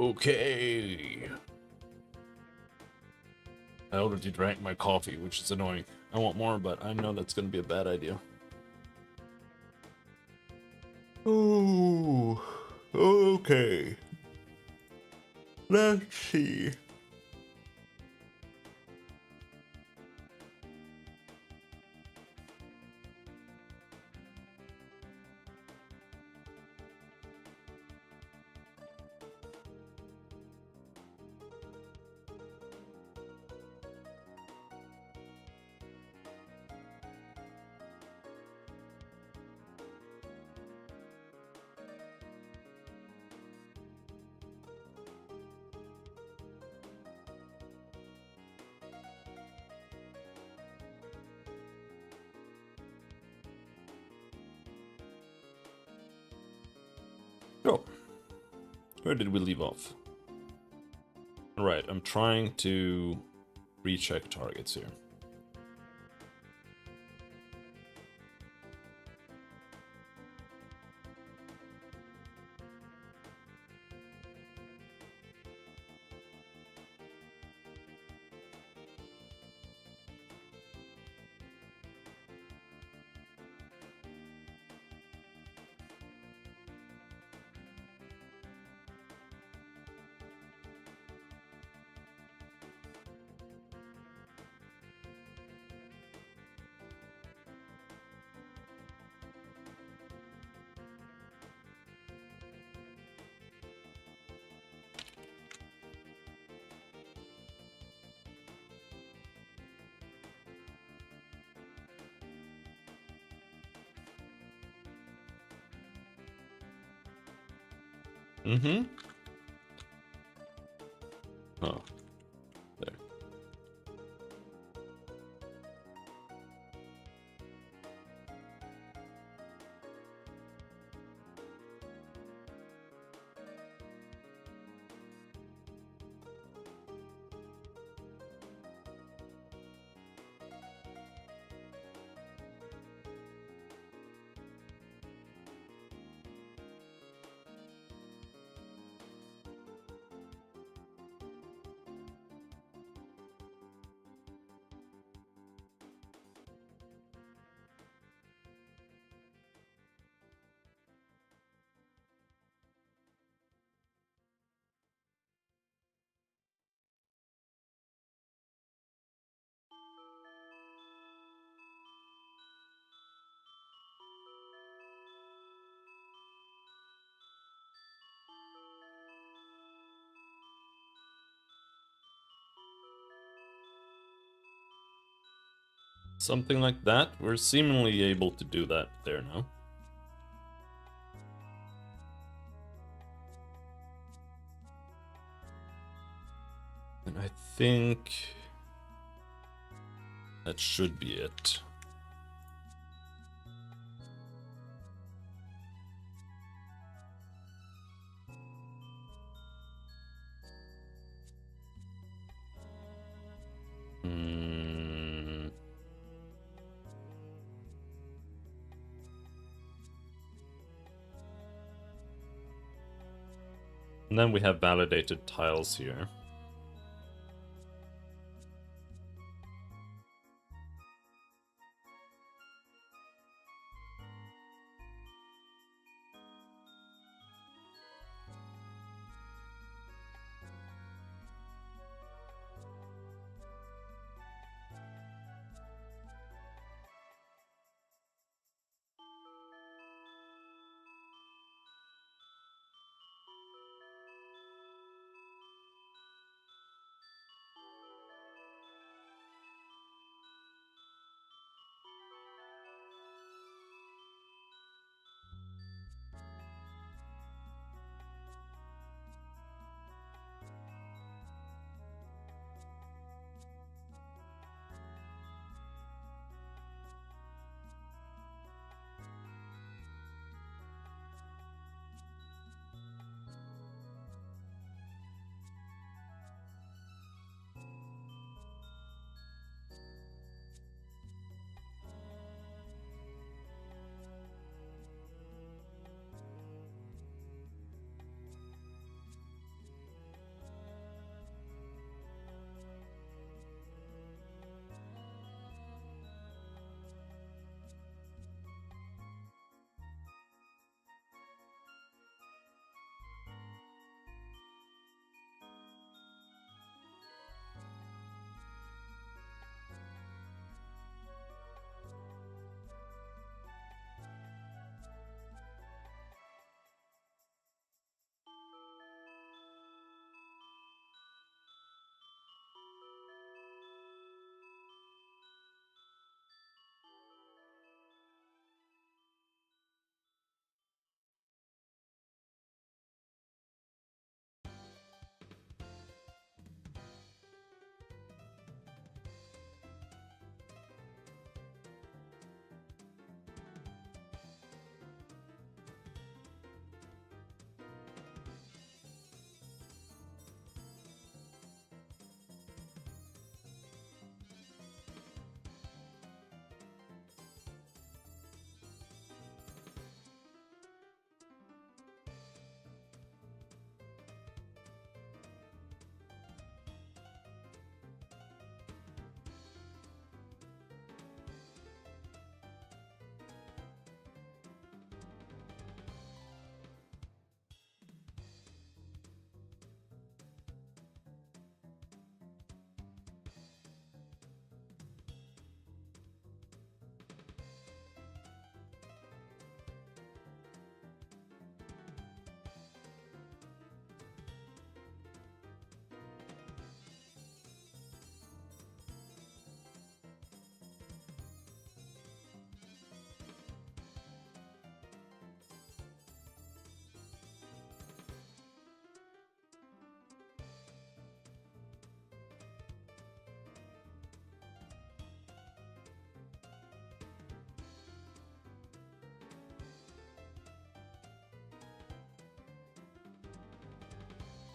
Okay. I already drank my coffee, which is annoying. I want more, but I know that's going to be a bad idea. Oh, okay. Let's see. Oh, where did we leave off? Right, I'm trying to recheck targets here. Mm-hmm. Oh, there. Something like that. We're seemingly able to do that there now. And I think that should be it. And then we have validated tiles here.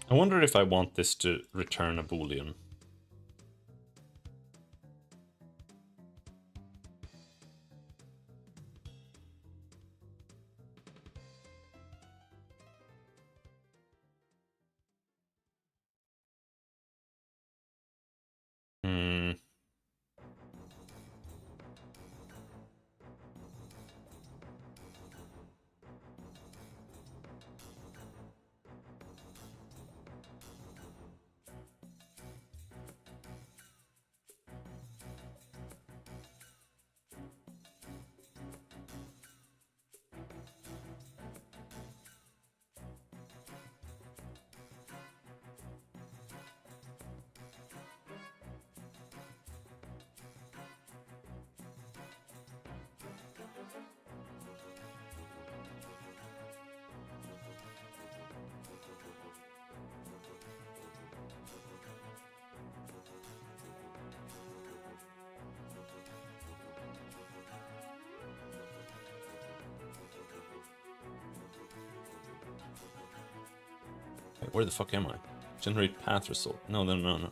I wonder if I want this to return a boolean. Hmm. Wait, where the fuck am I? Generate path result. No, no, no, no.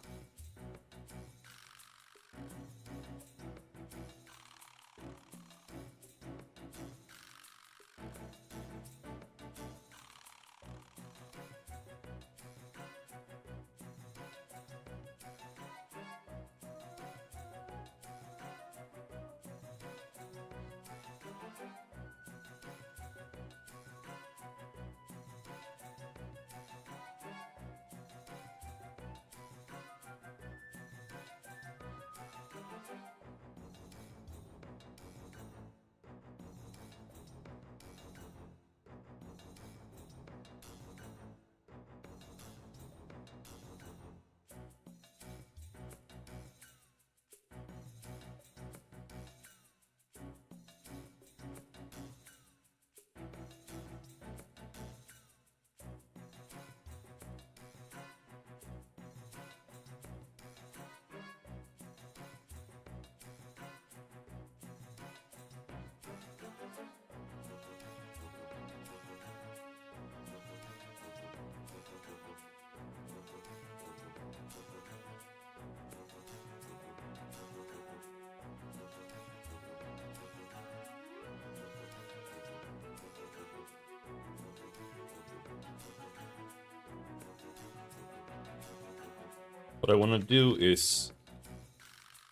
What I want to do is,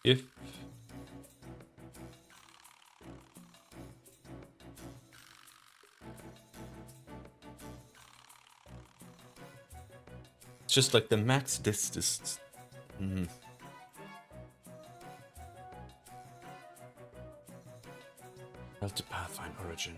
if it's just like the max distance. Delta path find origin.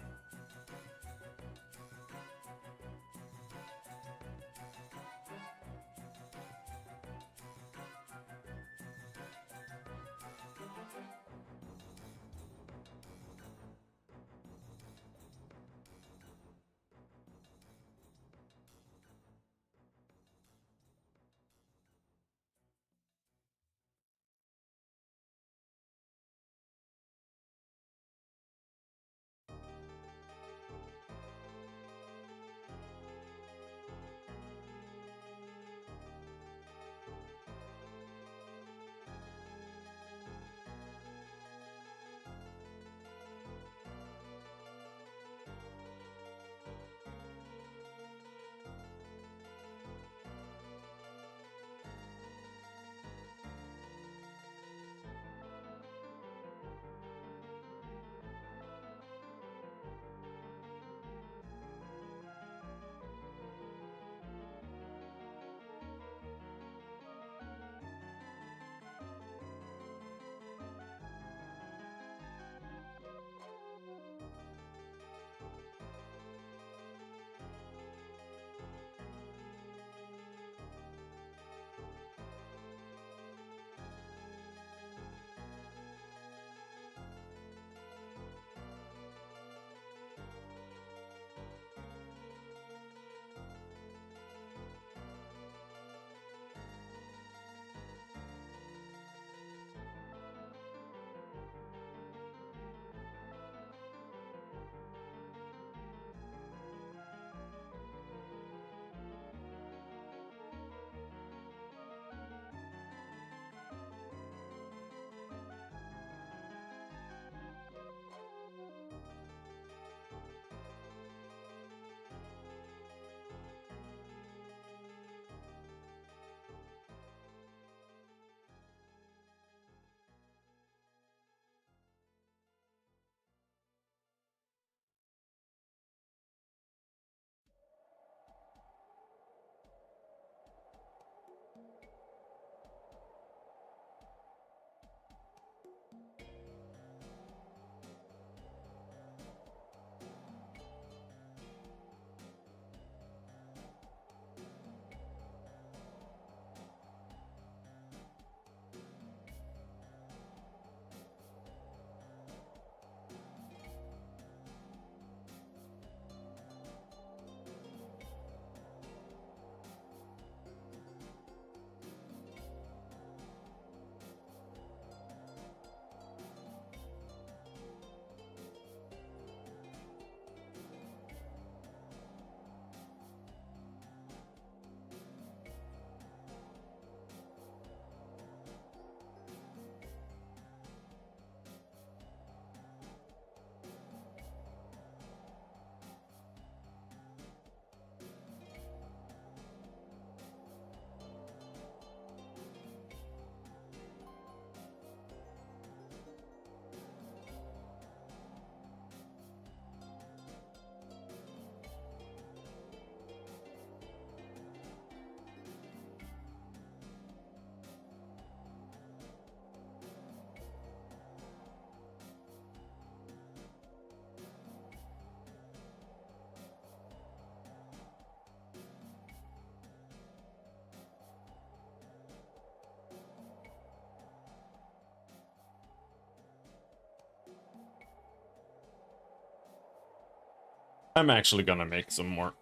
I'm actually gonna make some more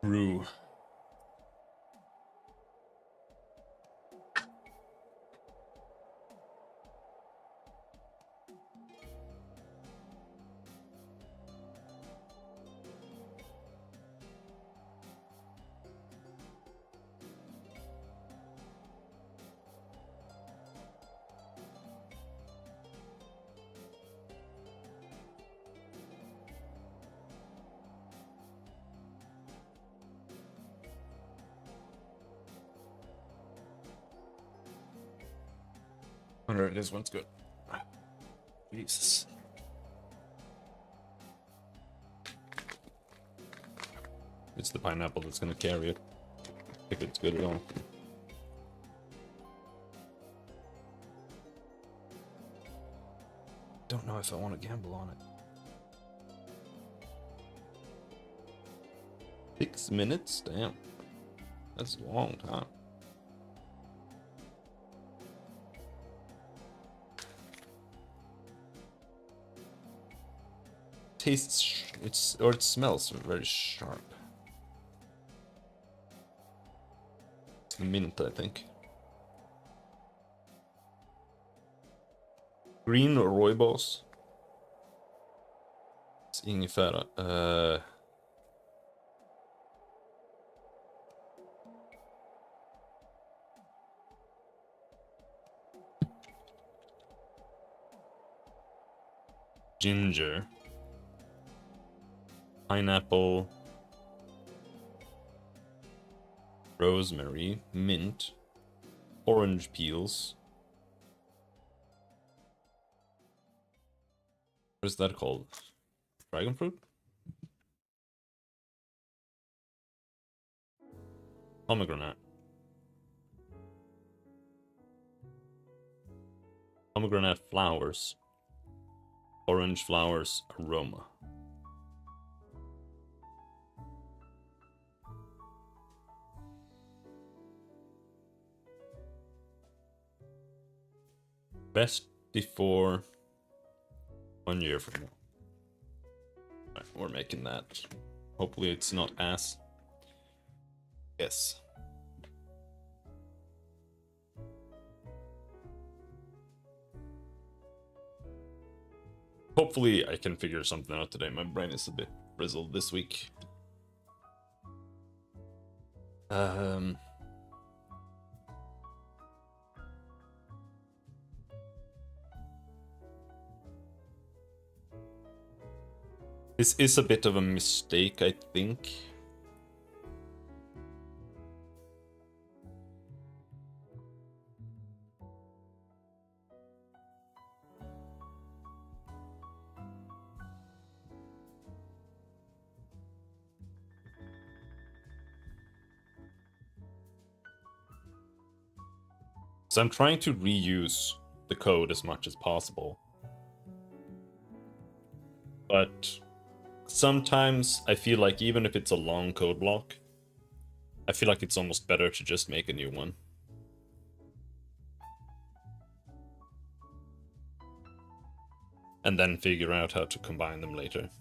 brew. Alright, this one's good. Jesus. It's the pineapple that's gonna carry it. If it's good at all. Don't know if I want to gamble on it. 6 minutes? Damn. That's a long time. Tastes, it smells very sharp. It's the mint, I think. Green rooibos. It's ingefära. Ginger. Pineapple. Rosemary. Mint. Orange peels. What is that called? Dragon fruit? Pomegranate. Pomegranate flowers. Orange flowers aroma. Best before 1 year from now. Right, we're making that. Hopefully it's not ass. Yes. Hopefully I can figure something out today. My brain is a bit frizzled this week. This is a bit of a mistake, I think. So I'm trying to reuse the code as much as possible. But sometimes I feel like even if it's a long code block, I feel like it's almost better to just make a new one. And then figure out how to combine them later.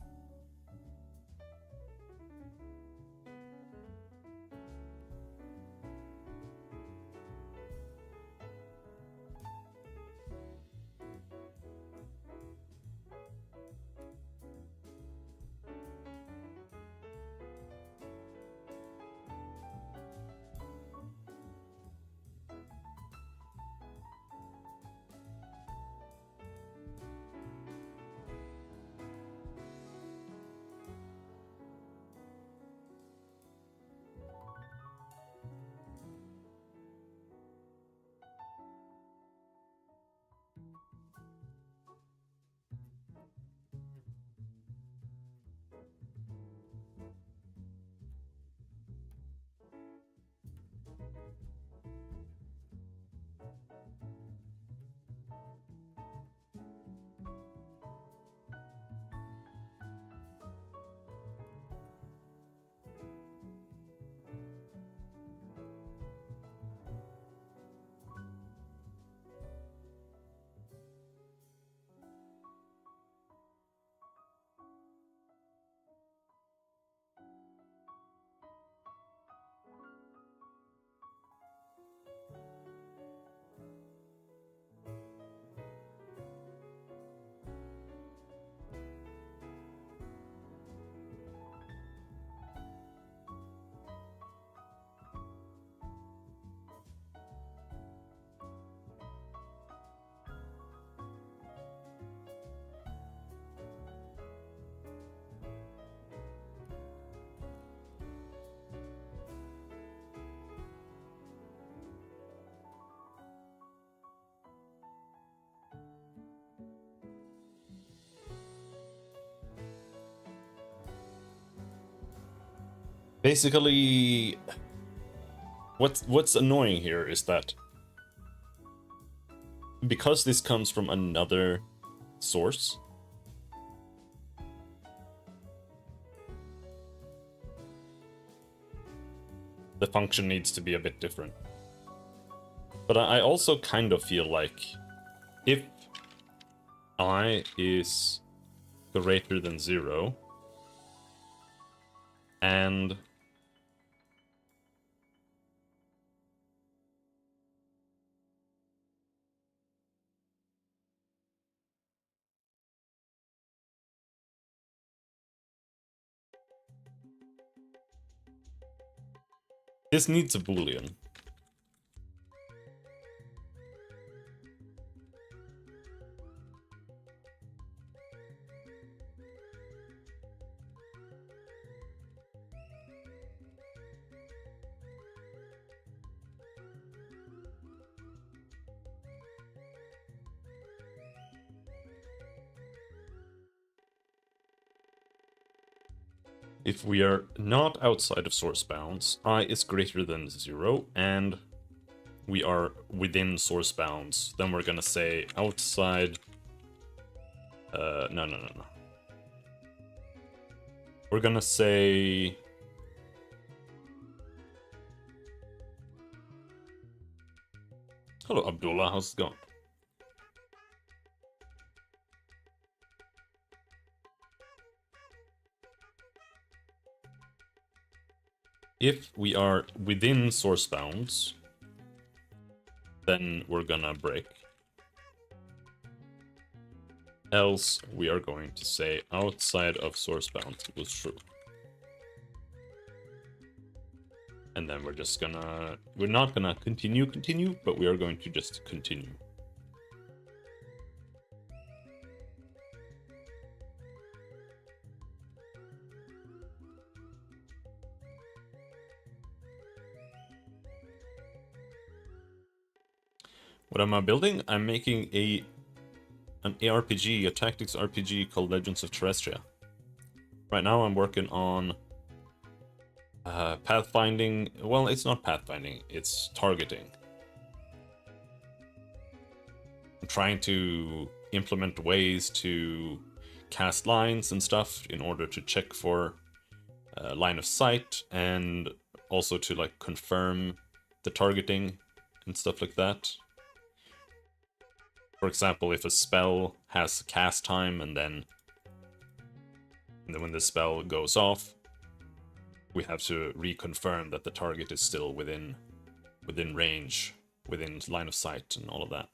Basically, what's annoying here is that because this comes from another source, the function needs to be a bit different. But I also kind of feel like if I is greater than 0 and this needs a boolean. If we are not outside of source bounds, I is greater than 0, and we are within source bounds, then we're gonna say outside... no. We're gonna say... Hello, Abdullah, how's it going? If we are within source bounds, then we're gonna break. Else, we are going to say outside of source bounds was true. And then we're just gonna... We're not gonna continue, but we are going to just continue. What am I building? I'm making an ARPG, a tactics RPG called Legends of Terrestria. Right now I'm working on pathfinding. Well, it's not pathfinding, it's targeting. I'm trying to implement ways to cast lines and stuff in order to check for line of sight, and also to like confirm the targeting and stuff like that. For example, if a spell has cast time and then when the spell goes off, we have to reconfirm that the target is still within range, within line of sight and all of that.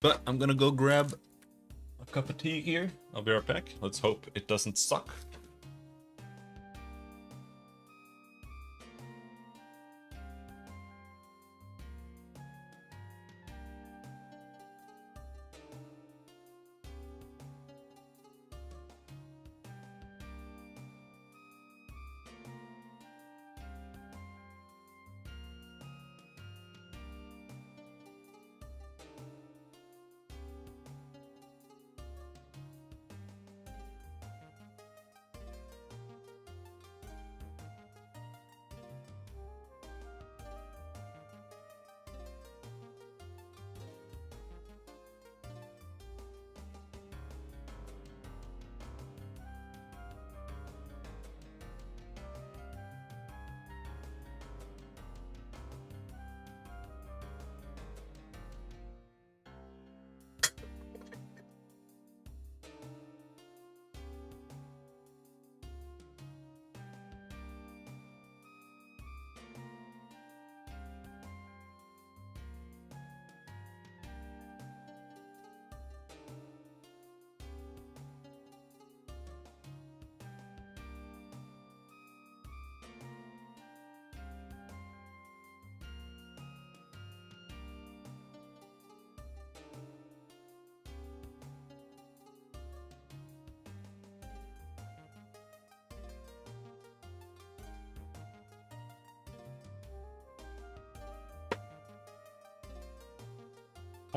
But I'm gonna go grab a cup of tea here. I'll be right back. Let's hope it doesn't suck.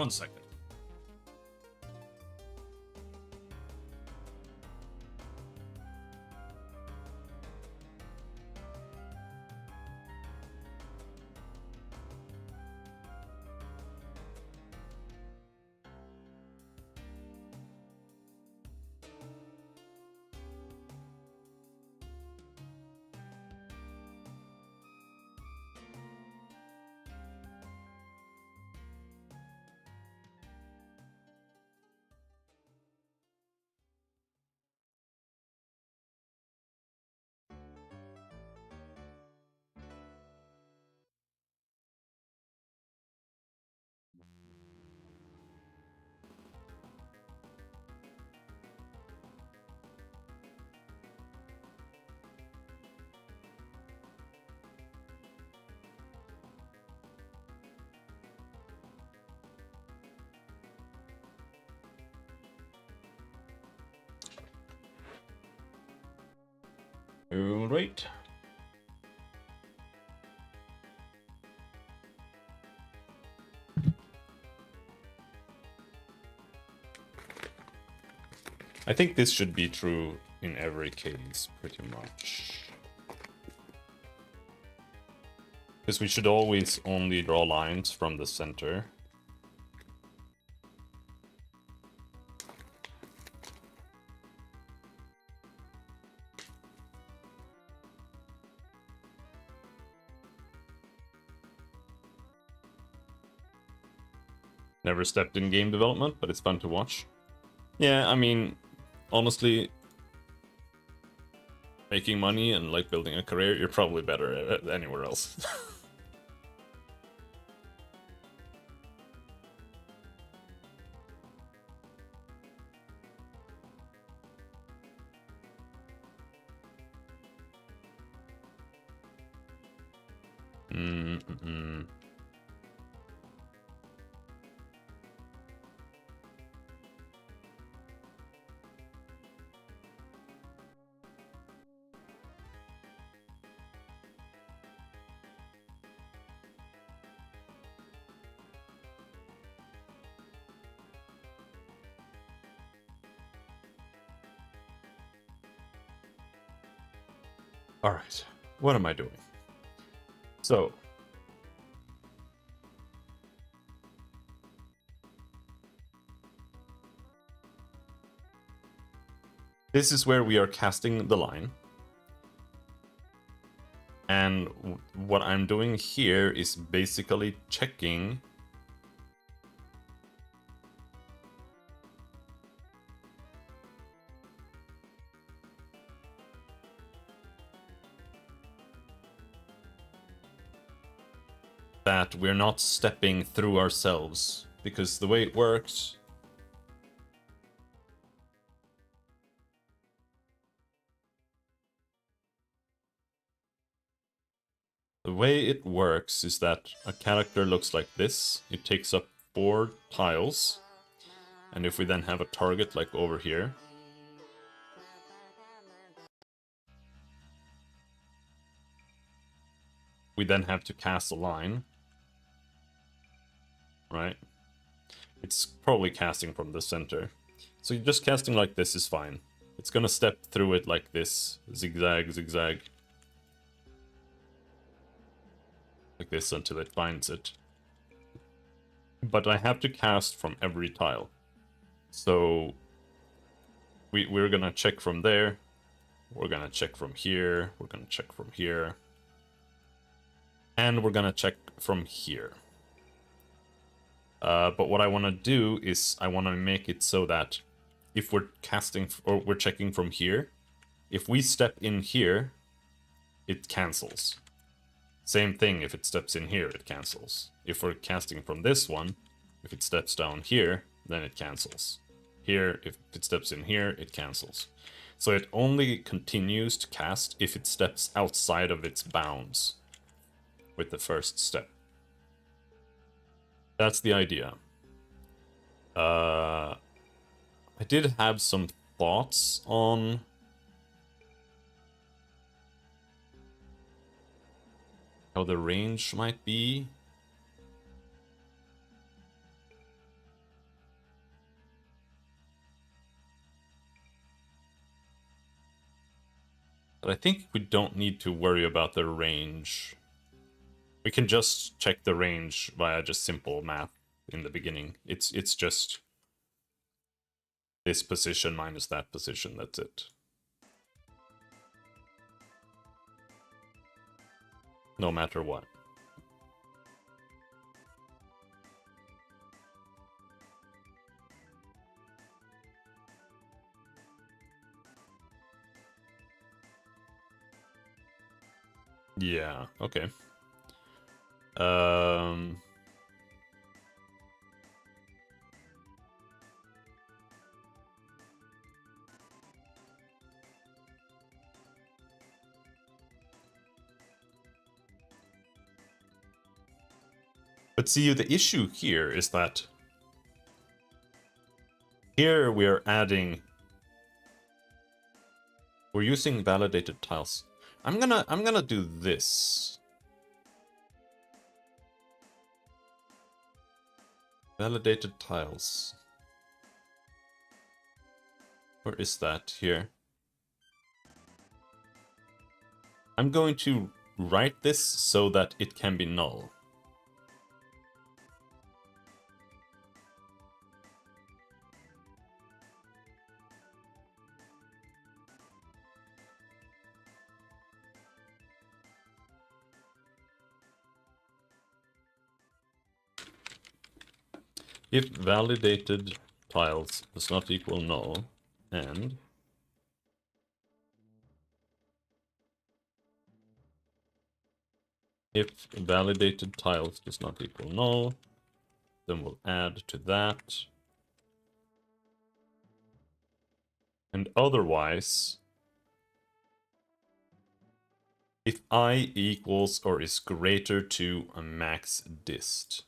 1 second. All right. I think this should be true in every case, pretty much. Because we should always only draw lines from the center. Never stepped in game development, but it's fun to watch. Yeah, I mean, honestly, making money and like building a career, you're probably better at anywhere else. All right, what am I doing? So, this is where we are casting the line. And what I'm doing here is basically checking that we're not stepping through ourselves, because the way it works is that a character looks like this. It takes up 4 tiles, and if we then have a target like over here, we then have to cast a line, right? It's probably casting from the center. So just casting like this is fine. It's gonna step through it like this, zigzag, zigzag. Like this until it finds it. But I have to cast from every tile. So we're gonna check from there. We're gonna check from here. We're gonna check from here. And we're gonna check from here. But what I want to do is I want to make it so that if we're casting or we're checking from here, if we step in here, it cancels. Same thing if it steps in here, it cancels. If we're casting from this one, if it steps down here, then it cancels. Here, if it steps in here, it cancels. So it only continues to cast if it steps outside of its bounds with the first step. That's the idea. I did have some thoughts on how the range might be. But I think we don't need to worry about the range. We can just check the range via just simple math in the beginning. It's just this position minus that position, that's it. No matter what. Yeah, okay. But see, the issue here is that here we're using validated tiles. I'm gonna do this. Validated tiles. Where is that? Here. I'm going to write this so that it can be null. If validated tiles does not equal null, and if validated tiles does not equal null, then we'll add to that. And otherwise, if I equals or is greater to a max dist.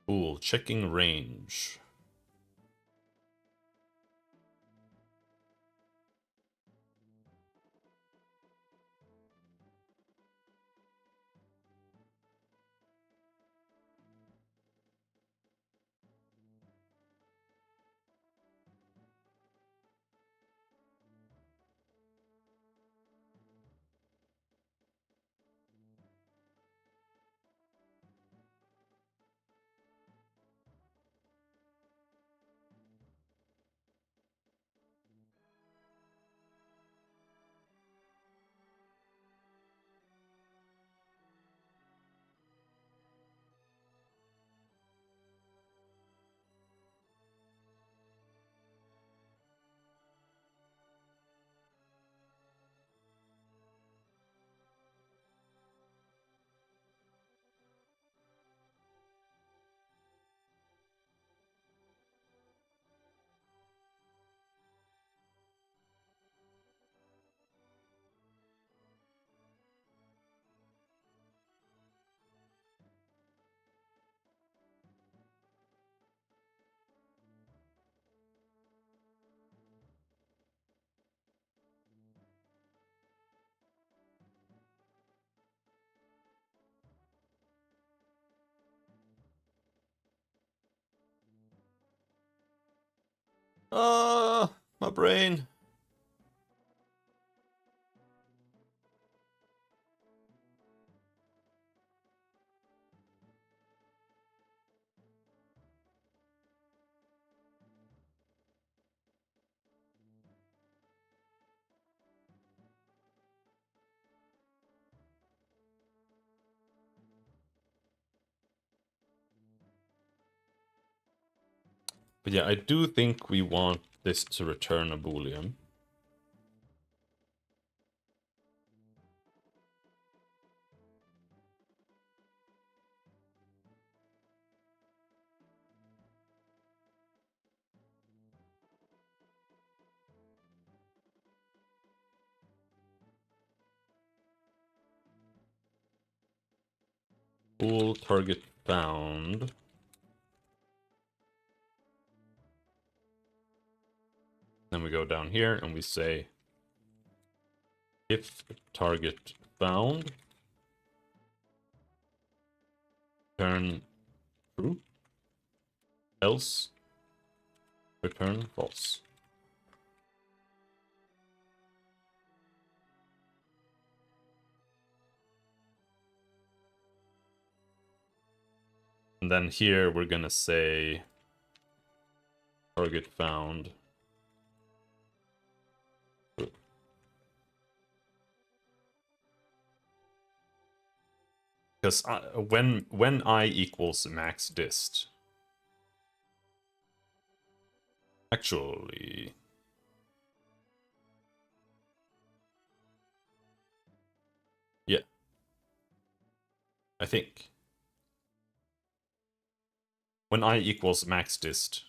Cool, checking range. My brain. But yeah, I do think we want this to return a boolean. bool target found. Then we go down here and we say if target found, return true, else return false. And then here we're gonna say target found. Because when I equals max dist, actually, yeah, I think when I equals max dist,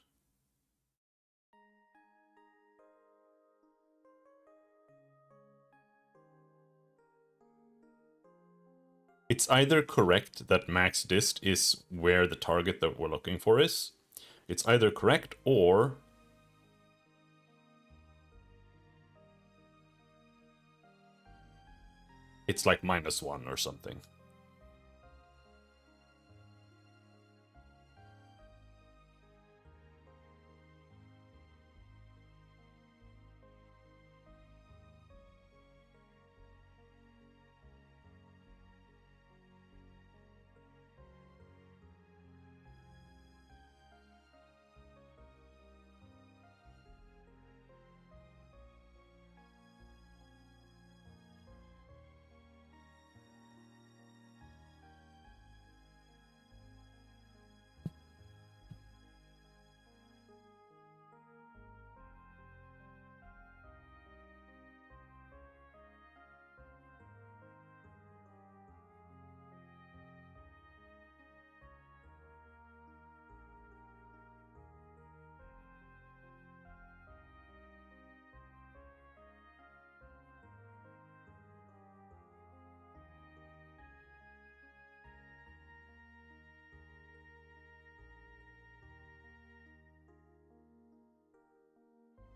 it's either correct that max dist is where the target that we're looking for is. It's either correct or it's like -1 or something.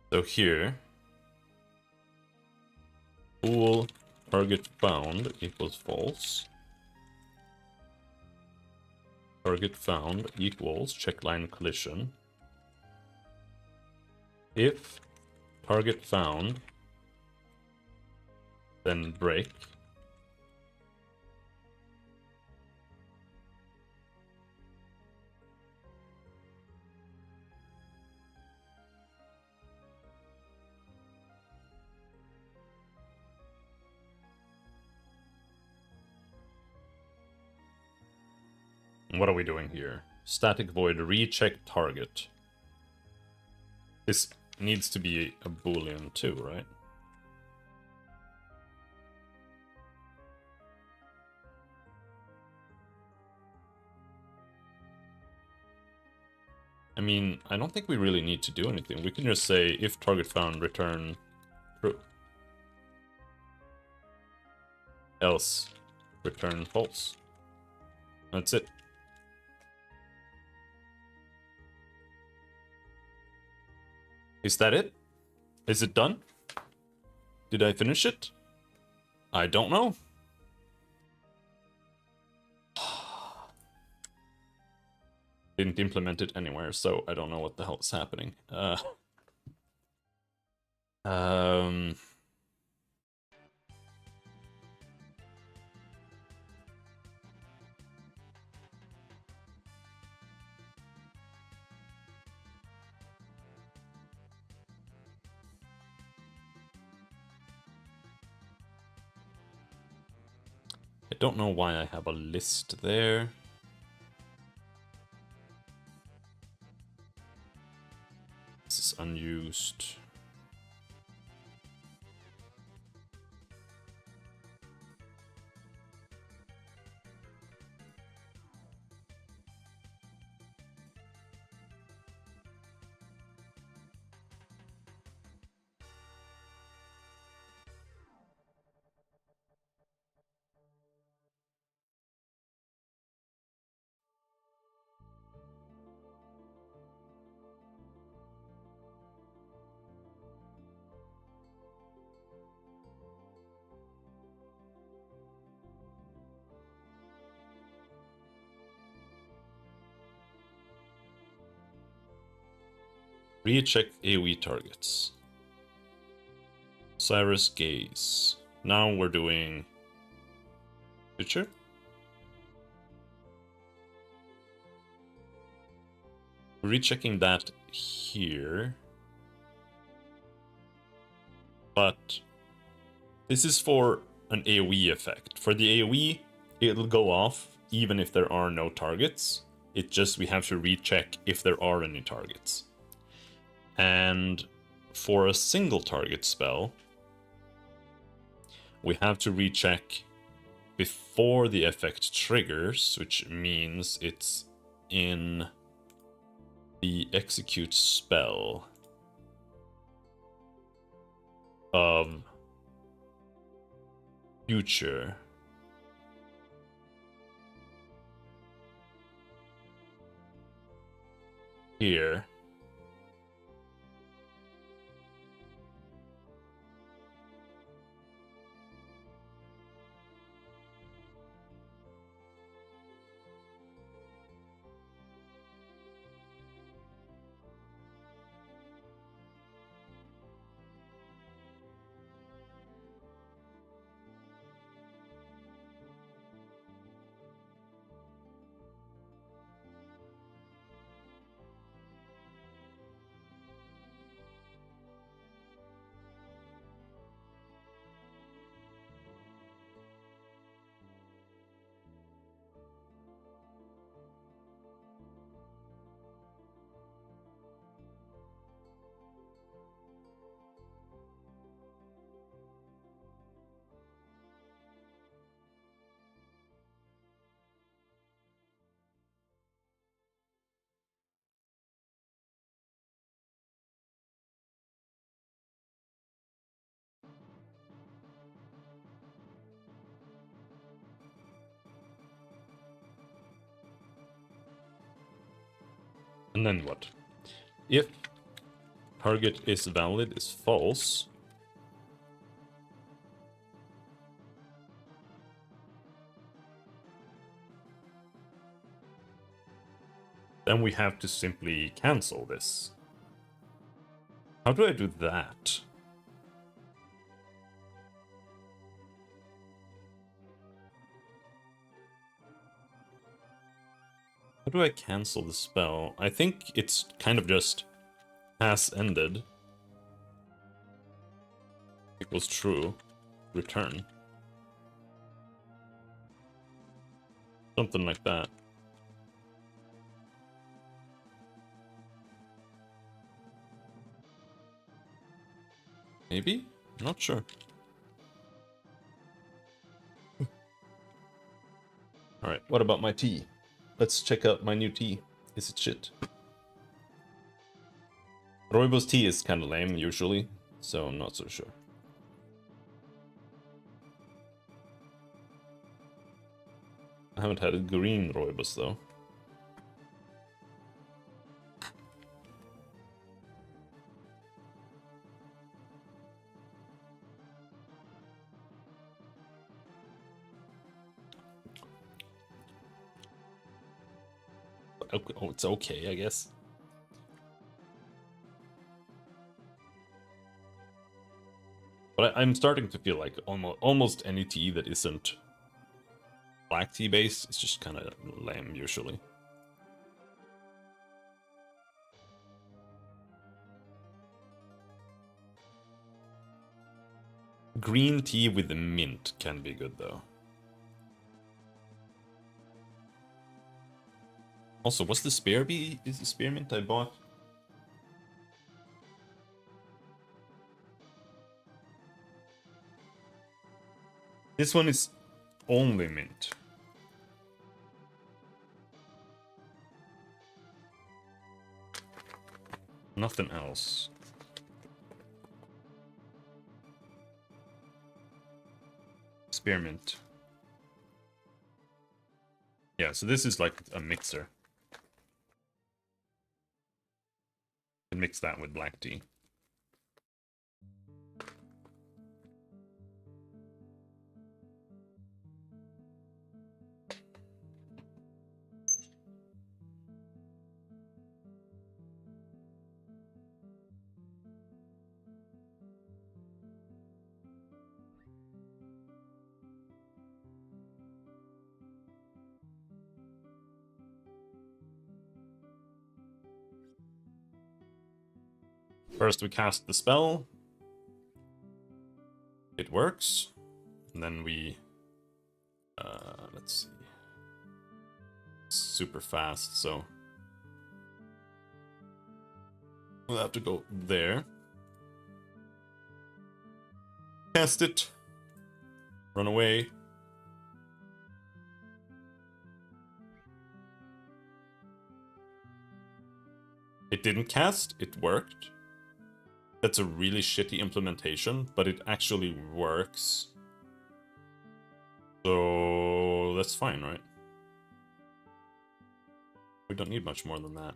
So here, bool target found equals false. Target found equals checkline collision. If target found, then break. What are we doing here? Static void recheck target. This needs to be a boolean too, right? I mean, I don't think we really need to do anything. We can just say if target found, return true. Else, return false. That's it. Is that it? Is it done? Did I finish it? I don't know. Didn't implement it anywhere, so I don't know what the hell is happening. I don't know why I have a list there. This is unused. Recheck AoE targets. Cyrus Gaze. Now we're doing Future. Rechecking that here. But this is for an AoE effect. For the AoE, it'll go off even if there are no targets. It's just we have to recheck if there are any targets. And for a single target spell, we have to recheck before the effect triggers, which means it's in the execute spell of Future. Here. And then what? If target is valid is false, then we have to simply cancel this. How do I do that? How do I cancel the spell? I think it's kind of just has ended equals true, return. Something like that. Maybe? I'm not sure. Alright, what about my tea? Let's check out my new tea. Is it shit? Rooibos tea is kind of lame usually, so I'm not so sure. I haven't had a green Rooibos though. Oh, it's okay, I guess. But I'm starting to feel like almost any tea that isn't black tea based is just kind of lame usually. Green tea with the mint can be good though. Also, what's the spearmint? Is the spearmint I bought? This one is only mint. Nothing else. Spearmint. Yeah, so this is like a mixer. You can mix that with black tea. First we cast the spell. It works. And then we... let's see. Super fast, so... we'll have to go there. Cast it. Run away. It didn't cast, it worked. That's a really shitty implementation, but it actually works. So that's fine, right? We don't need much more than that.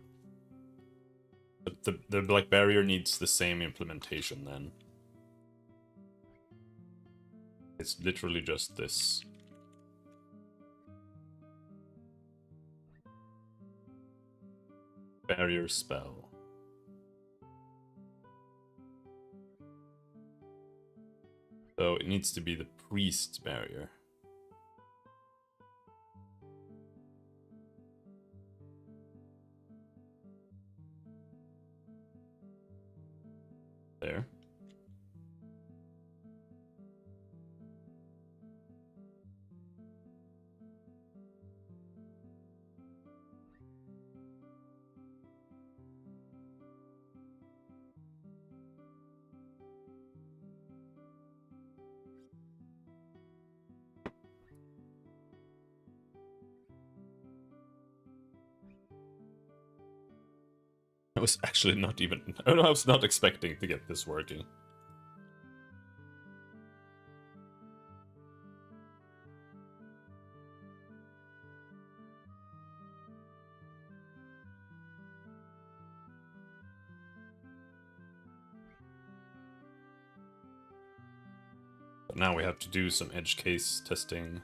But the Black Barrier needs the same implementation then. It's literally just this. Barrier spell. So it needs to be the Priest's Barrier. There. I was actually not even... I was not expecting to get this working. But now we have to do some edge case testing.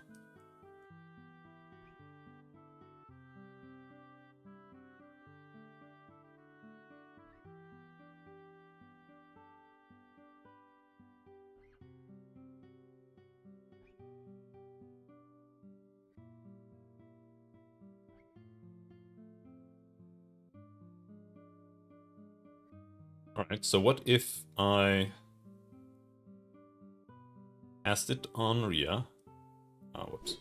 Alright, so what if I cast it on Rhea? Oh, whoops.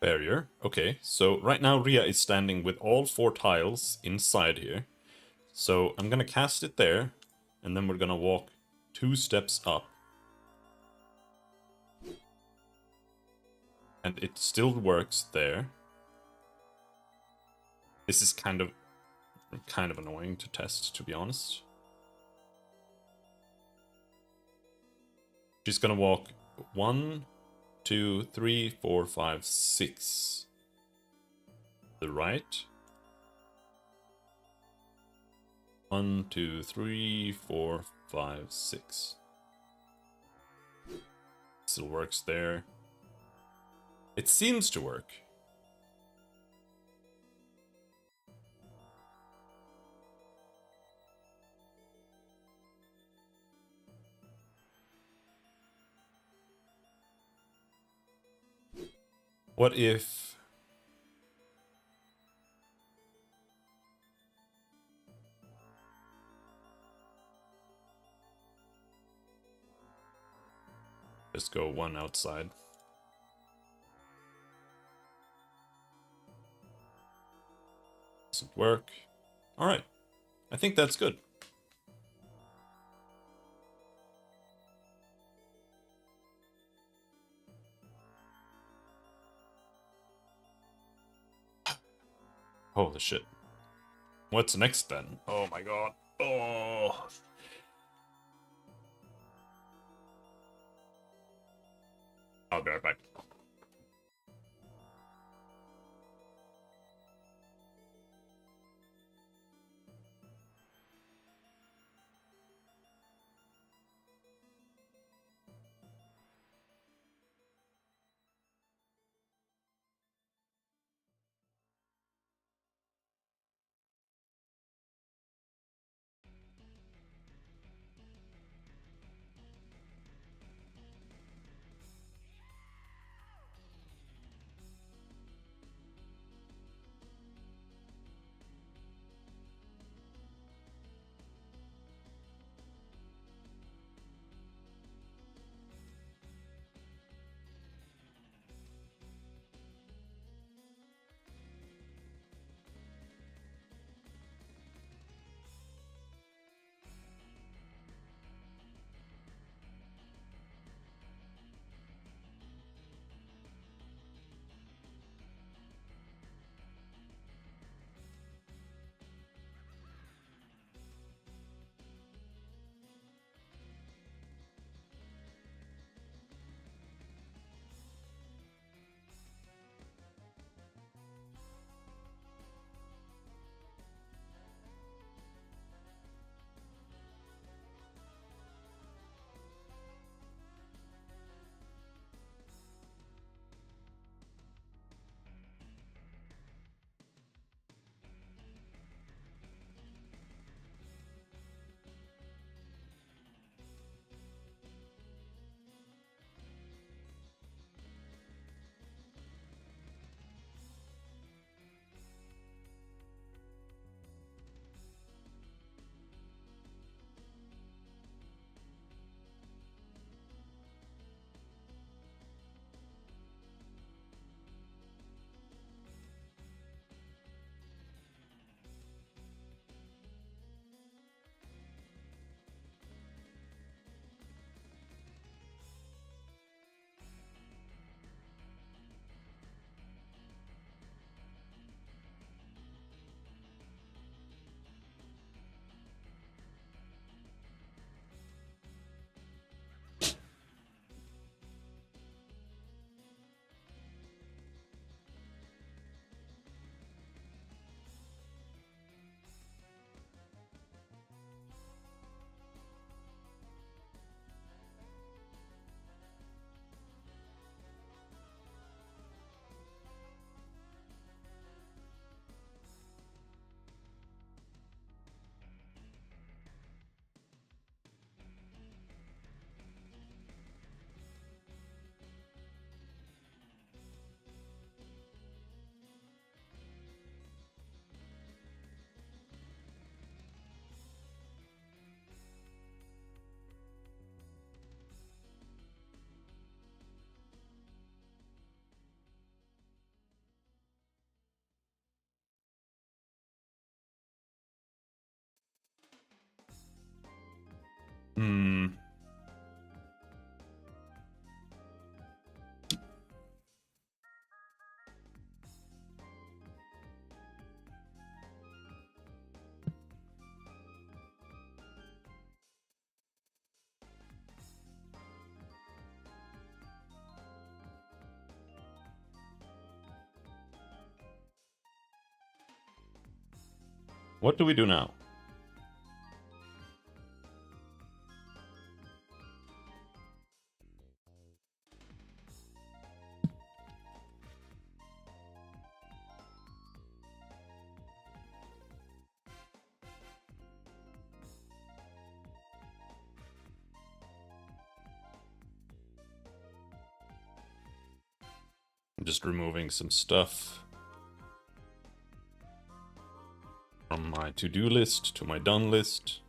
Barrier. Okay, so right now Rhea is standing with all 4 tiles inside here. So I'm gonna cast it there, and then we're gonna walk 2 steps up. And it still works there. This is kind of annoying to test, to be honest. She's gonna walk 1, 2, 3, 4, 5, 6. The right. 1, 2, 3, 4, 5, 6. Still works there. It seems to work. What if... just go 1 outside. Doesn't work. Alright. I think that's good. Holy shit. What's next then? Oh my god. Oh. I'll be right back. Hmm. What do we do now? I'm just removing some stuff from my to-do list to my done list.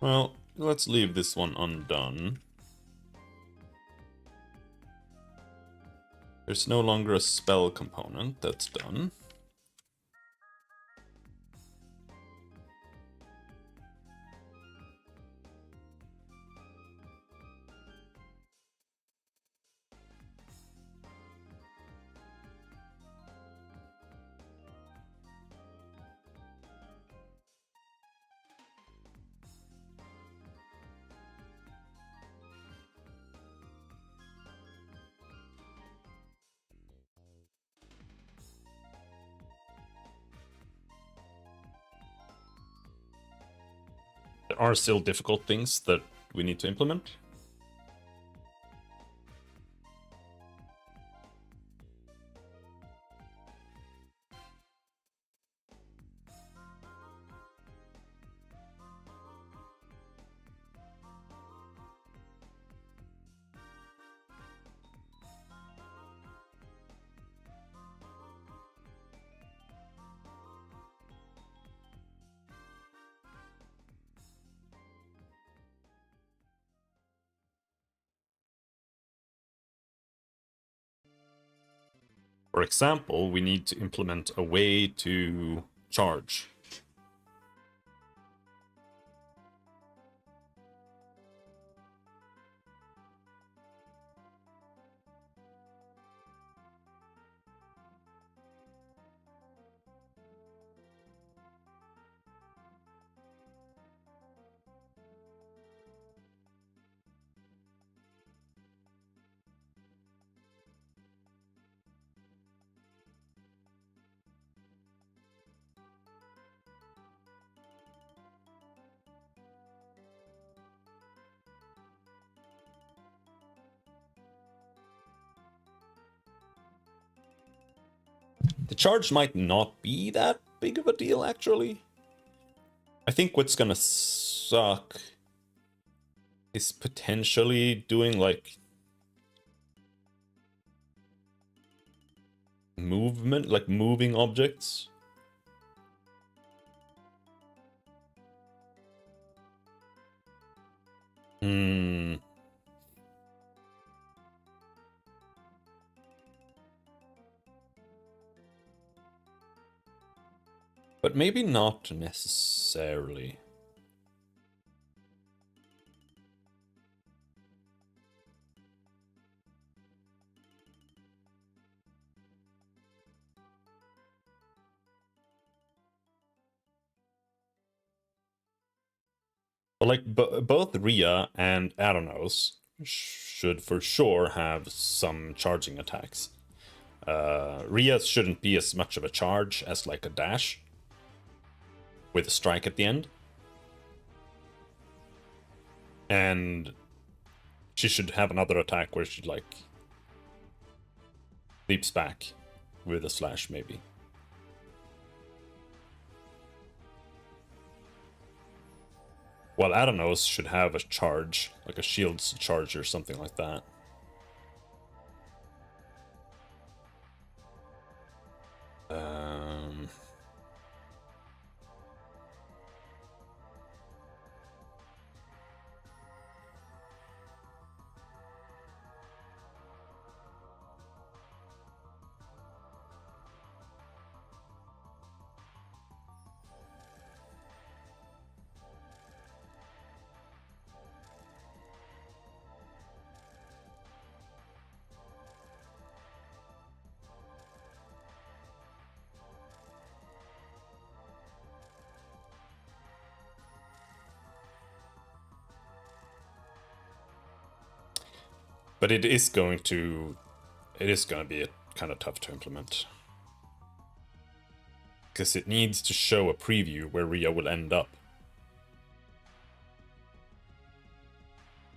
Well, let's leave this one undone. There's no longer a spell component, that's done. There are still difficult things that we need to implement. For example, we need to implement a way to charge. The charge might not be that big of a deal, actually. I think what's gonna suck is potentially doing, like, movement, like moving objects. Hmm. But maybe not necessarily. But like both Rhea and Adanos should for sure have some charging attacks. Rhea shouldn't be as much of a charge as like a dash with a strike at the end. And she should have another attack where she like leaps back with a slash maybe. While Adanos should have a charge, like a shield's charge or something like that. But it is going to be kind of tough to implement. Because it needs to show a preview where Rhea will end up.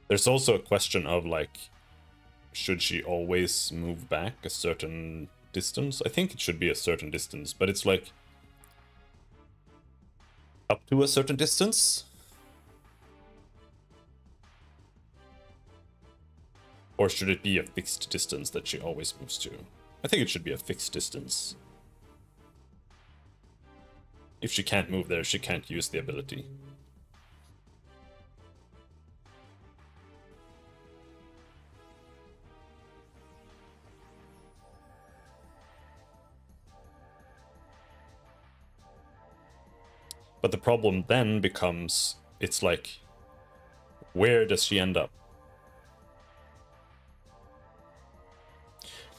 There's also a question of, like, should she always move back a certain distance? I think it should be a certain distance, but it's like up to a certain distance? Or should it be a fixed distance that she always moves to? I think it should be a fixed distance. If she can't move there, she can't use the ability. But the problem then becomes, it's like, where does she end up?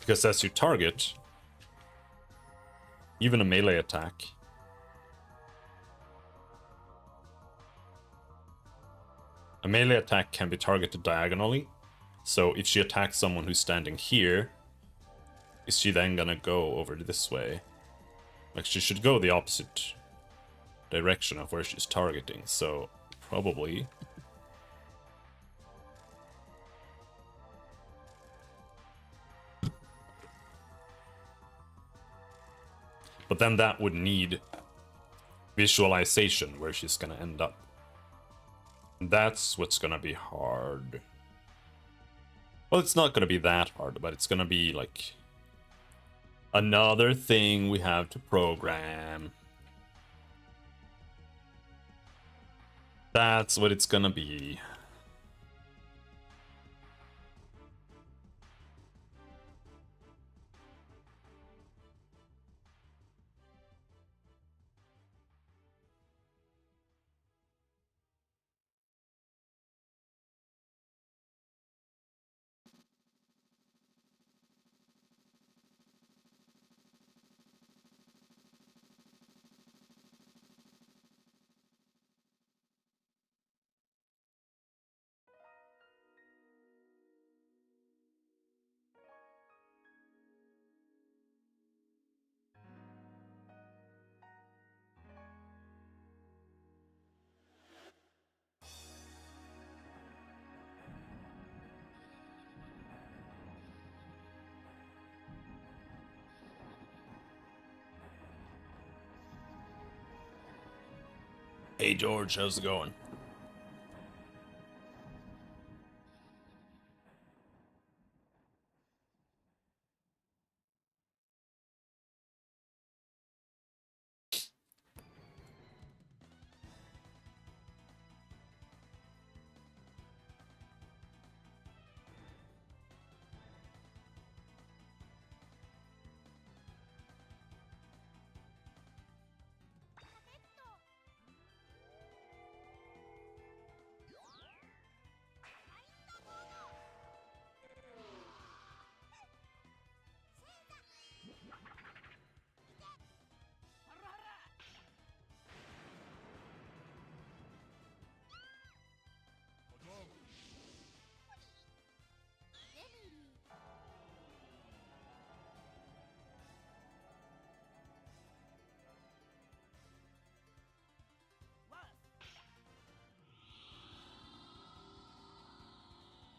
Because as you target, even a melee attack, can be targeted diagonally. So if she attacks someone who's standing here, is she then gonna go over this way? Like, she should go the opposite direction of where she's targeting, so probably. But then that would need visualization where she's gonna end up. That's what's gonna be hard. Well, it's not gonna be that hard, but it's gonna be like another thing we have to program. That's what it's gonna be. Hey George, how's it going?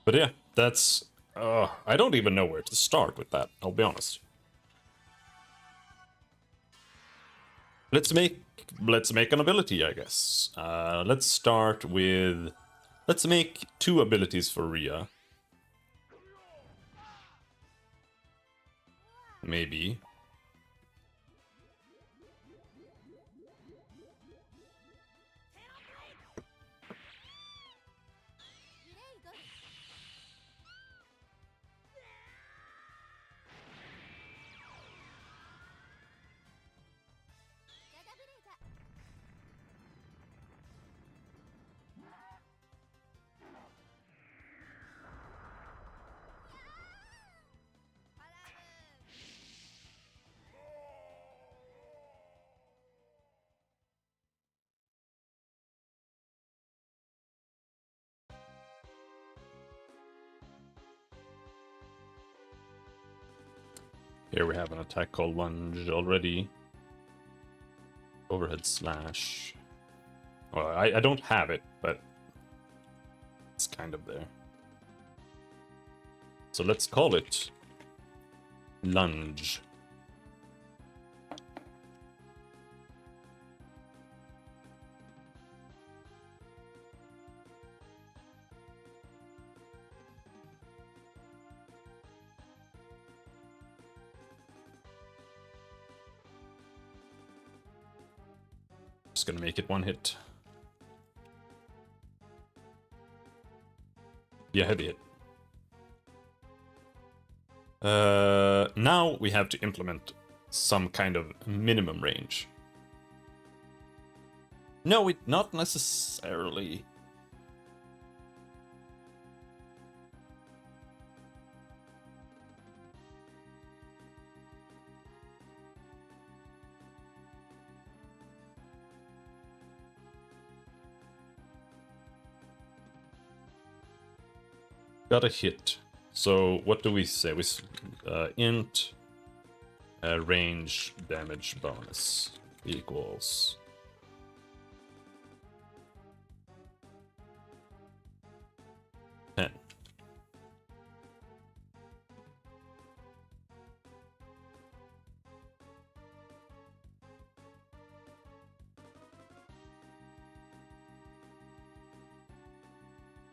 But yeah, that's... I don't even know where to start with that, I'll be honest. Let's make an ability, I guess. Let's start with... Let's make 2 abilities for Rhea. Maybe. Here we have an attack called Lunge already. Overhead slash. Well, I don't have it, but it's kind of there. So let's call it Lunge. Just gonna make it one hit. Yeah, heavy hit. Now we have to implement some kind of minimum range. No, not necessarily. Got a hit. So what do we say? We int range damage bonus equals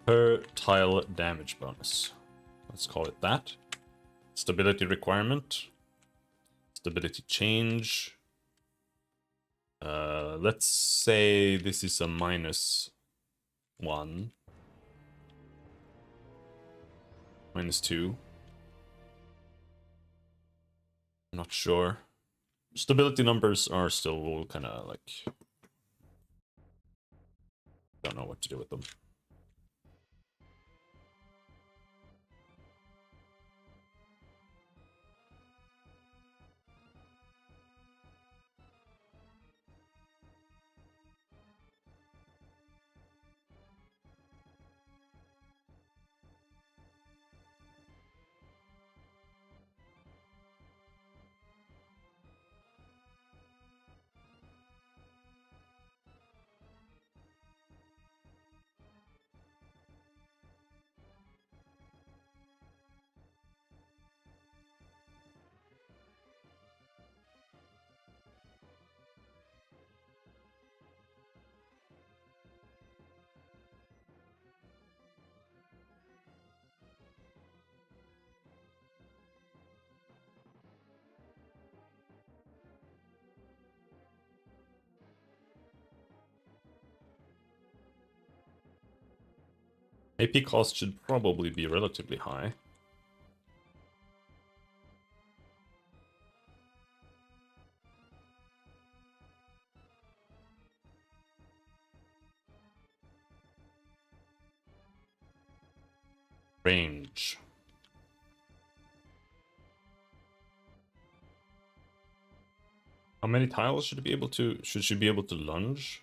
per tile damage bonus. Let's call it that. Stability requirement. Stability change. Let's say this is a -1. -2. Not sure. Stability numbers are still kind of like... Don't know what to do with them. AP cost should probably be relatively high. Range. How many tiles should she be able to lunge?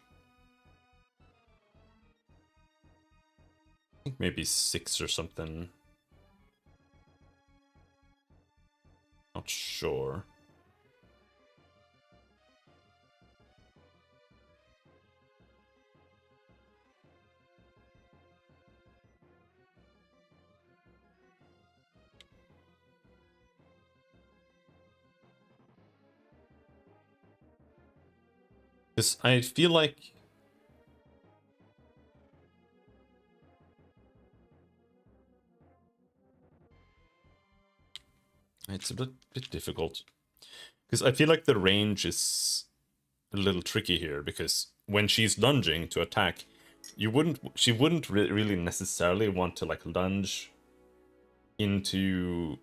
I think maybe 6 or something. Not sure. Because I feel like it's a bit difficult. Because I feel like the range is a little tricky here, because when she's lunging to attack, she wouldn't really necessarily want to like lunge into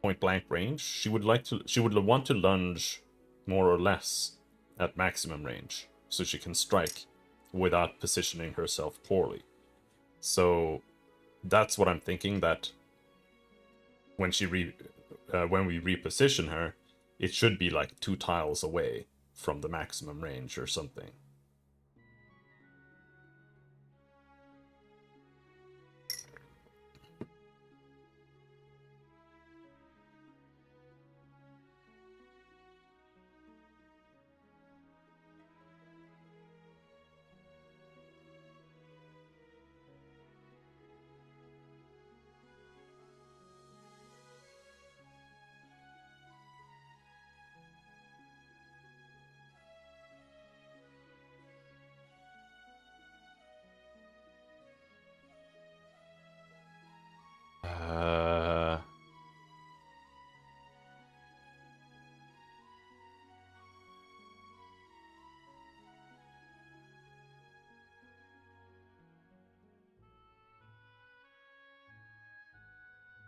point blank range. She would want to lunge more or less at maximum range, so she can strike without positioning herself poorly. So that's what I'm thinking, that when when we reposition her, it should be like 2 tiles away from the maximum range or something.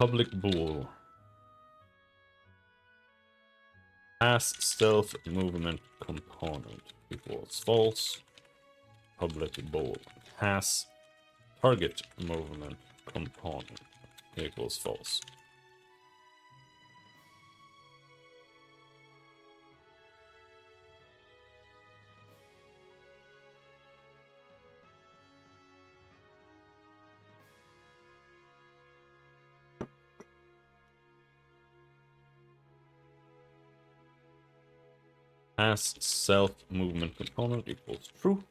Public bool. Has stealth movement component equals false. Public bool. Has target movement component equals false. As self movement component equals true.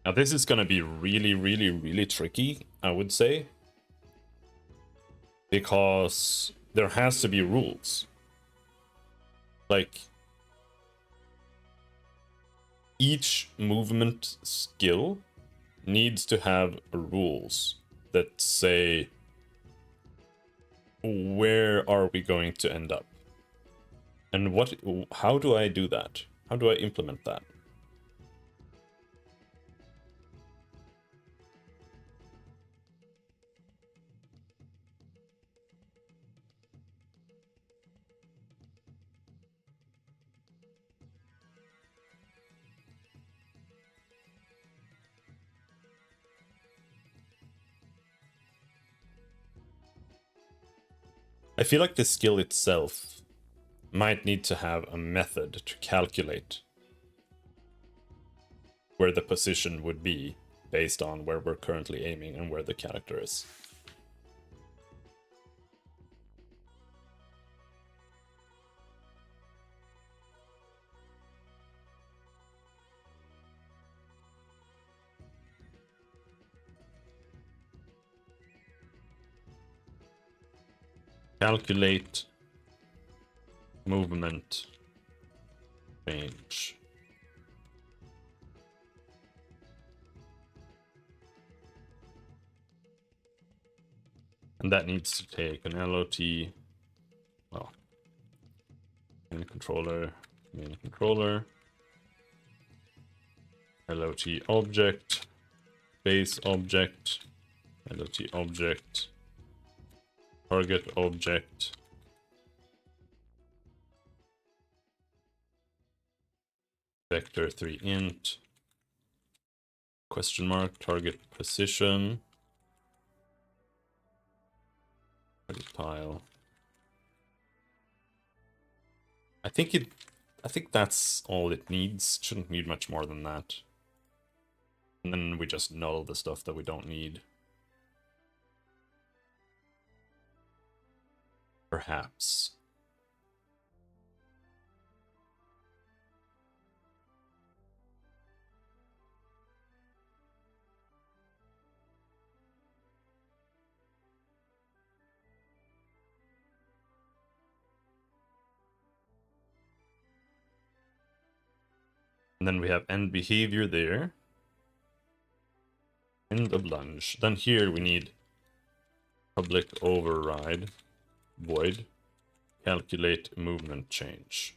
Now this is gonna be really, really, really tricky, I would say. Because there has to be rules. Like, each movement skill needs to have rules that say, where are we going to end up? And how do I do that? How do I implement that? I feel like the skill itself might need to have a method to calculate where the position would be based on where we're currently aiming and where the character is. Calculate movement range. And that needs to take an LOT, well, main controller, LOT object, base object, LOT object, target object, vector 3 int, question mark, target position, target tile. I think that's all it needs. Shouldn't need much more than that. And then we just null the stuff that we don't need. Perhaps. And then we have end behavior there. End of lunge. Then here we need public override void calculate movement change.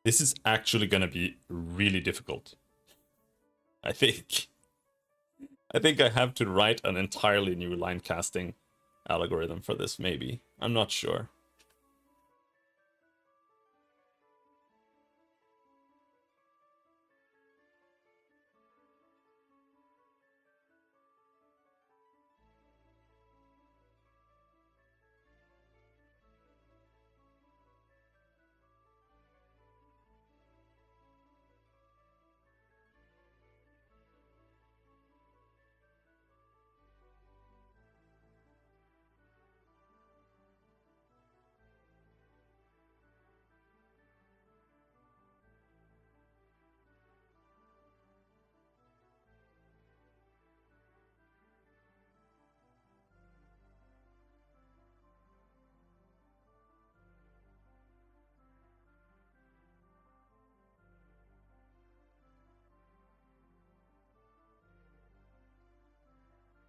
This is actually gonna be really difficult. I think. I think I have to write an entirely new line casting algorithm for this, maybe. I'm not sure.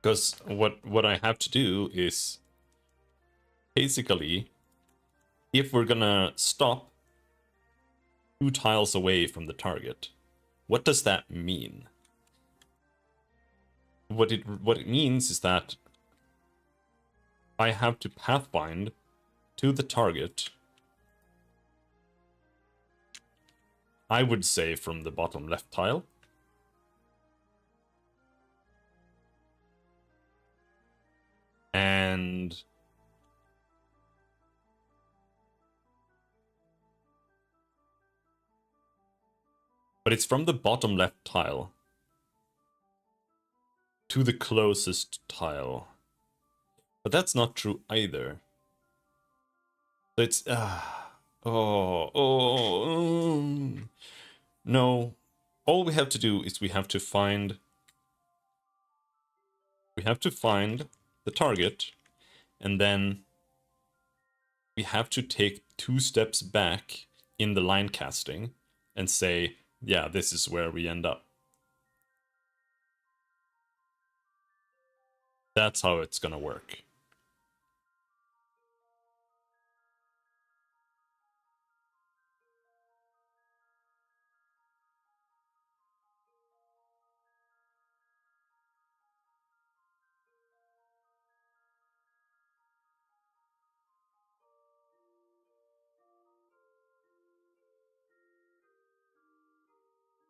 Because what I have to do is basically, if we're gonna stop 2 tiles away from the target, what does that mean? What it means is that I have to pathbind to the target, I would say from the bottom left tile. And but it's from the bottom left tile to the closest tile. But that's not true either. So it's no. All we have to do is we have to find the target, and then we have to take 2 steps back in the line casting and say, yeah, this is where we end up. That's how it's gonna work.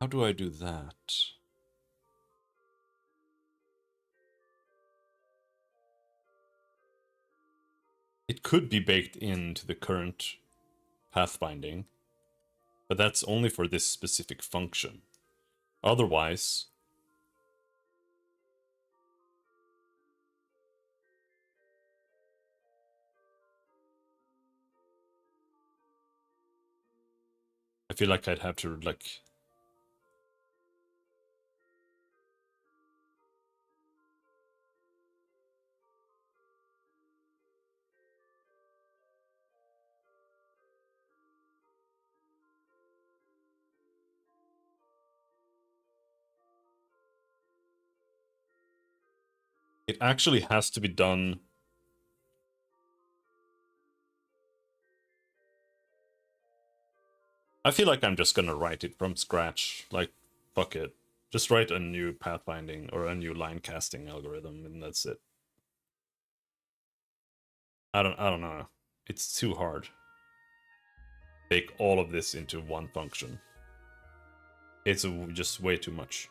How do I do that? It could be baked into the current pathbinding, but that's only for this specific function. Otherwise, I feel like I'd have to, like... It actually has to be done... I feel like I'm just gonna write it from scratch. Like, fuck it. Just write a new pathbinding or a new line casting algorithm, and that's it. I don't know. It's too hard. Bake all of this into one function. It's just way too much.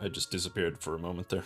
I just disappeared for a moment there.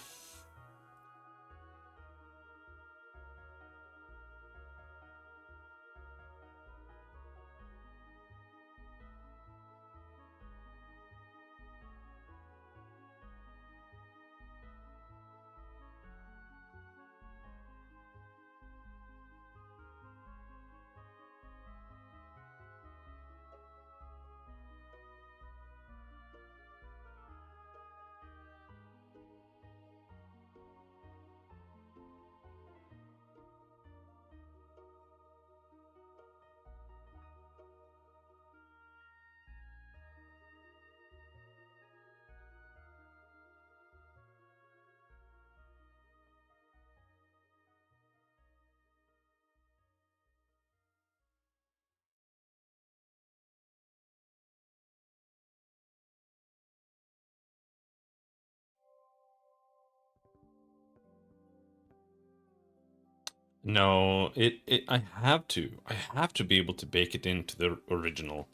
No, I have to. I have to be able to bake it into the original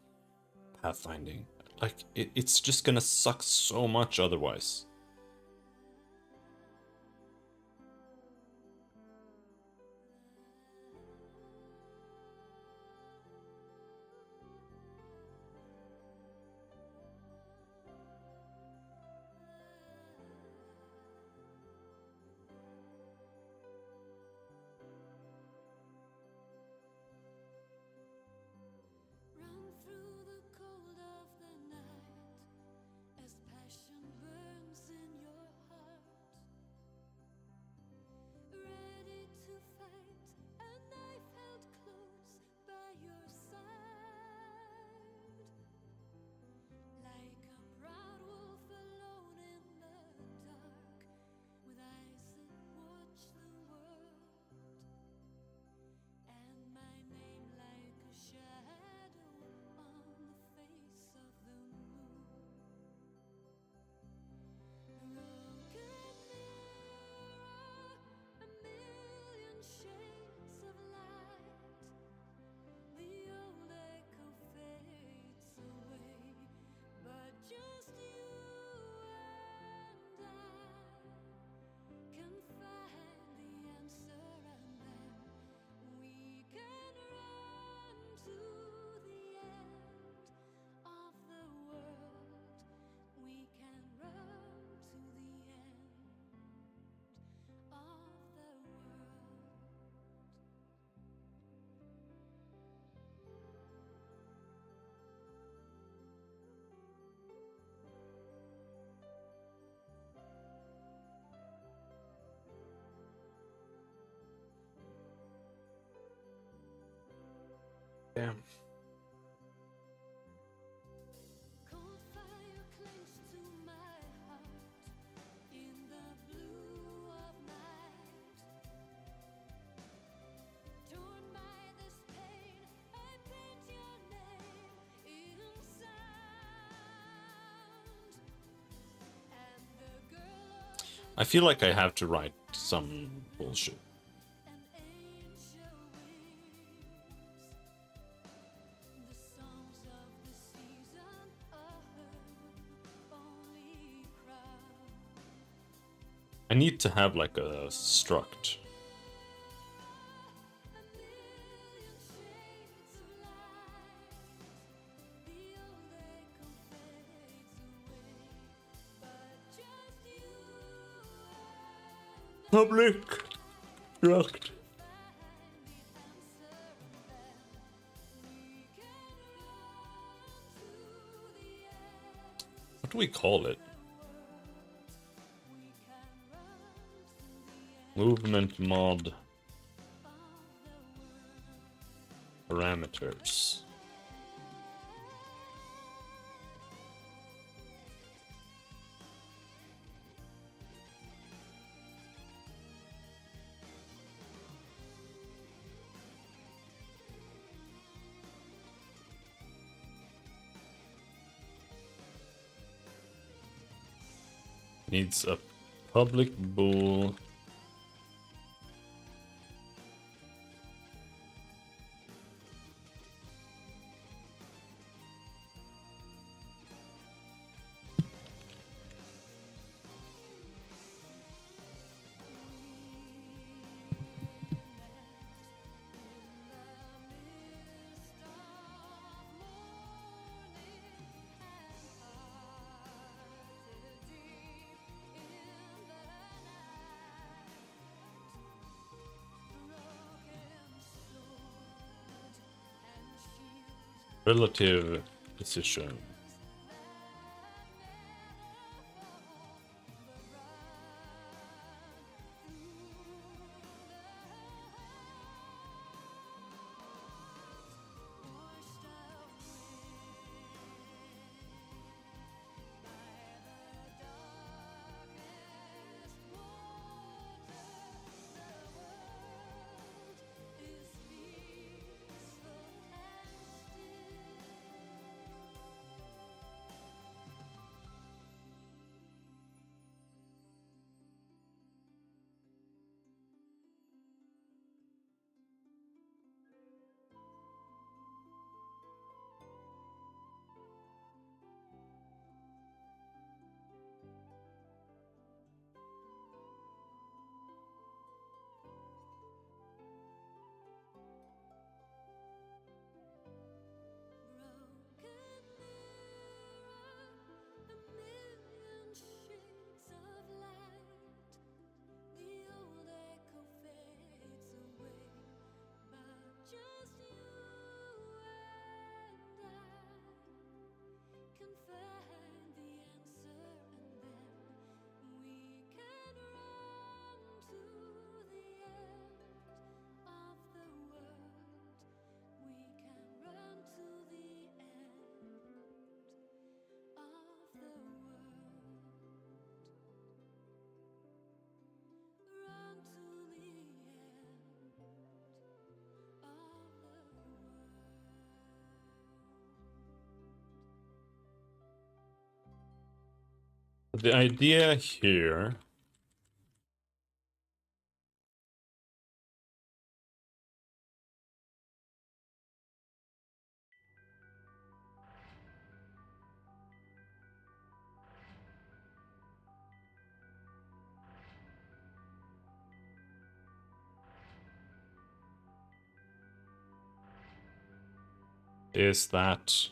pathfinding. Like, it's just gonna suck so much otherwise. Run through the cold of the night as passion burns in your heart. Ready to fight, a knife held close by your side. Like a proud wolf alone in the dark, with eyes that watch the world. And my name like a shadow on the face of the moon. Broken mirror, a million shades of light. The old echo fades away, but just you and I can find the answer, and then we can run to the end of the world. We can run to the end of the world. Damn. Cold fire clings to my heart in the blue of night. Torn by this pain, I paint your name in sound. And the girl of the I feel like I have to write some bullshit. and angel wings. The songs of the season are her only crown. I need to have like a struct. A million shades of light. The old echo fades away, but just you and Public struct. find the answer, and then we can run to the end What do we call it? of the world. We can run to the end Movement mod of the world. parameters. Needs a public bool. Relative position. The idea here is that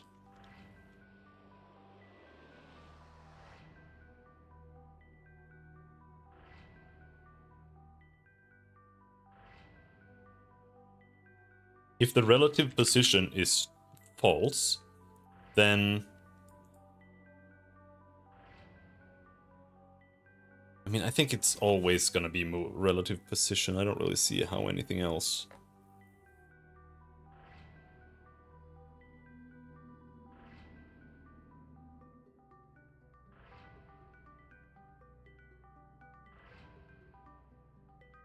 if the relative position is false, then I mean, I think it's always gonna be relative position. I don't really see how anything else.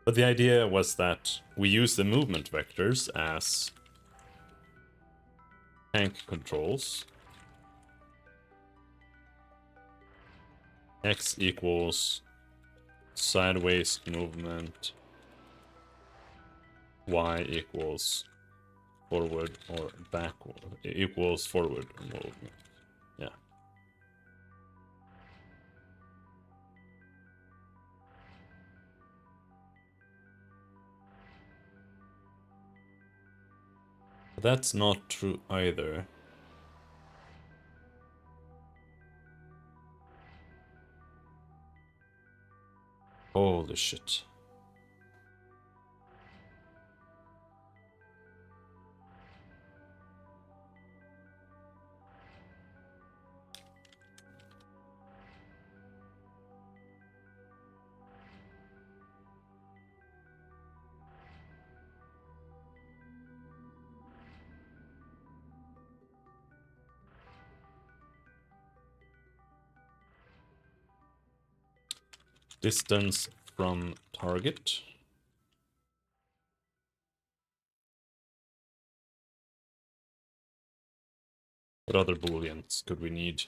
But the idea was that we use the movement vectors as tank controls. X equals sideways movement. Y equals forward or backward. Equals forward movement. Yeah. That's not true either. Holy shit. Distance from target. What other booleans could we need?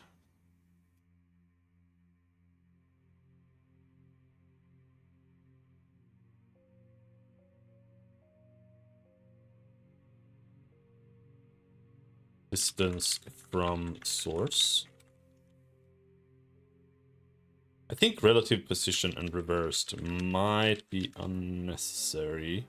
Distance from source. I think relative position and reversed might be unnecessary.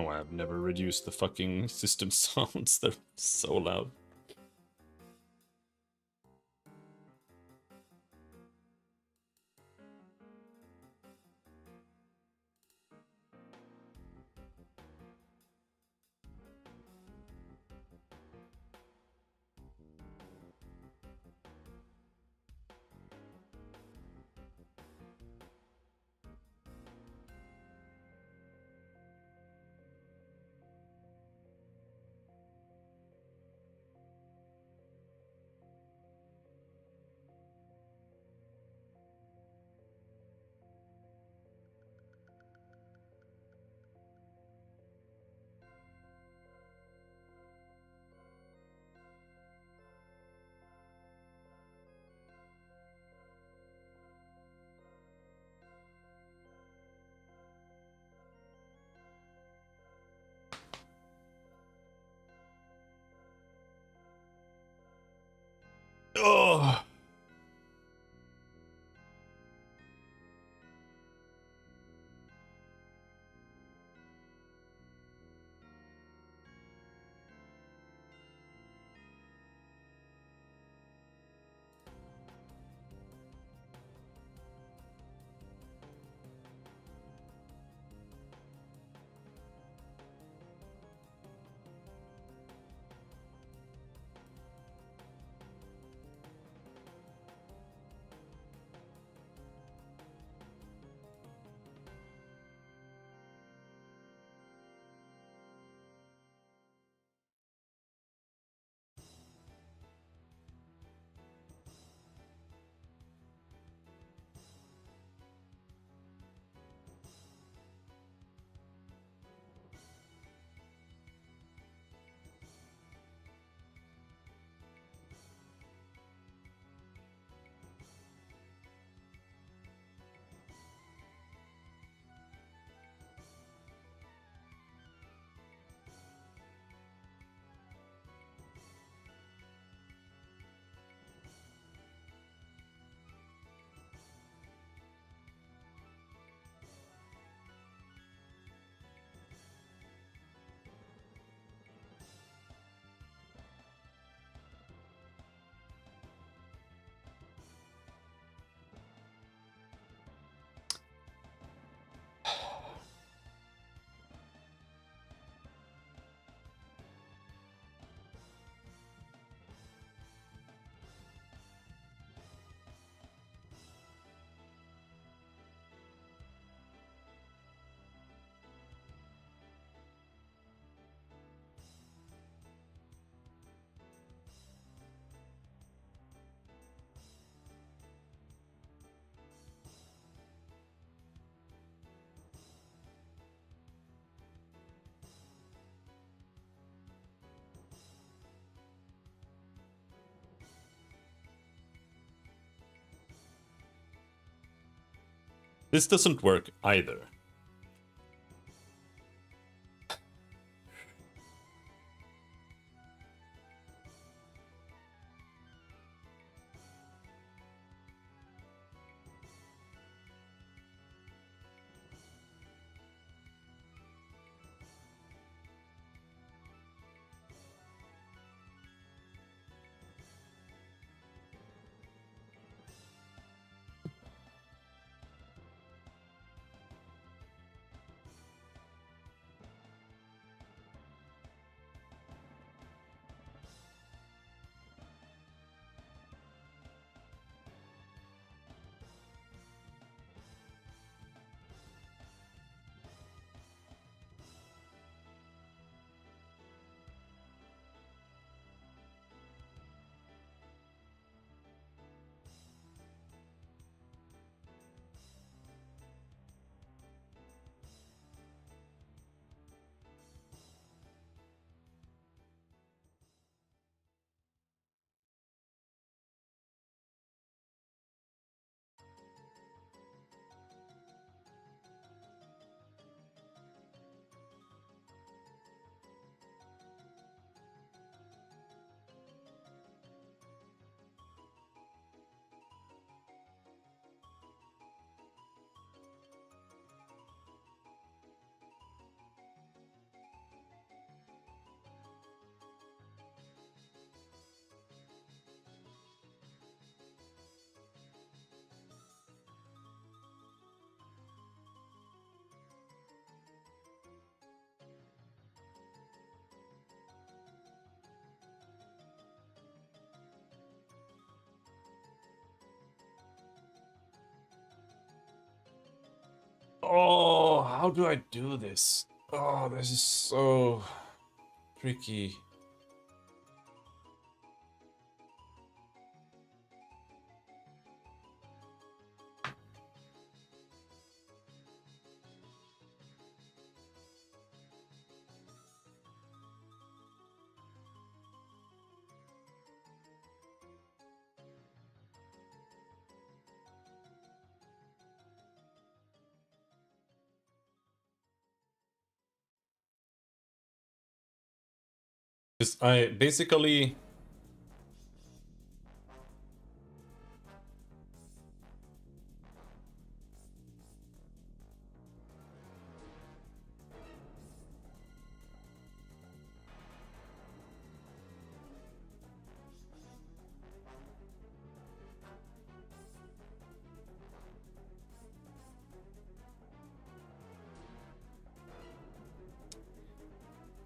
know why I've never reduced the fucking system sounds. They're so loud. Oh. This doesn't work either. Oh, how do I do this? Oh, this is so tricky. Because I basically...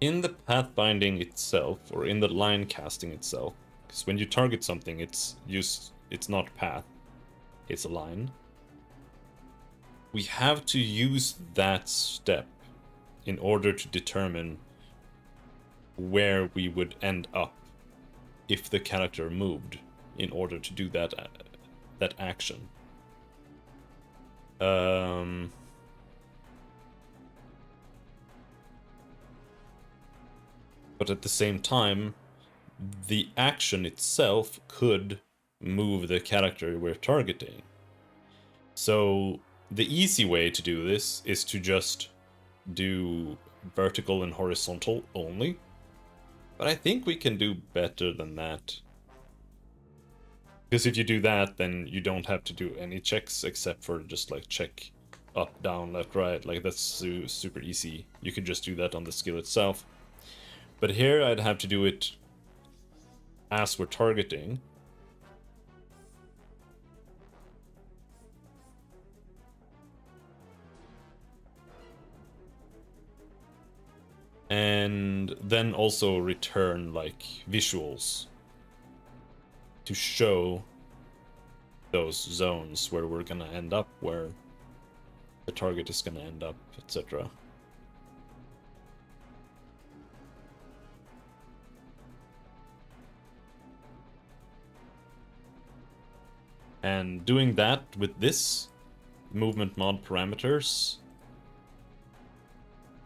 In the pathbinding itself, or in the line casting itself, because when you target something, it's not path, it's a line. We have to use that step in order to determine where we would end up if the character moved in order to do that action. But at the same time, the action itself could move the character we're targeting. So the easy way to do this is to just do vertical and horizontal only. But I think we can do better than that. Because if you do that, then you don't have to do any checks except for just like check up, down, left, right. Like that's super easy. You can just do that on the skill itself. But here I'd have to do it as we're targeting. And then also return like visuals to show those zones where we're gonna end up, where the target is gonna end up, etc. And doing that with this movement mod parameters,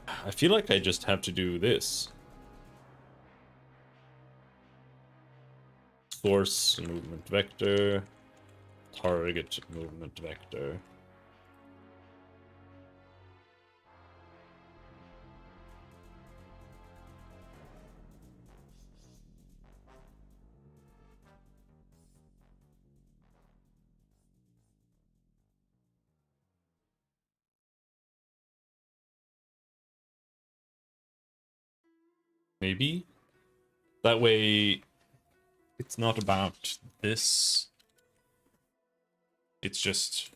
I feel like I just have to do this. Source movement vector, target movement vector. Maybe? That way, it's not about this. It's just...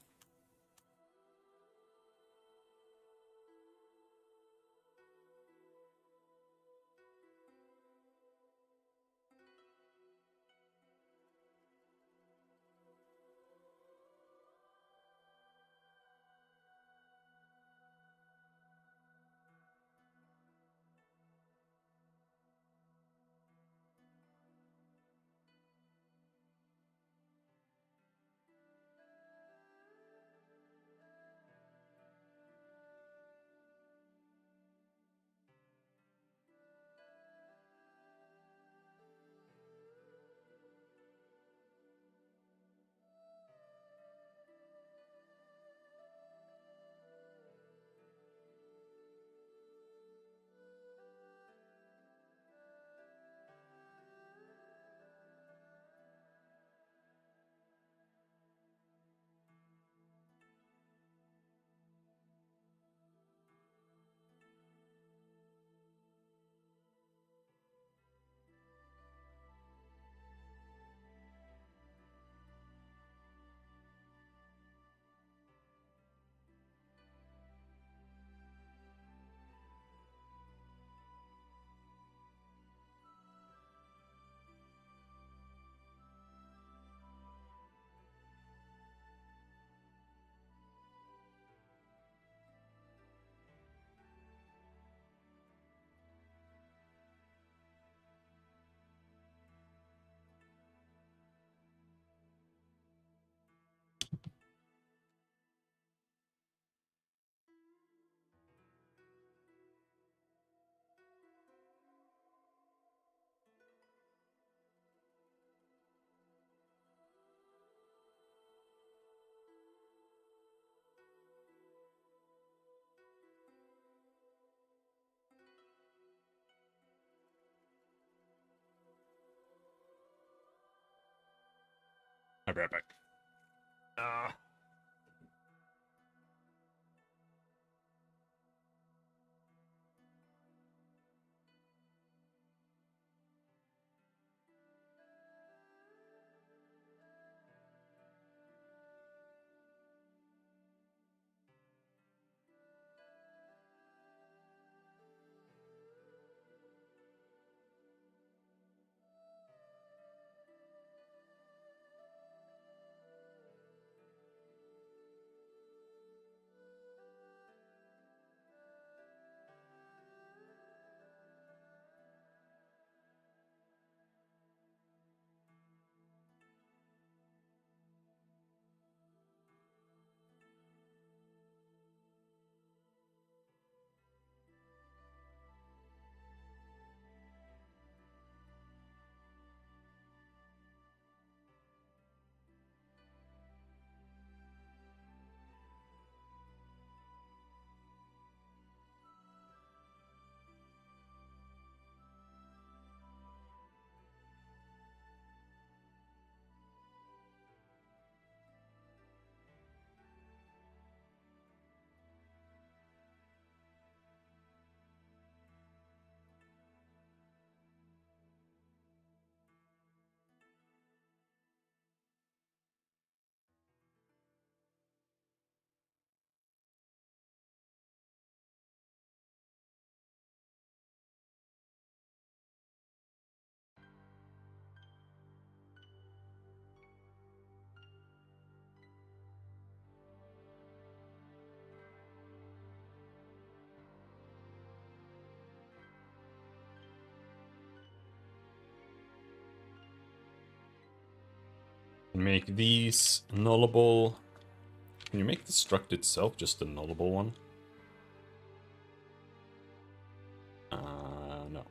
I'll be right back. Make these nullable. Can you make the struct itself just a nullable one? No.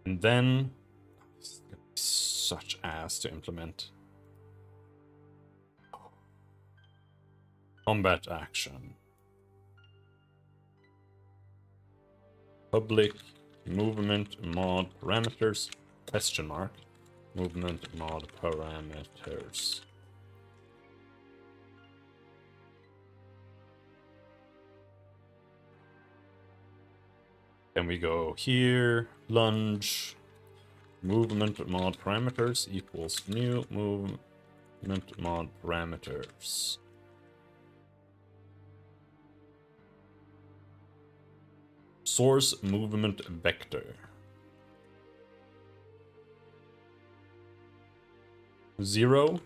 And then this is gonna be such ass to implement. Combat action. Public movement mod parameters, question mark. Movement mod parameters. Then we go here, lunge, movement mod parameters equals new movement mod parameters. Source movement vector. 0.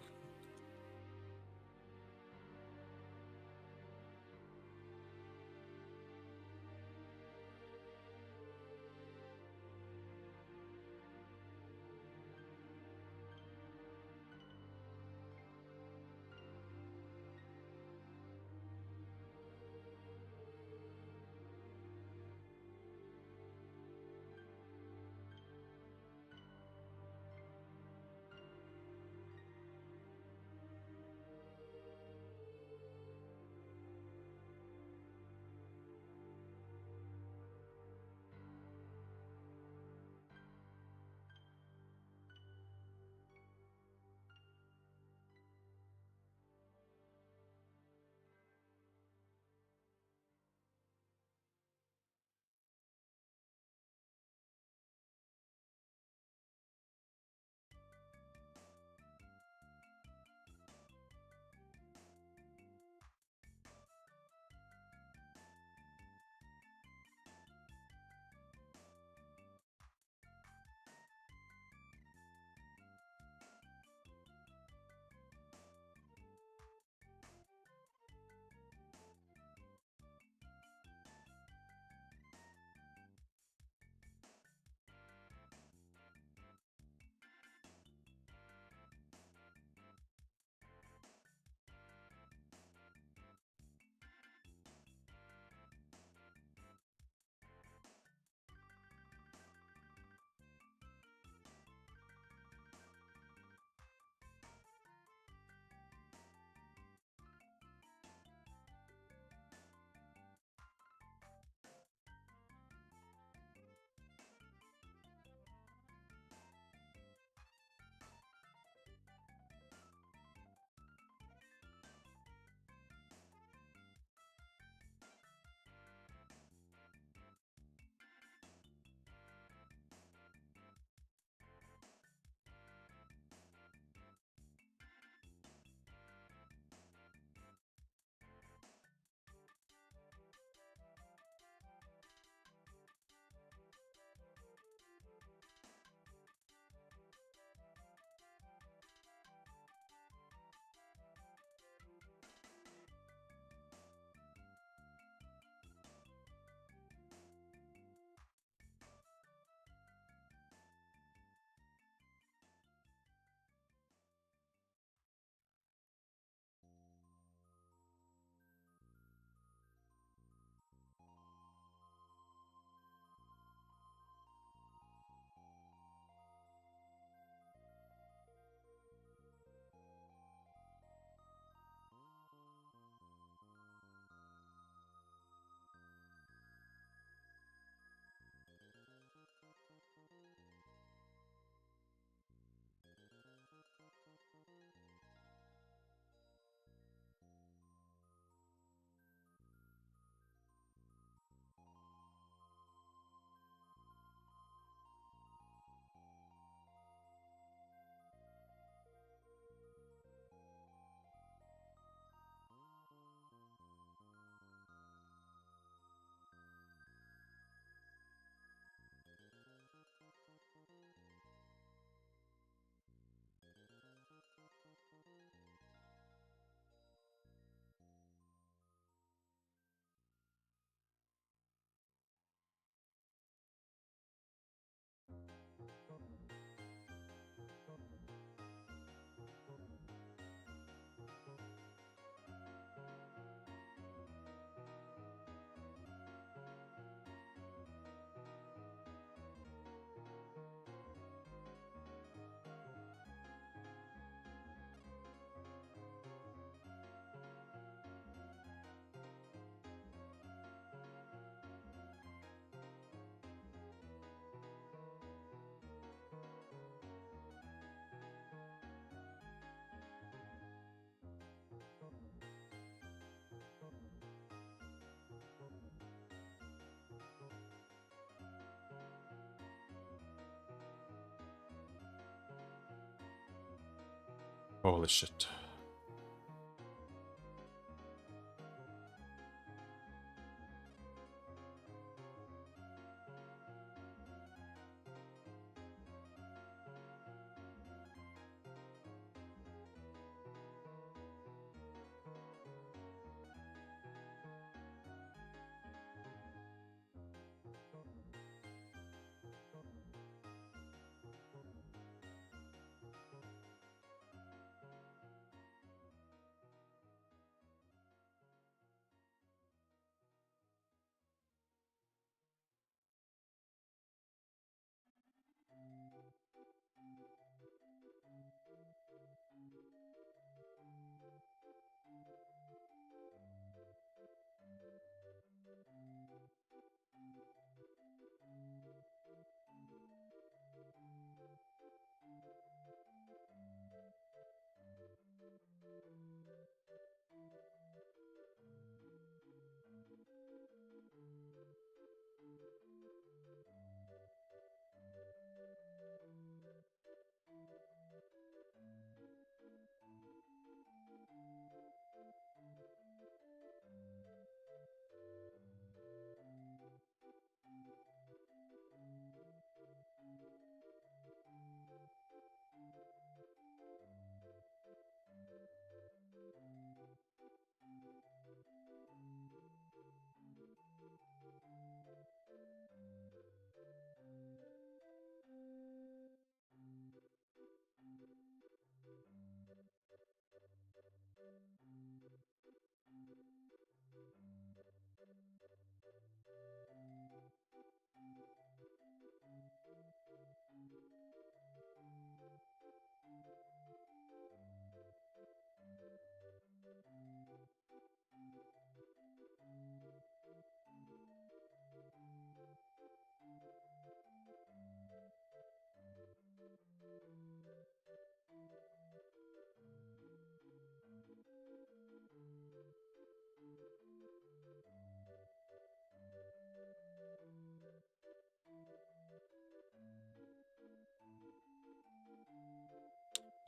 Holy shit.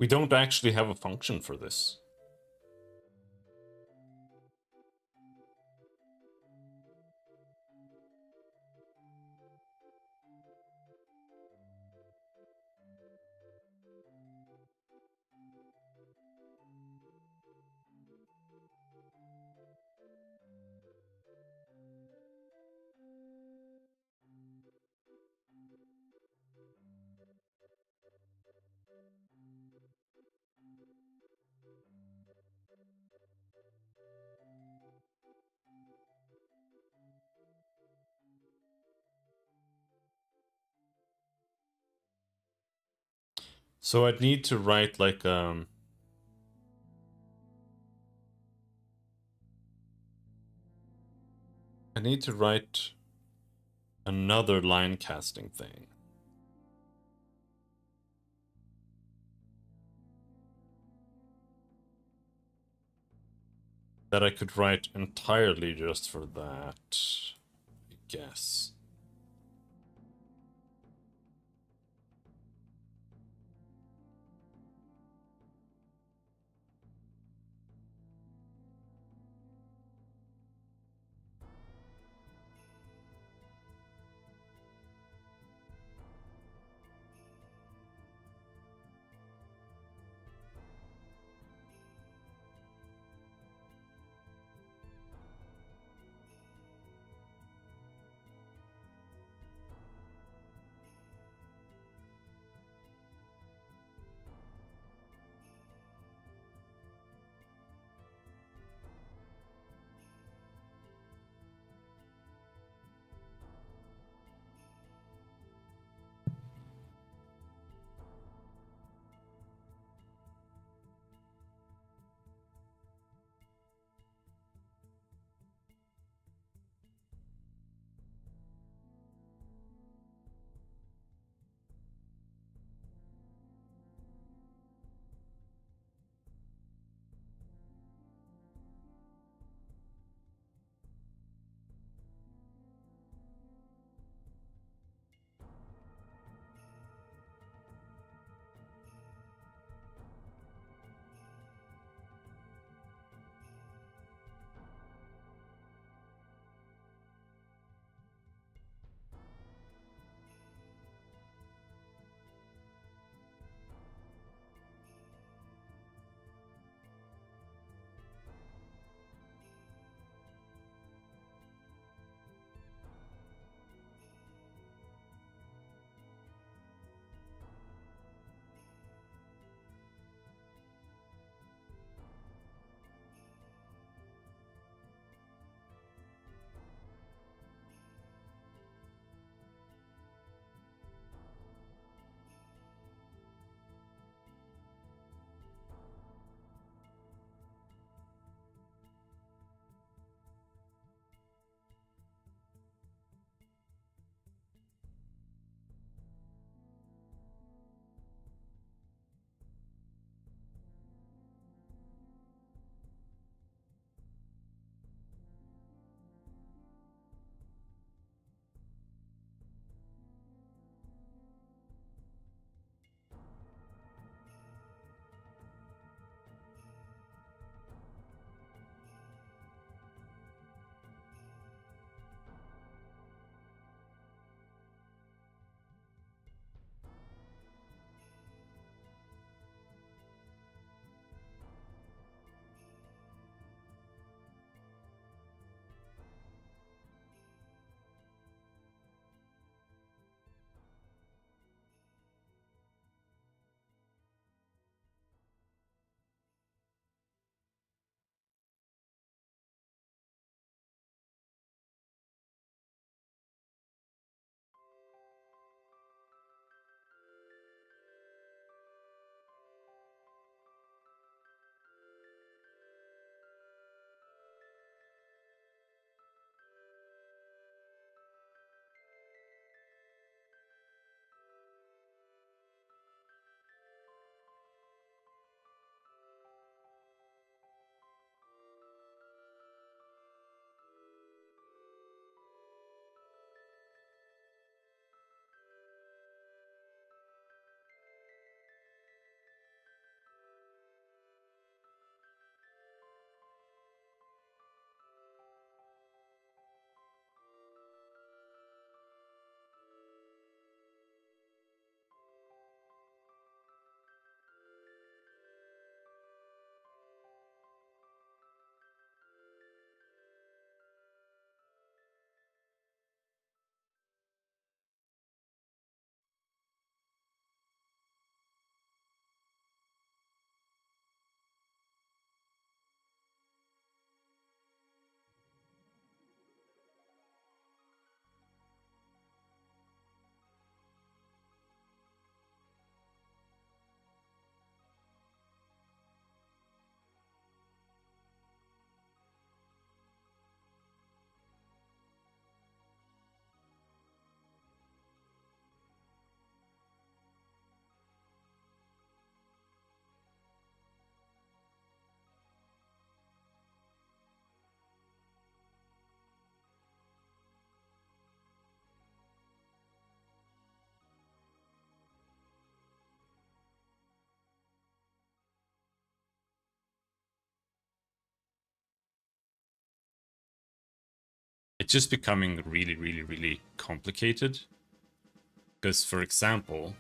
We don't actually have a function for this. So I'd need to write like I need to write another line casting thing. That I could write entirely just for that, I guess. it's just becoming really, really, really complicated. Because, for example,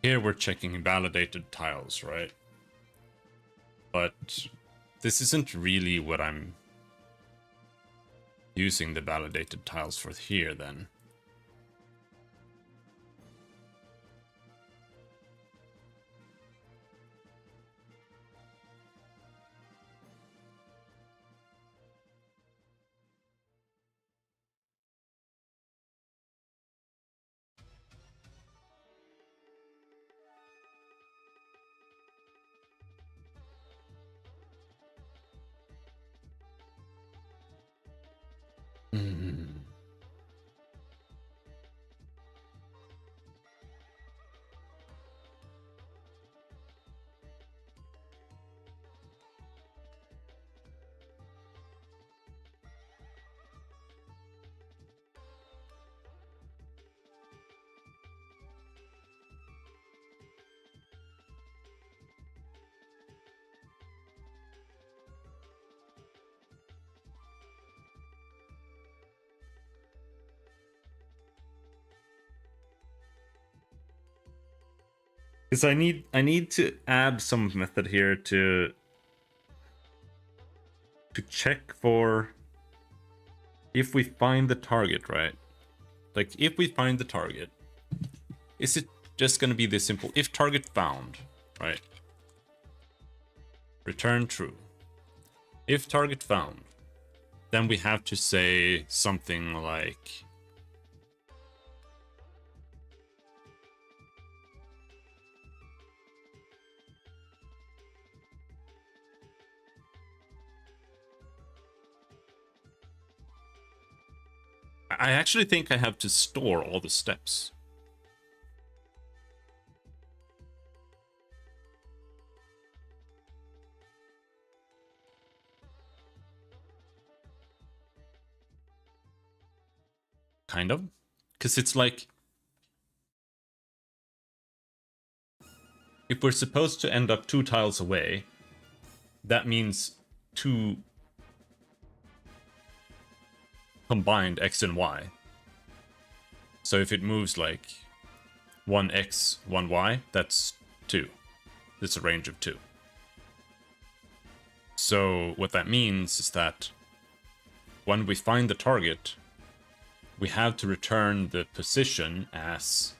here we're checking validated tiles, right? But this isn't really what I'm using the validated tiles for here, then. Because I need to add some method here to check for if we find the target, right? Like, if we find the target, is it just going to be this simple? If target found, right? Return true. If target found, then we have to say something like... I actually think I have to store all the steps. Kind of. Because it's like... if we're supposed to end up 2 tiles away, that means 2 combined x and y. So if it moves like 1x, 1y, that's 2. It's a range of 2. So what that means is that when we find the target, we have to return the position as...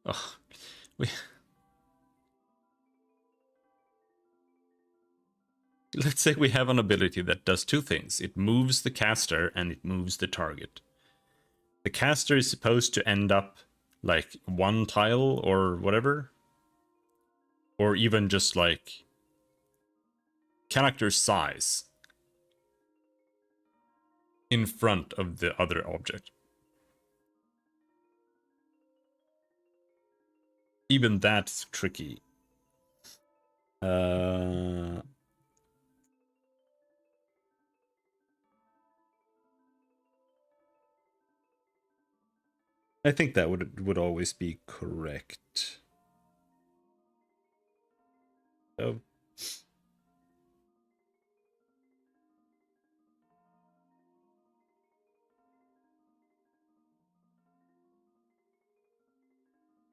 oh, let's say we have an ability that does 2 things. It moves the caster and it moves the target. The caster is supposed to end up like 1 tile or whatever. Or even just like character size in front of the other object. Even that's tricky. I think that would always be correct. Oh.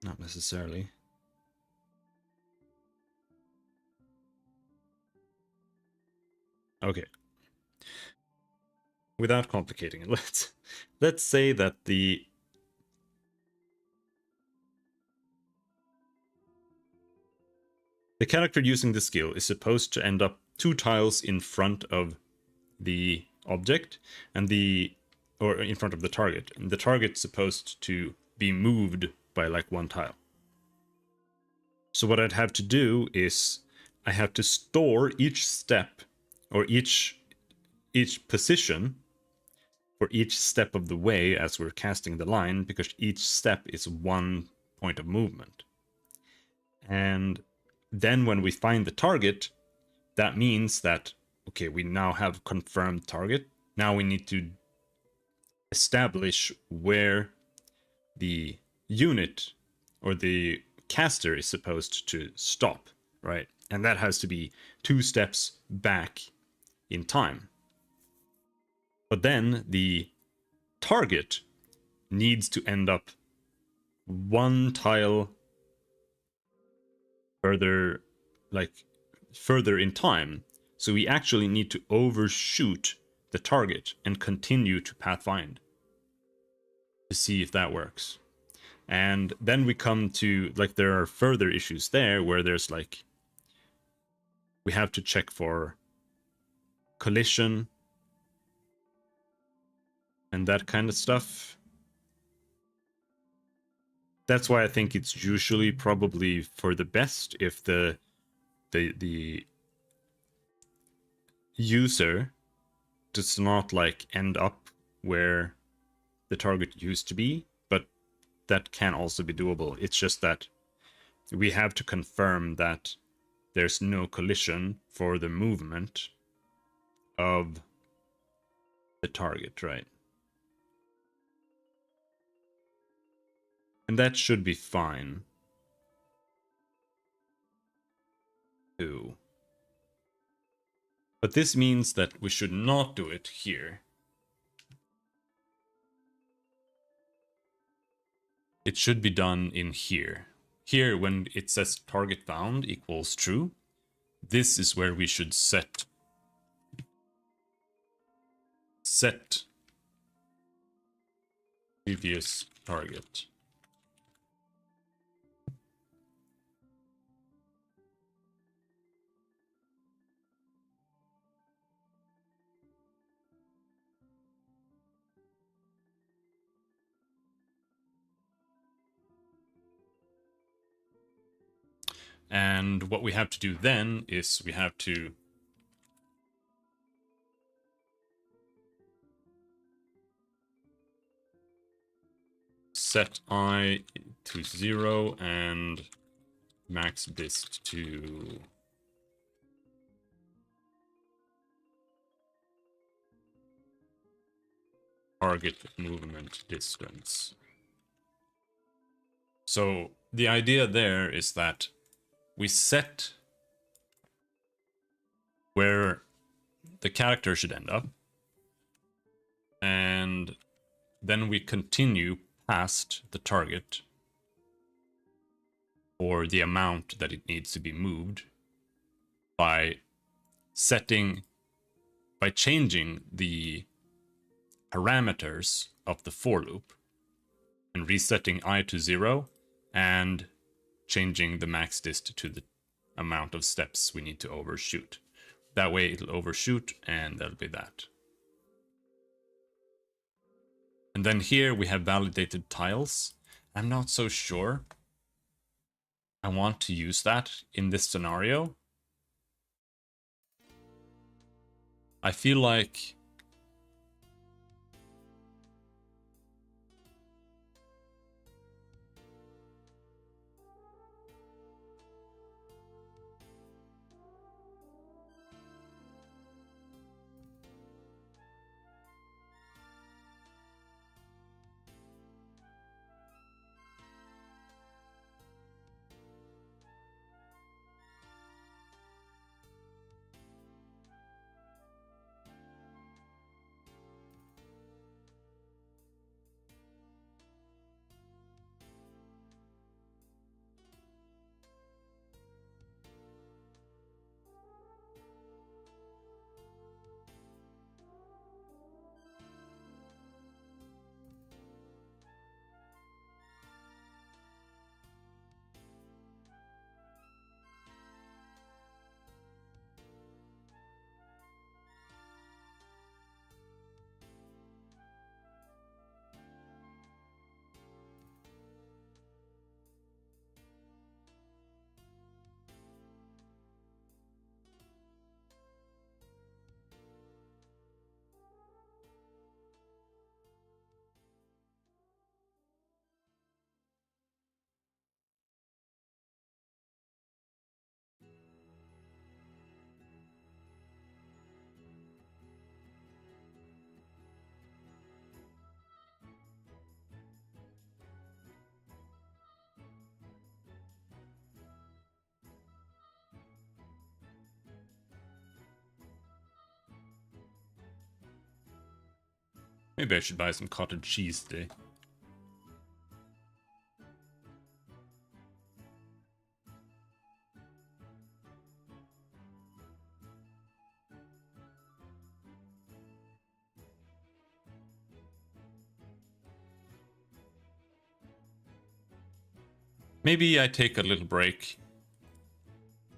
Not necessarily. Okay. Without complicating it, let's say that the character using the skill is supposed to end up 2 tiles in front of the object and or in front of the target. And the target's supposed to be moved by like 1 tile. So what I'd have to do is I have to store each step or each position for each step of the way as we're casting the line, because each step is one point of movement. And then when we find the target, that means that, okay, we now have confirmed target. Now we need to establish where the unit or the caster is supposed to stop, right? And that has to be 2 steps back in time. But then the target needs to end up 1 tile further, like further in time. So we actually need to overshoot the target and continue to pathfind to see if that works. And then we come to, like, there are further issues there where there's like, we have to check for collision and that kind of stuff. That's why I think it's usually probably for the best if the user does not like end up where the target used to be, but that can also be doable. It's just that we have to confirm that there's no collision for the movement of the target, right? And that should be fine too. But this means that we should not do it here. It should be done in here. Here, when it says target found equals true, this is where we should set previous target. And what we have to do then is we have to set I to 0 and max dist to target movement distance. So the idea there is that we set where the character should end up, and then we continue past the target or the amount that it needs to be moved by changing the parameters of the for loop and resetting I to 0 and changing the max dist to the amount of steps we need to overshoot. That way it'll overshoot and that'll be that. And then here we have validated tiles. I'm not so sure I want to use that in this scenario. I feel like Maybe I should buy some cottage cheese today. Maybe I take a little break.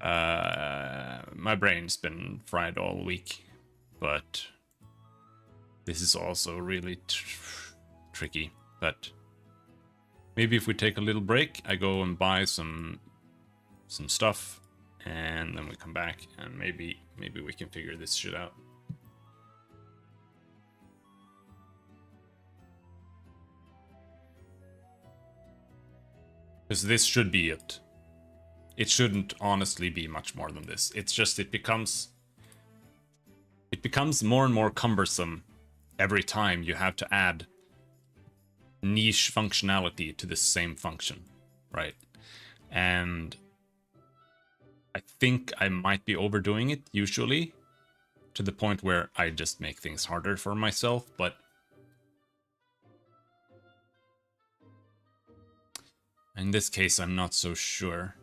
My brain's been fried all week, but this is also really tricky. But maybe if we take a little break, I go and buy some stuff, and then we come back, and maybe we can figure this shit out. Because this should be it. It shouldn't honestly be much more than this. It's just it becomes more and more cumbersome every time you have to add niche functionality to the same function, right? And I think I might be overdoing it usually to the point where I just make things harder for myself, but in this case, I'm not so sure.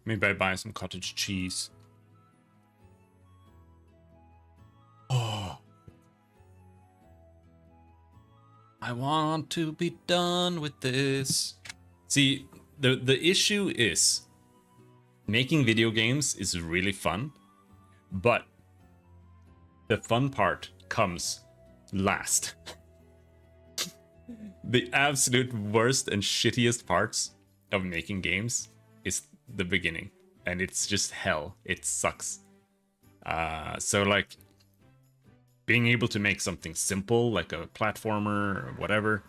Maybe I buy some cottage cheese. Oh. I want to be done with this. See, the issue is making video games is really fun, but the fun part comes last. The absolute worst and shittiest parts of making games is the beginning, and it's just hell. It sucks. So like being able to make something simple like a platformer or whatever,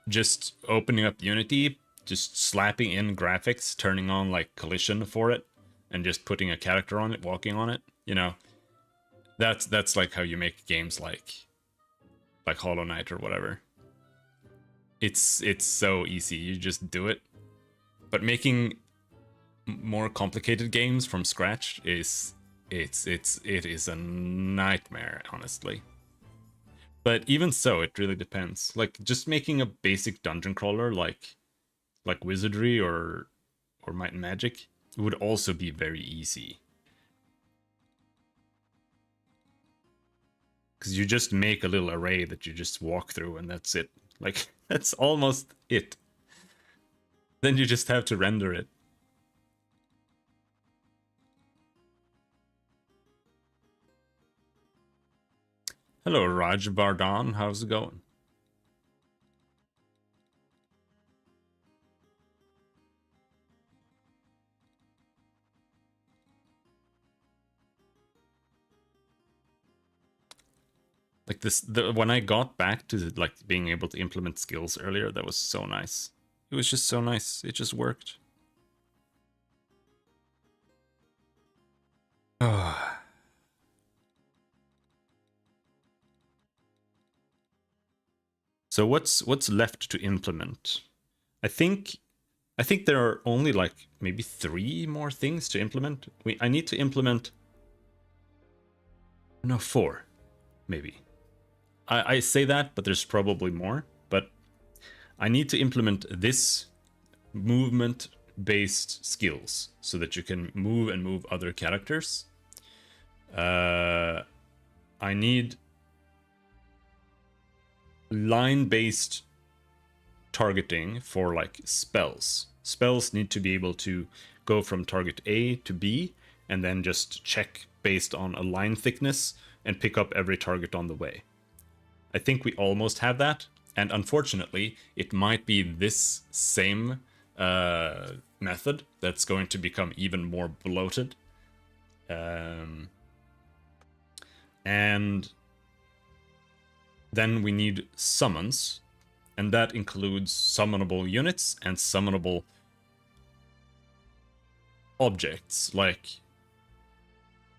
just opening up Unity, just slapping in graphics, turning on like collision for it, and just putting a character on it, walking on it, you know, that's like how you make games like Hollow Knight or whatever. It's so easy, you just do it. But making more complicated games from scratch it is a nightmare, honestly. But even so, it really depends. Like just making a basic dungeon crawler like Wizardry or Might and Magic would also be very easy. Because you just make a little array that you just walk through and that's it. Like, that's almost it. Then you just have to render it. Hello, Raj Bardon. How's it going? Like this, when I got back to like being able to implement skills earlier, that was so nice. It was just so nice. It just worked. So what's left to implement? I think there are only like maybe 3 more things to implement. I need to implement, no, 4 maybe. I say that, but there's probably more. But I need to implement this movement-based skills so that you can move and move other characters. I need line-based targeting for like spells. Spells need to be able to go from target A to B and then just check based on a line thickness and pick up every target on the way. I think we almost have that, and unfortunately, it might be this same method that's going to become even more bloated. And then we need summons, and that includes summonable units and summonable objects, like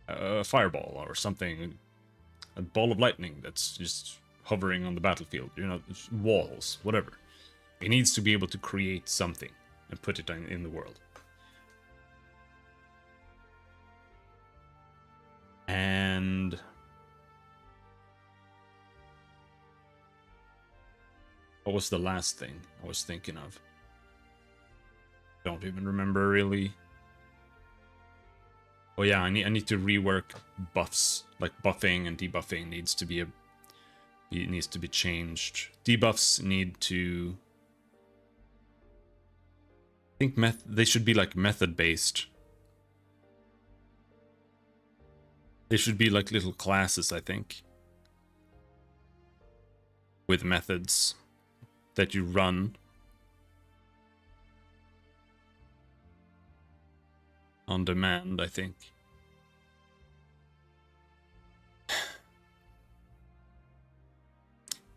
a fireball or something, a ball of lightning that's just hovering on the battlefield, you know, walls, whatever. It needs to be able to create something and put it in the world. And what was the last thing I was thinking of? Don't even remember really. Oh yeah, I need to rework buffs. Like buffing and debuffing needs to be changed. Debuffs need to, I think they should be like method based. They should be like little classes, I think, with methods that you run on demand, I think.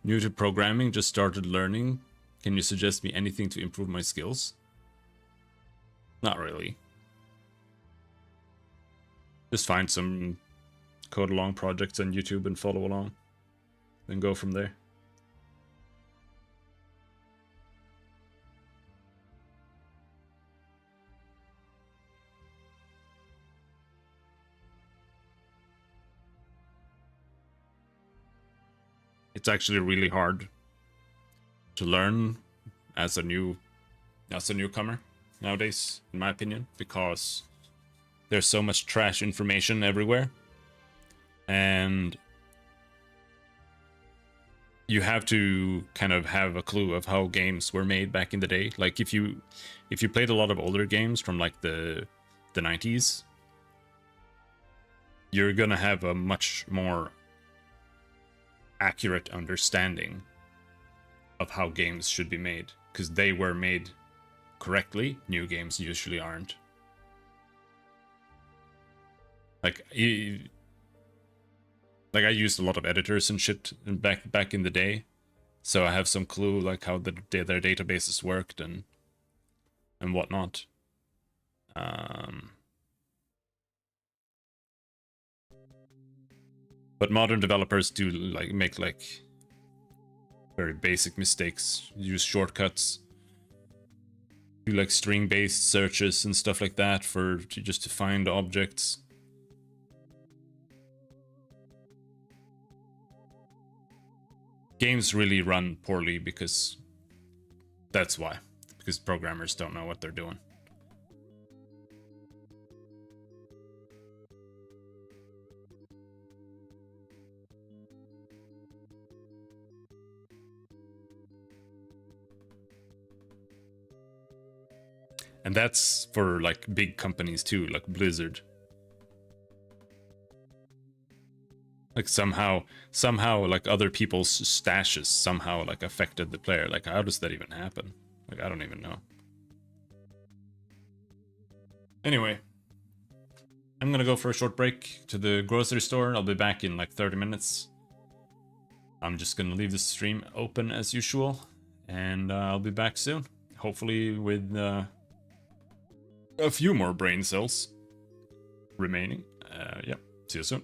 New to programming, just started learning. Can you suggest me anything to improve my skills? Not really. Just find some code along projects on YouTube and follow along. Then go from there. It's actually really hard to learn as a newcomer nowadays, in my opinion, because there's so much trash information everywhere, and you have to kind of have a clue of how games were made back in the day. Like if you played a lot of older games from like the 90s, you're gonna have a much more accurate understanding of how games should be made, because they were made correctly. New games usually aren't. Like I used a lot of editors and shit back in the day, so I have some clue like how their databases worked and whatnot. But modern developers do make very basic mistakes, use shortcuts, do like string-based searches and stuff like that just to find objects. Games really run poorly because that's why. Because programmers don't know what they're doing. And that's for like big companies too, like Blizzard. Like somehow like other people's stashes somehow like affected the player. Like how does that even happen? Like I don't even know. Anyway, I'm gonna go for a short break to the grocery store. I'll be back in like 30 minutes. I'm just gonna leave the stream open as usual, and I'll be back soon. Hopefully with a few more brain cells remaining. Yep, see you soon.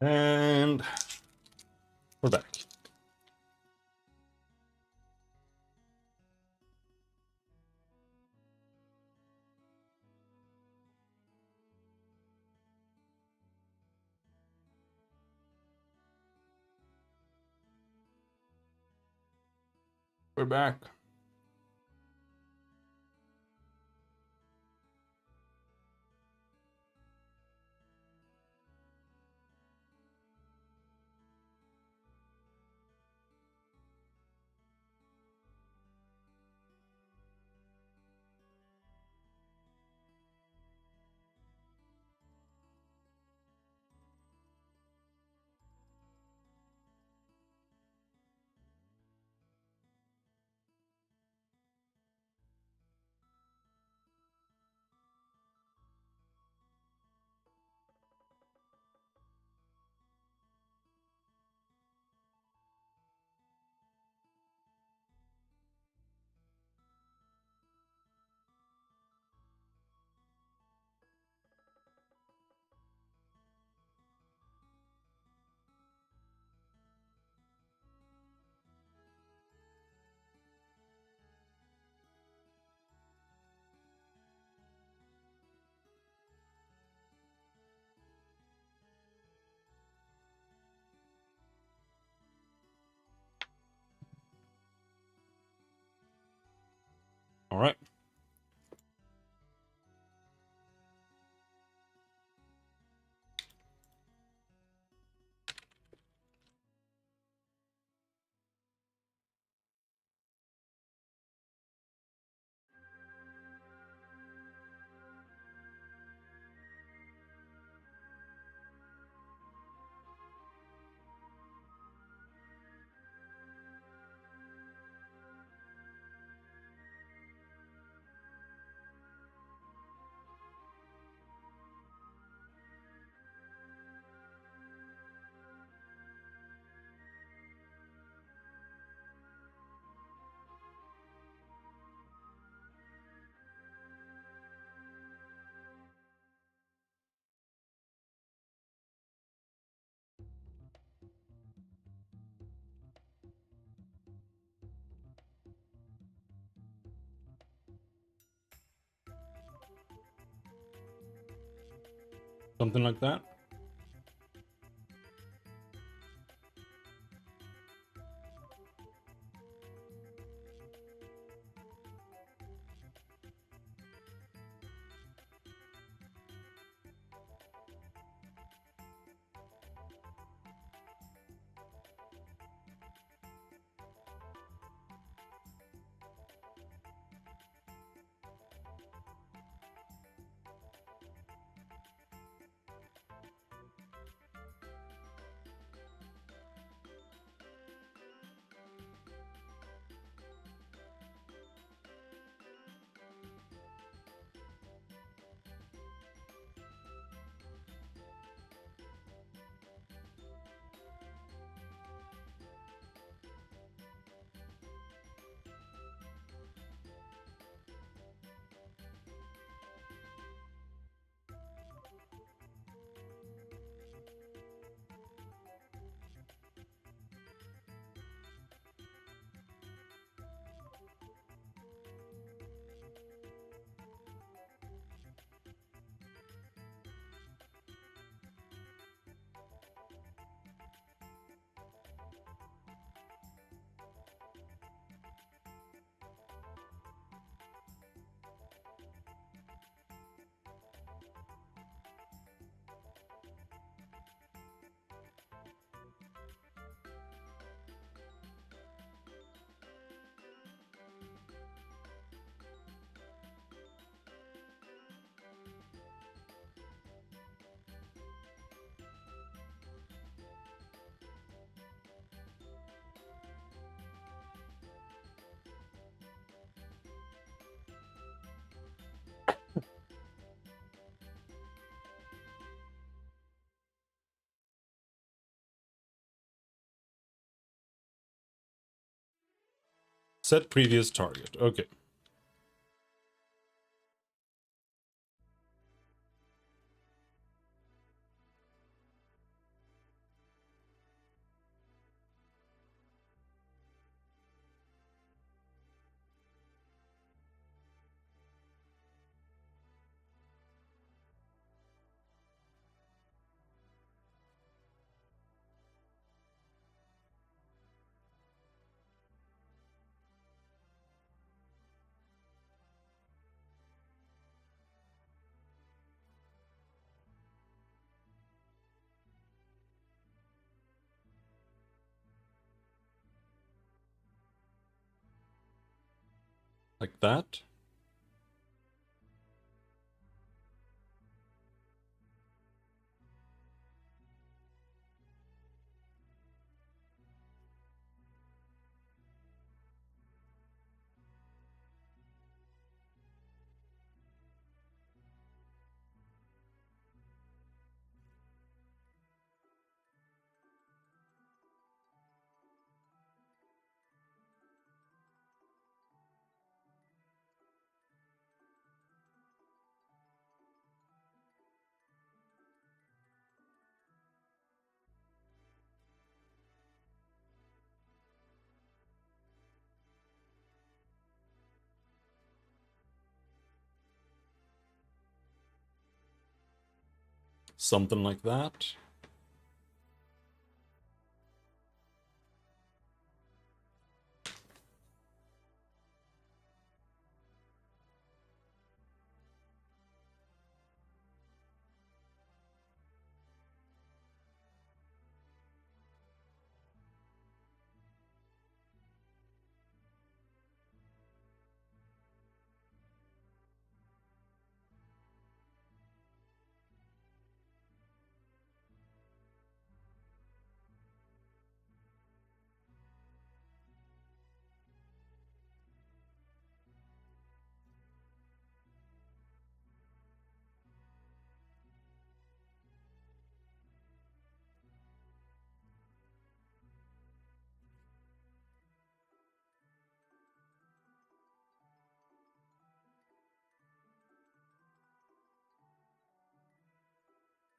And we're back. We're back. All right. Something like that. Set previous target. Okay. Like that. Something like that.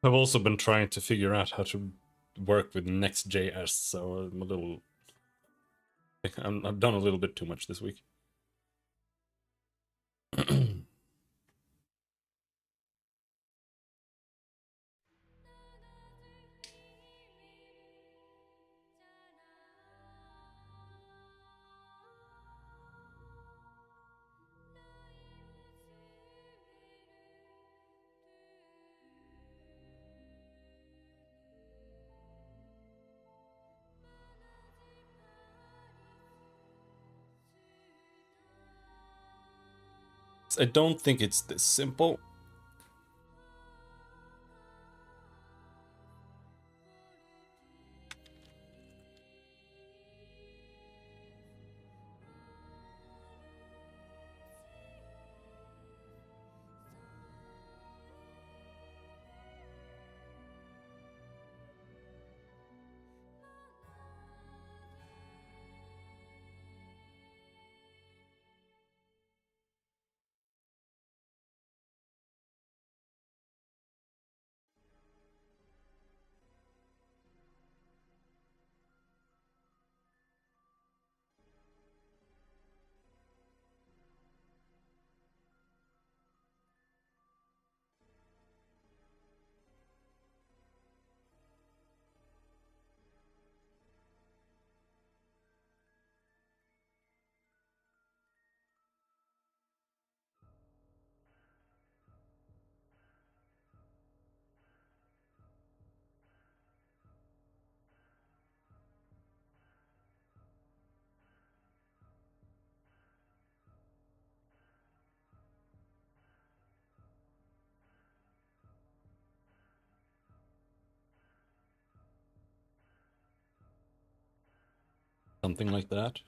I've also been trying to figure out how to work with Next.js, so I'm a little... I've done a little bit too much this week. I don't think it's this simple. Something like that.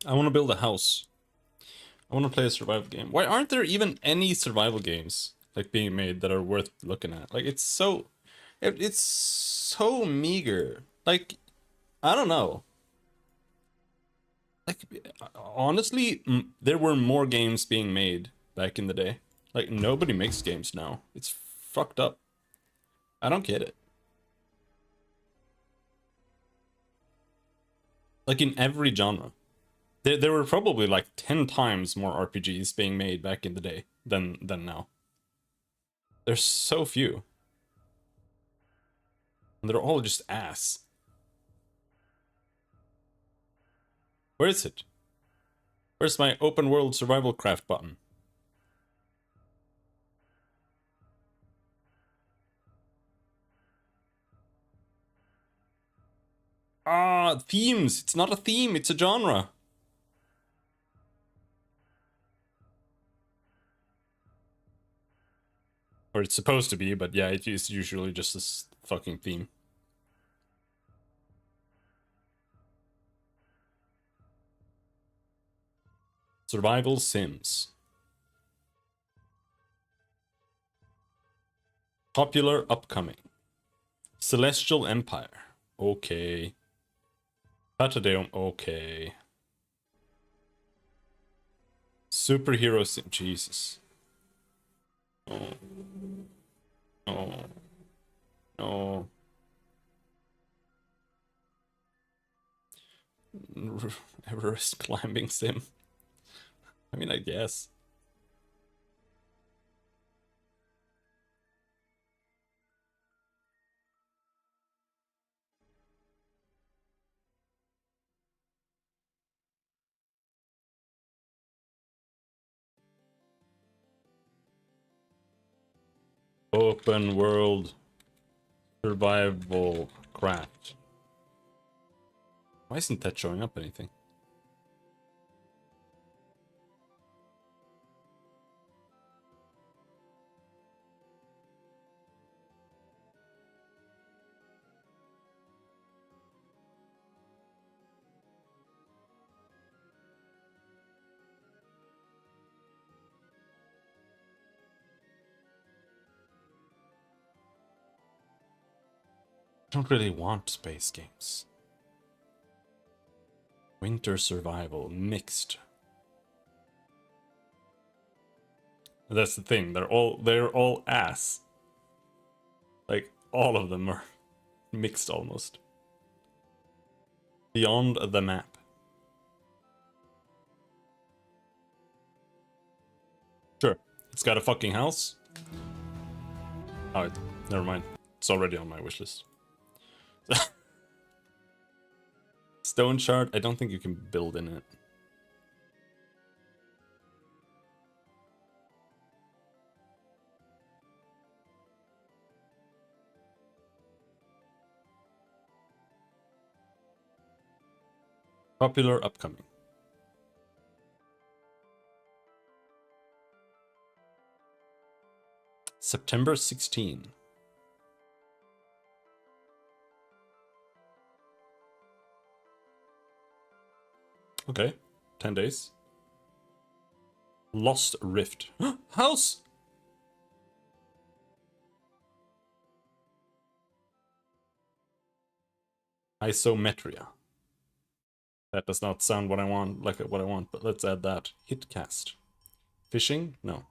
I want to build a house. I want to play a survival game. Why aren't there even any survival games like being made that are worth looking at? Like it's so meager. Like I don't know. Like honestly, there were more games being made back in the day. Like, nobody makes games now. It's fucked up. I don't get it. Like, in every genre. There were probably like 10 times more RPGs being made back in the day than now. There's so few. And they're all just ass. Where is it? Where's my open world survival craft button? Ah, themes! It's not a theme, it's a genre. Or it's supposed to be, but yeah, it is usually just this fucking theme. Survival Sims. Popular upcoming. Celestial Empire. Okay. Patadeum. Okay. Superhero Sim. Jesus. Oh. No. No. Everest climbing sim. I mean, I guess. Open world survival craft. Why isn't that showing up anything? I don't really want space games. Winter survival mixed. That's the thing. They're all ass. Like all of them are mixed almost. Beyond the map. Sure. It's got a fucking house. Oh, never mind. It's already on my wishlist. Stone shard. I don't think you can build in it. Popular upcoming. September 16. Okay. 10 days. Lost Rift. House! Isometria. That does not sound what I want, like what I want, but let's add that. Hitcast. Fishing? No.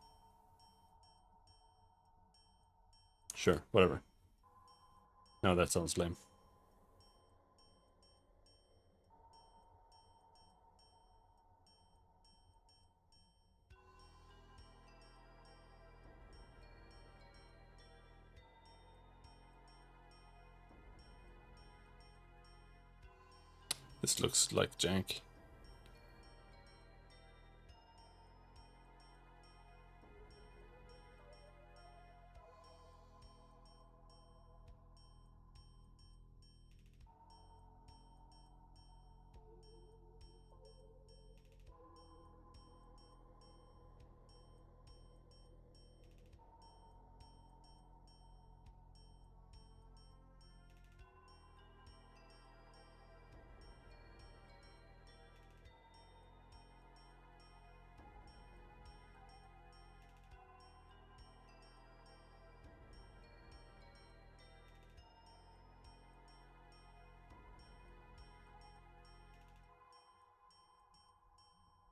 Sure, whatever. No, that sounds lame. This looks like jank.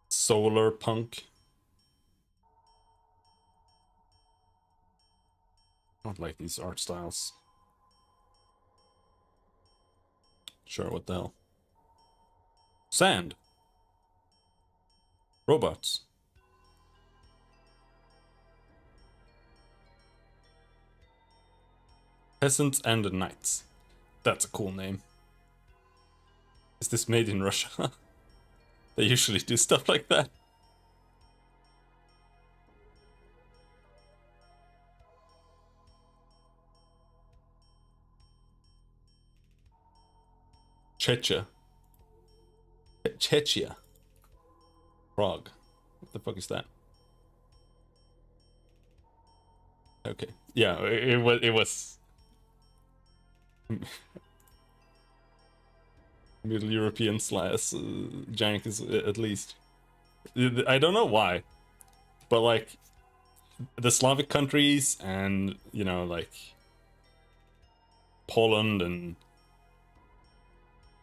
Solar punk. don't like these art styles. Sure, what the hell? Sand. Robots. Peasants and Knights. That's a cool name. Is this made in Russia? They usually do stuff like that. Chechia. Chechia. Prague. What the fuck is that? Okay. Yeah, it was Middle European slash jank is at least. I don't know why, but like the Slavic countries and you know like Poland and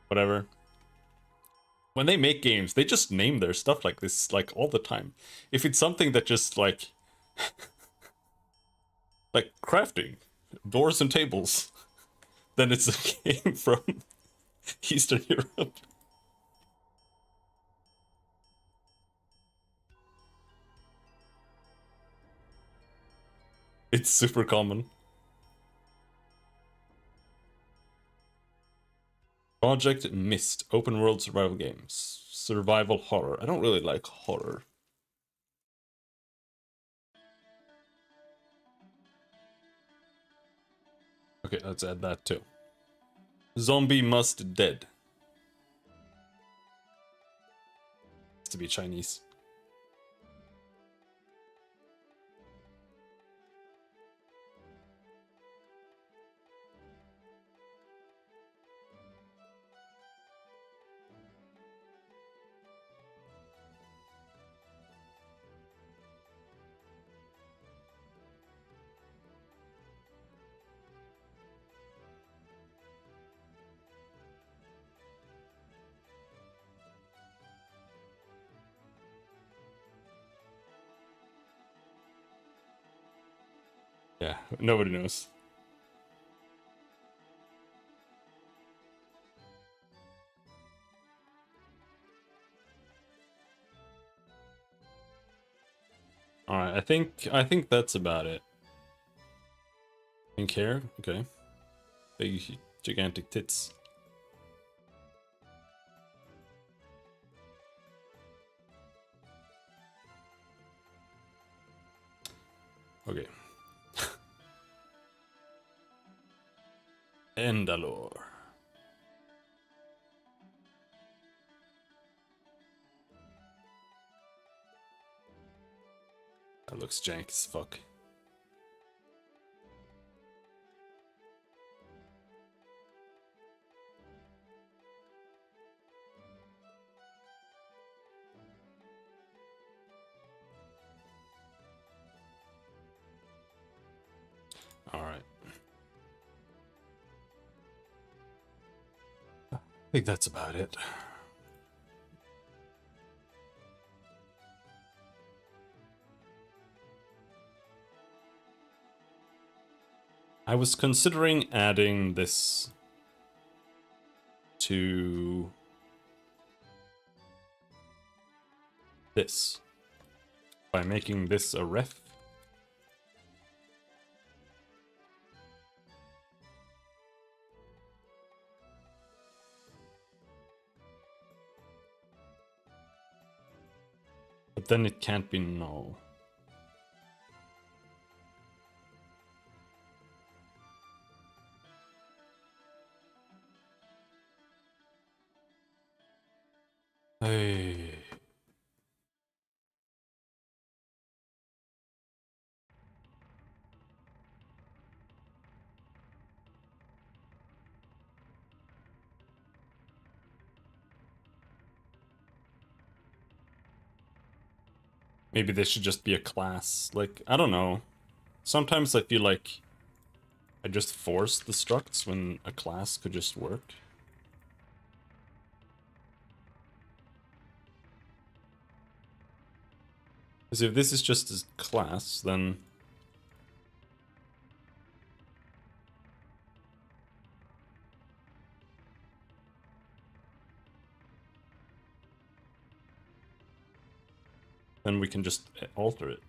whatever. When they make games, they just name their stuff like this like all the time. If it's something that just like crafting, doors and tables, then it's a game from Eastern Europe. It's super common. Project Mist, open world survival games. Survival horror. I don't really like horror. Okay, let's add that too. Zombie Must Dead. Has to be Chinese. Yeah, nobody knows. All right, I think that's about it. Pink hair, okay. Big gigantic tits. Okay. Endalore. That looks jank as fuck. All right. I think that's about it. I was considering adding this to this by making this a ref. But then it can't be null. Hey. Maybe this should just be a class. Like, I don't know. Sometimes I feel like I just force the structs when a class could just work. Because if this is just a class, then then we can just alter it.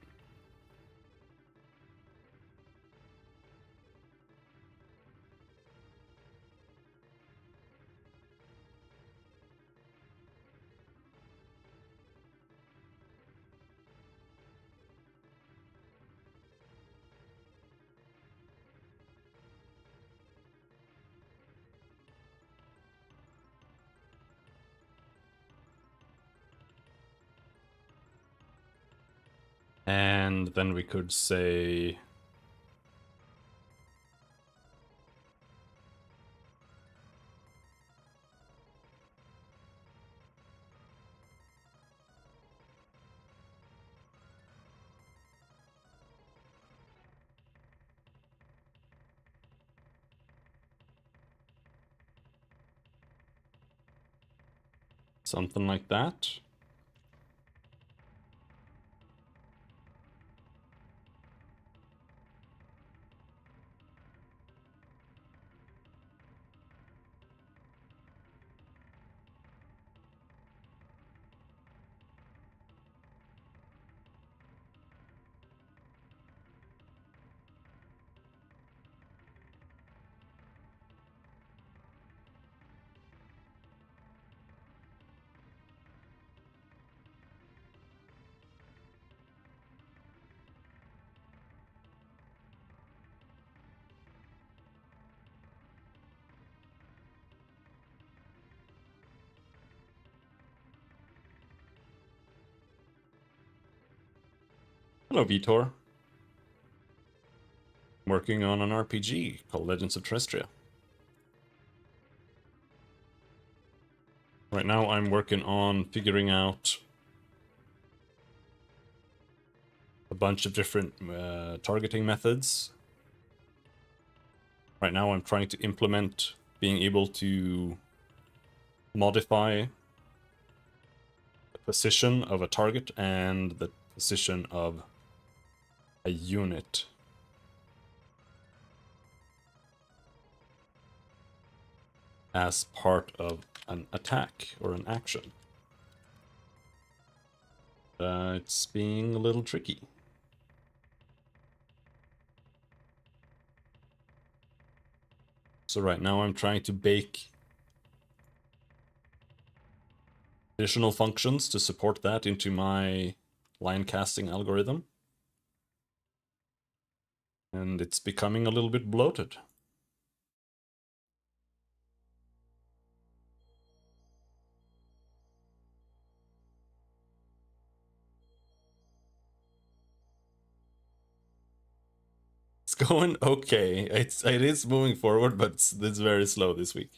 And then we could say something like that. Hello, Vitor. Working on an RPG called Legends of Terrestria. Right now I'm working on figuring out a bunch of different targeting methods. Right now I'm trying to implement being able to modify the position of a target and the position of a unit. As part of an attack or an action. It's being a little tricky. So right now I'm trying to bake additional functions to support that into my line casting algorithm. And it's becoming a little bit bloated. It's going okay. It is moving forward, but it's very slow this week.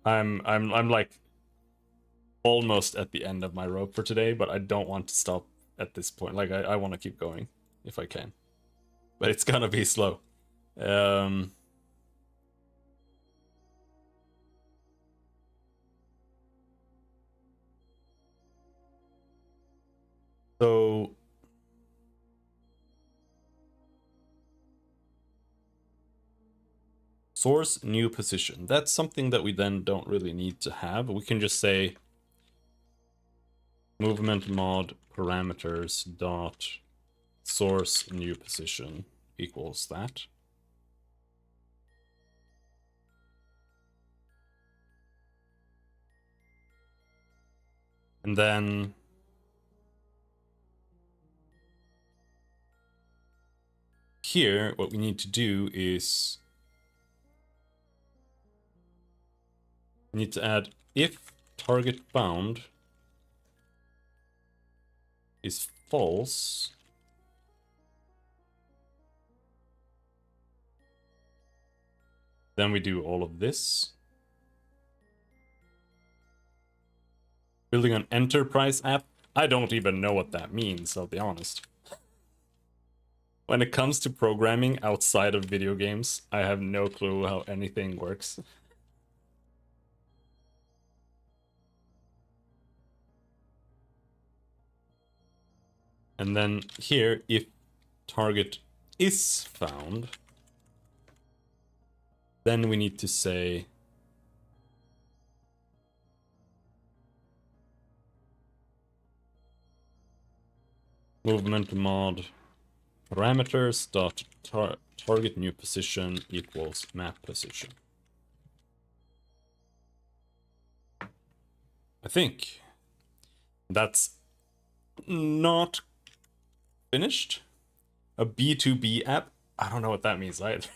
I'm like almost at the end of my rope for today, but I don't want to stop at this point. Like I want to keep going if I can, but it's gonna be slow. So source new position. That's something that we then don't really need to have. We can just say movement mod parameters dot source new position equals that. And then here, what we need to do is we need to add if target bound is false, then we do all of this. Building an enterprise app? I don't even know what that means, I'll be honest. When it comes to programming outside of video games, I have no clue how anything works. And then here, if target is found, then we need to say movement mod parameters dot target new position equals map position. I think that's not finished. A B2B app? I don't know what that means either.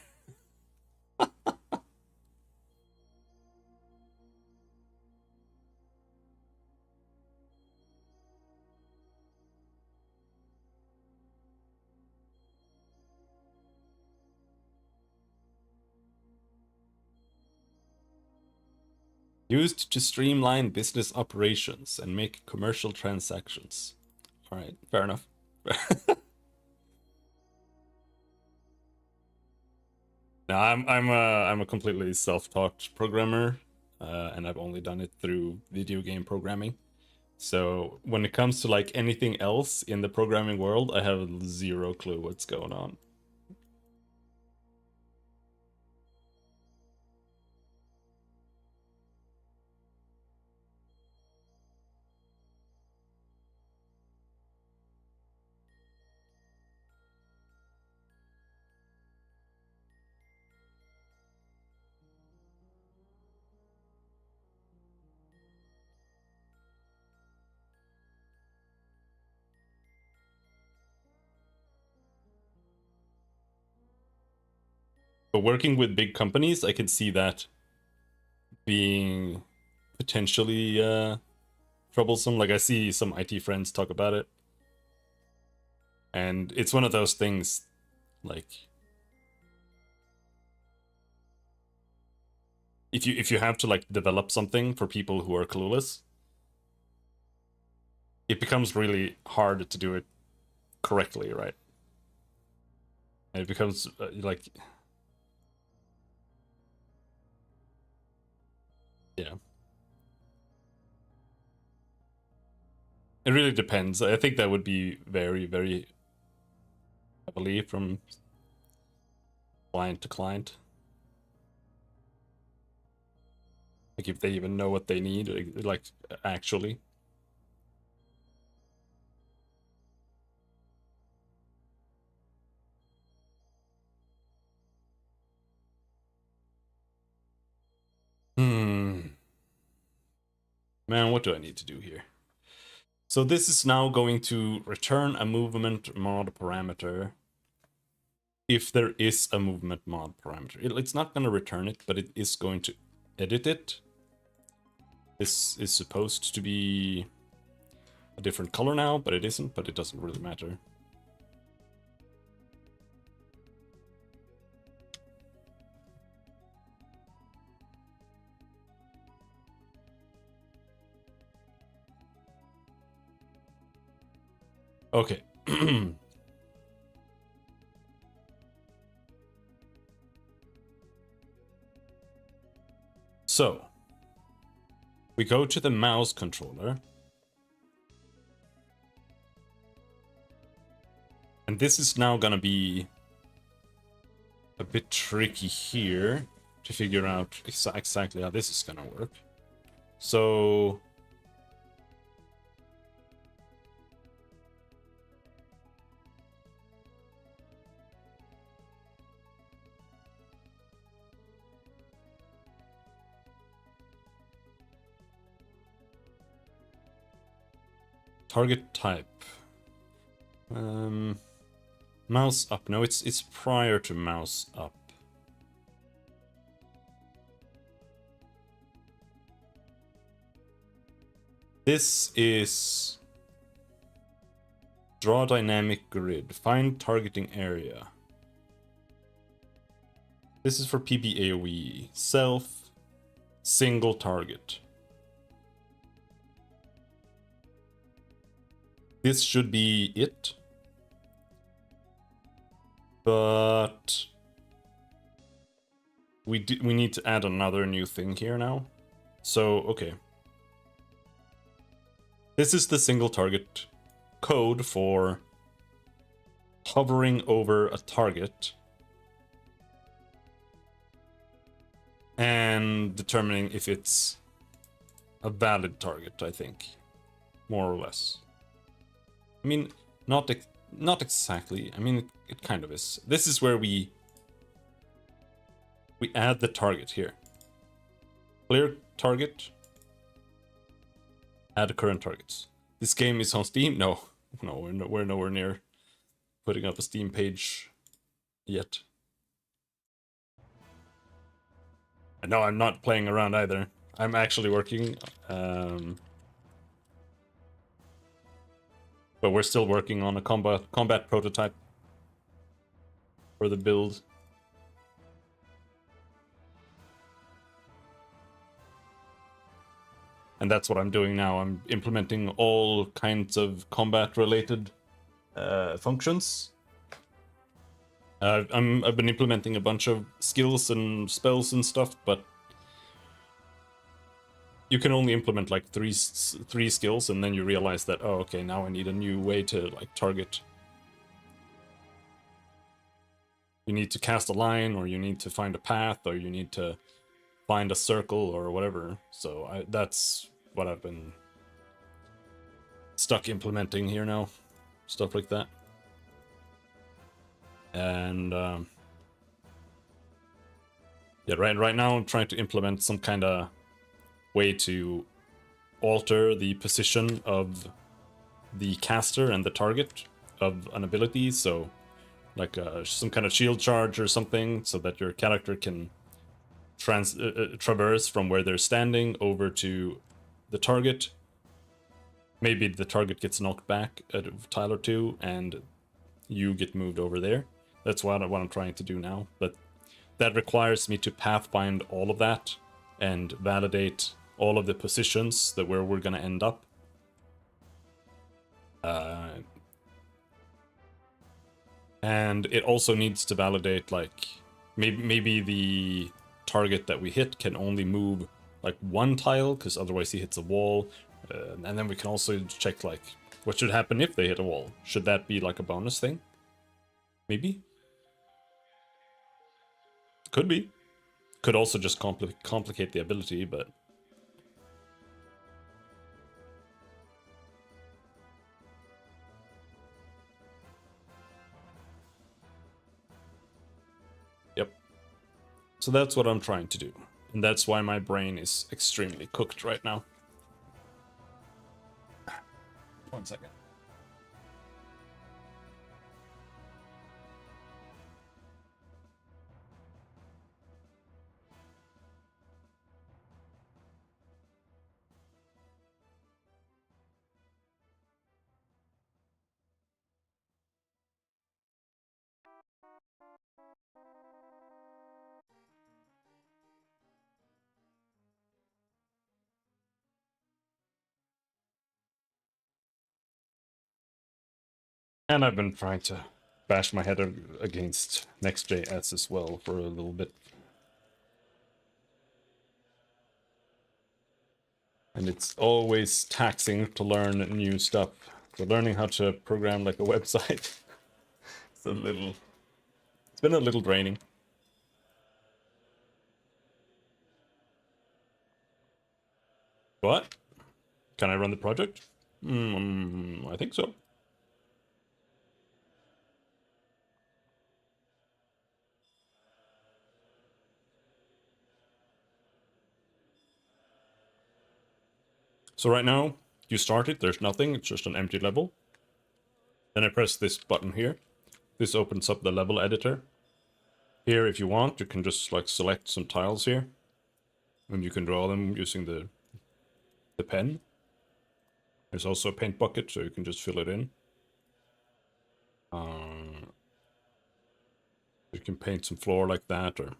Used to streamline business operations and make commercial transactions. All right, fair enough. Now I'm a completely self-taught programmer, and I've only done it through video game programming. So when it comes to like anything else in the programming world, I have zero clue what's going on. But working with big companies, I can see that being potentially troublesome. Like I see some IT friends talk about it. And it's one of those things like if you have to like develop something for people who are clueless, it becomes really hard to do it correctly, right? And it becomes like yeah. It really depends. I think that would be very, very heavily from client to client. Like if they even know what they need, like actually. Man, what do I need to do here? So this is now going to return a movement mod parameter. If there is a movement mod parameter, it's not going to return it, but it is going to edit it. This is supposed to be a different color now, but it isn't, but it doesn't really matter. Okay. So, we go to the mouse controller. And this is now gonna be a bit tricky here to figure out exactly how this is gonna work. So target type. Mouse up. No, it's prior to mouse up. This is draw dynamic grid. Find targeting area. This is for PBAOE. Self, single target. This should be it. But we need to add another new thing here now. So, okay. This is the single target code for hovering over a target and determining if it's a valid target, I think, more or less. I mean, Not exactly. I mean, it kind of is. This is where we add the target here. Clear target. Add current targets. This game is on Steam? No. No, we're nowhere near putting up a Steam page yet. And no, I'm not playing around either. I'm actually working. But we're still working on a combat prototype for the build. And that's what I'm doing now. I'm implementing all kinds of combat-related functions. I've been implementing a bunch of skills and spells and stuff, but you can only implement like three skills, and then you realize that, oh, okay, now I need a new way to like target. You need to cast a line, or you need to find a path, or you need to find a circle, or whatever. So that's what I've been stuck implementing here now. Stuff like that. And yeah, right now I'm trying to implement some kind of way to alter the position of the caster and the target of an ability. So like some kind of shield charge or something, so that your character can traverse from where they're standing over to the target. Maybe the target gets knocked back a tile or two, and you get moved over there. That's what I'm trying to do now. But that requires me to pathfind all of that and validate all of the positions that where we're gonna end up. And it also needs to validate, like, maybe the target that we hit can only move like one tile, because otherwise he hits a wall. And then we can also check, like, what should happen if they hit a wall. Should that be like a bonus thing? Maybe? Could be. Could also just complicate the ability, but... Yep. So that's what I'm trying to do. And that's why my brain is extremely cooked right now. 1 second. And I've been trying to bash my head against Next.js as well for a little bit. And it's always taxing to learn new stuff. So learning how to program like a website, it's been a little draining. What? Can I run the project? I think so. So right now, you start it, there's nothing, it's just an empty level. Then I press this button here. This opens up the level editor. Here, if you want, you can just like select some tiles here. And you can draw them using the pen. There's also a paint bucket, so you can just fill it in. You can paint some floor like that, or...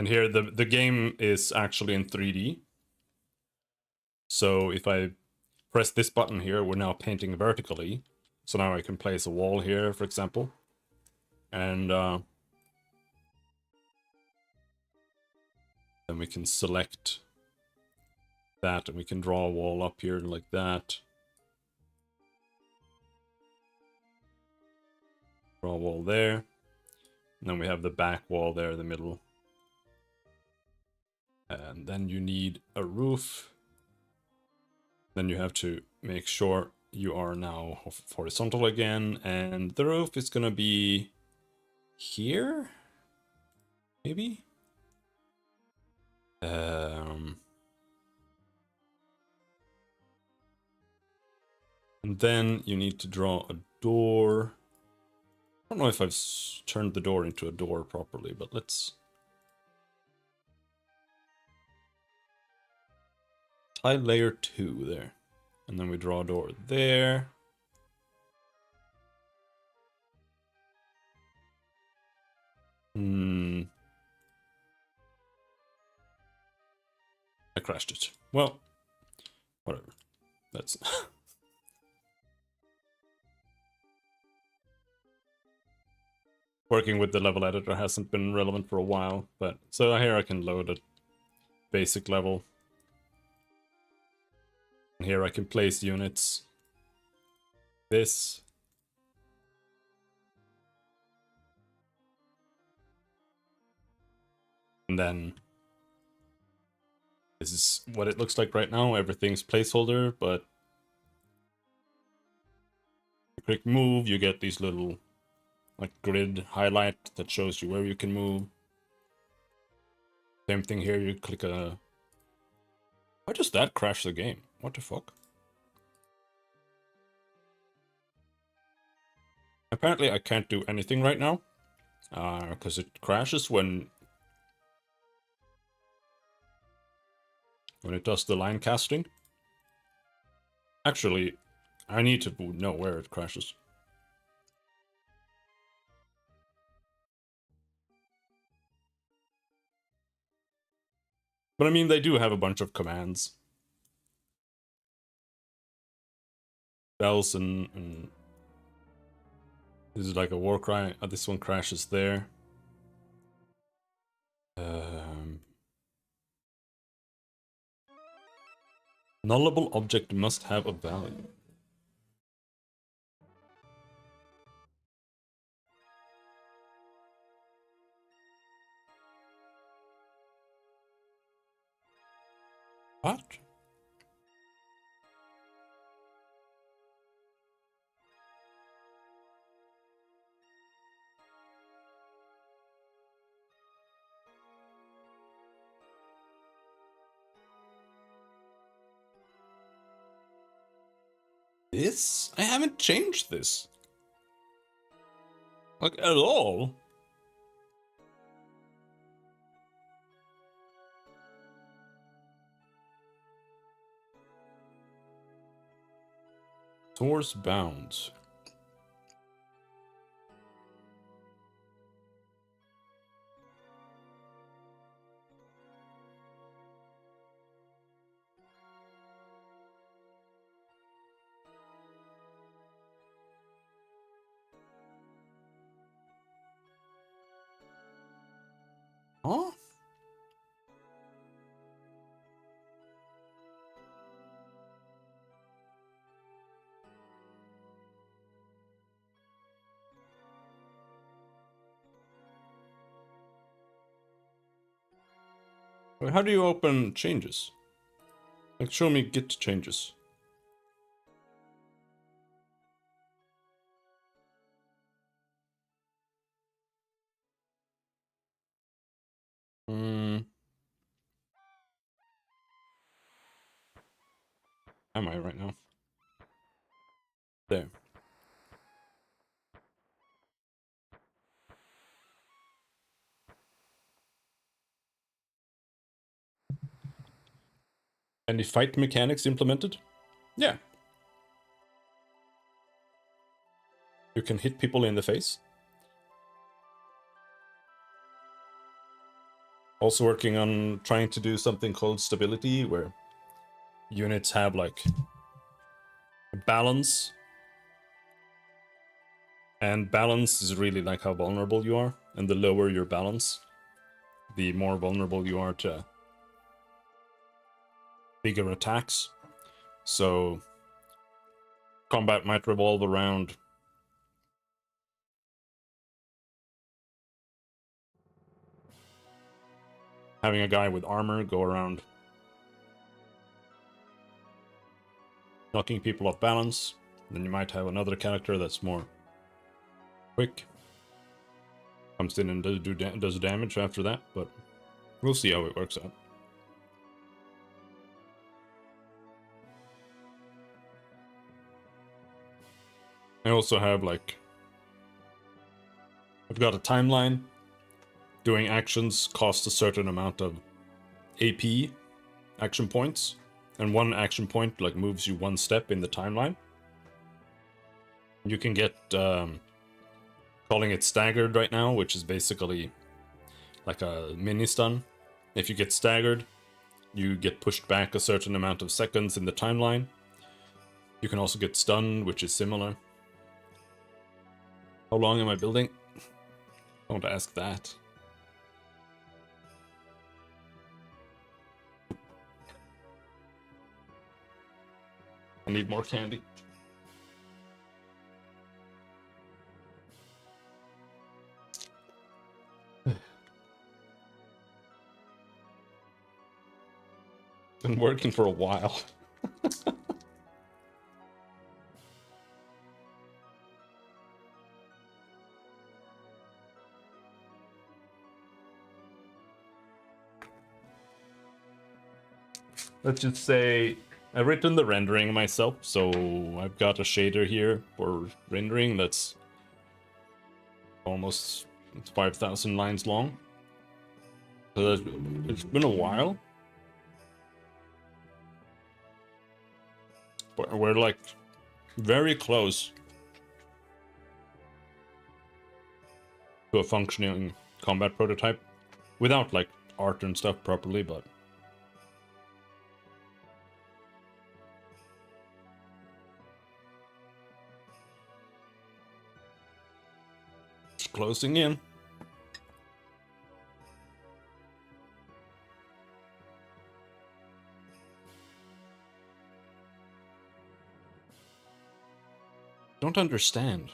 And here, the game is actually in 3D. So if I press this button here, we're now painting vertically. So now I can place a wall here, for example. And then we can select that, and we can draw a wall up here like that. Draw a wall there. And then we have the back wall there in the middle. And then you need a roof. Then you have to make sure you are now horizontal again, and the roof is gonna be here, maybe? And then you need to draw a door. I don't know if I've turned the door into a door properly, but let's tile layer 2 there. And then we draw a door there. I crashed it. Well, whatever. That's working with the level editor hasn't been relevant for a while, but so here I can load a basic level. And here I can place units. This. And then this is what it looks like right now. Everything's placeholder, but you click move, you get these little like grid highlight that shows you where you can move. Same thing here, you click a... Why does that crash the game? What the fuck? Apparently I can't do anything right now, because it crashes when it does the line casting. Actually, I need to know where it crashes. But I mean, they do have a bunch of commands. Bells and this is like a war cry. This one crashes there. Nullable object must have a value. What? This? I haven't changed this. Like, at all. Source bounds. Huh? Wait, how do you open changes? Like, show me git changes. Am I right now? There. Any fight mechanics implemented? Yeah. You can hit people in the face. Also working on trying to do something called stability, where units have like balance. And balance is really like how vulnerable you are. And the lower your balance, the more vulnerable you are to bigger attacks. So combat might revolve around having a guy with armor go around knocking people off balance. Then you might have another character that's more quick. Comes in and does damage after that, but we'll see how it works out. I also have, like, I've got a timeline. Doing actions costs a certain amount of AP, action points, and one action point, like, moves you one step in the timeline. You can get, calling it staggered right now, which is basically like a mini stun. If you get staggered, you get pushed back a certain amount of seconds in the timeline. You can also get stunned, which is similar. How long am I building? Don't ask that. I need more candy. Been working for a while. Let's just say I've written the rendering myself, so I've got a shader here for rendering that's almost 5,000 lines long. So it's been a while. But we're like very close to a functioning combat prototype without like art and stuff properly, but it's closing in. Don't understand.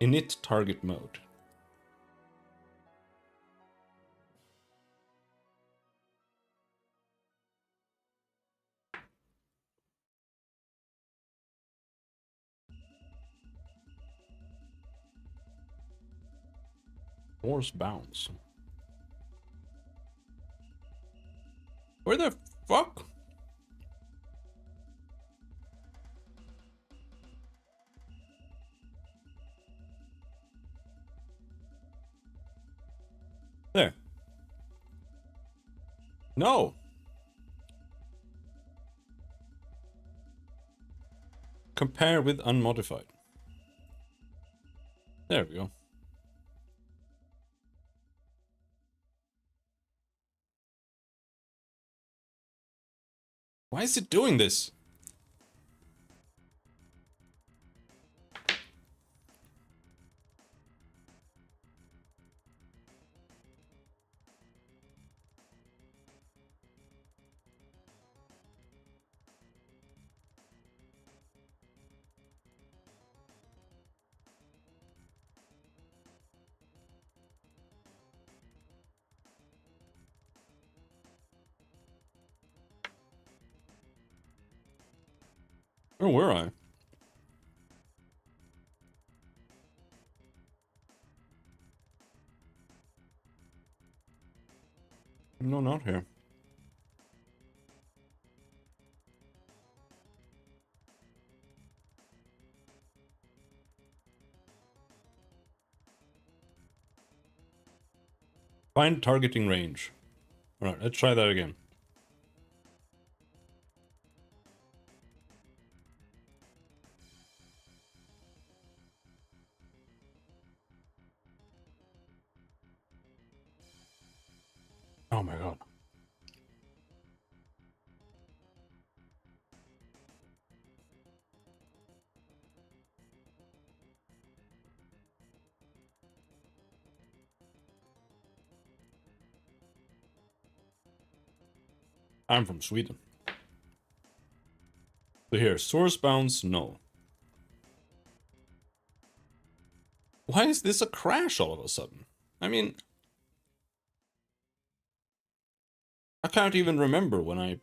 Init target mode. Force bounce. Where the fuck? There. No. Compare with unmodified. There we go. Why is it doing this? Where were I? No, not here. Find targeting range. Alright, let's try that again. Oh my god. I'm from Sweden. So here, source bounce, no. Why is this a crash all of a sudden? I mean, I can't even remember when I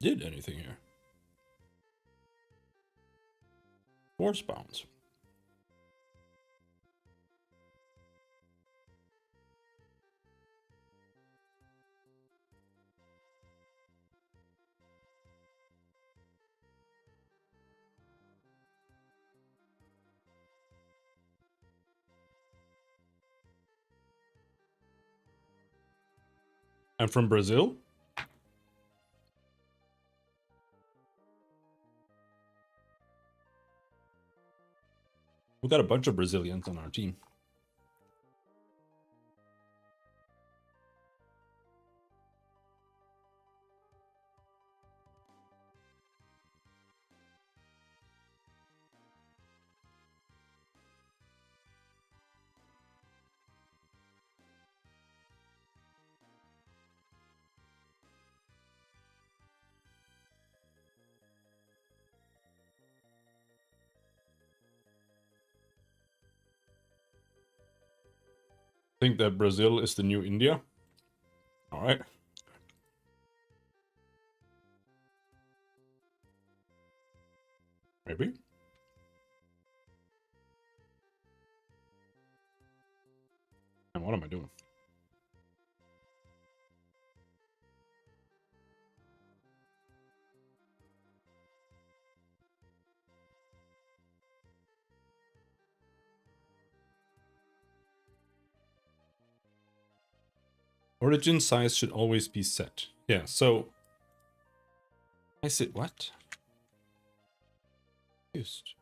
did anything here. Force bounds. I'm from Brazil. We got a bunch of Brazilians on our team. Think that Brazil is the new India. All right. Maybe. And what am I doing? Origin size should always be set. Yeah, so I said what? Used.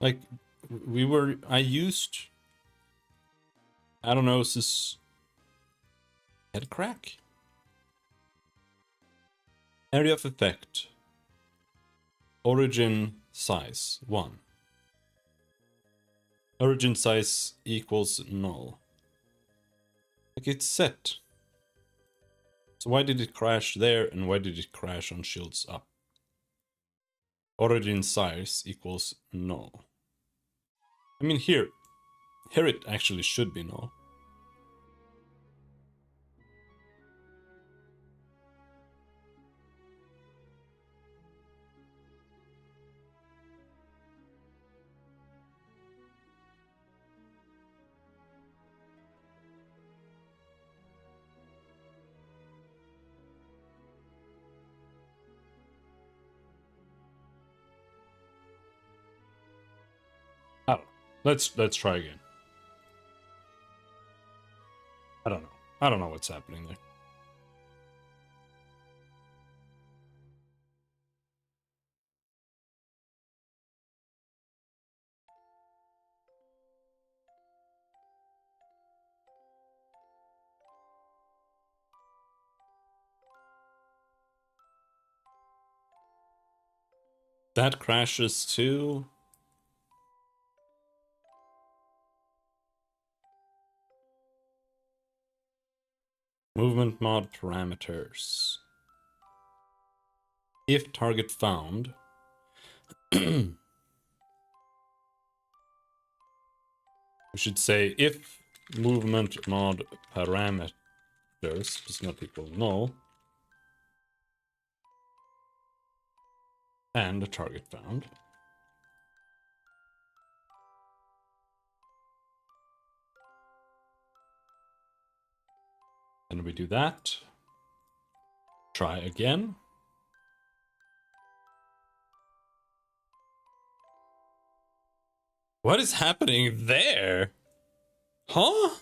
Like I used, I don't know, this head crack? Area of effect. Origin size 1. Origin size equals null. Like it's set. So why did it crash there and why did it crash on shields up? Origin size equals null. I mean here it actually should be null. I don't know. Let's try again. I don't know. I don't know what's happening there. That crashes too. Movement mod parameters. If target found. We should say if movement mod parameters does not equal null. And the target found. Then we do that. Try again. What is happening there? Huh?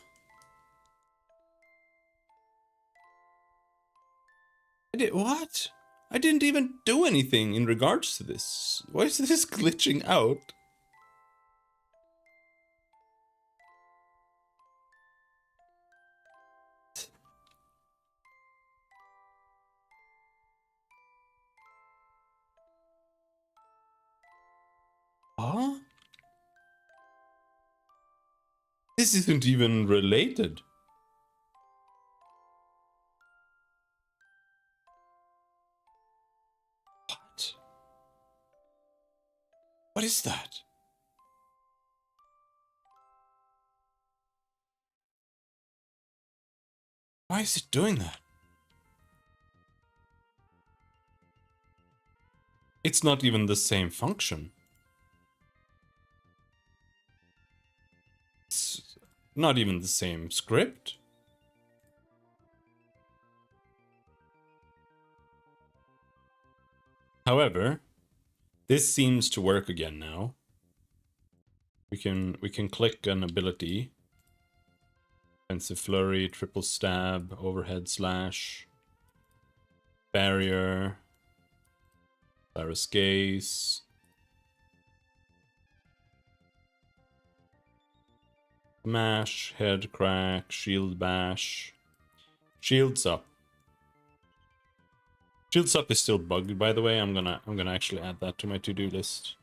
What? I didn't even do anything in regards to this. Why is this glitching out? Huh? This isn't even related. What? What is that? Why is it doing that? It's not even the same function. It's not even the same script. However, this seems to work again now. We can click an ability. Offensive flurry, triple stab, overhead slash, barrier, Cyrus gaze. Smash, head crack, shield bash. Shields up. Shields up is still bugged, by the way. I'm gonna actually add that to my to-do list.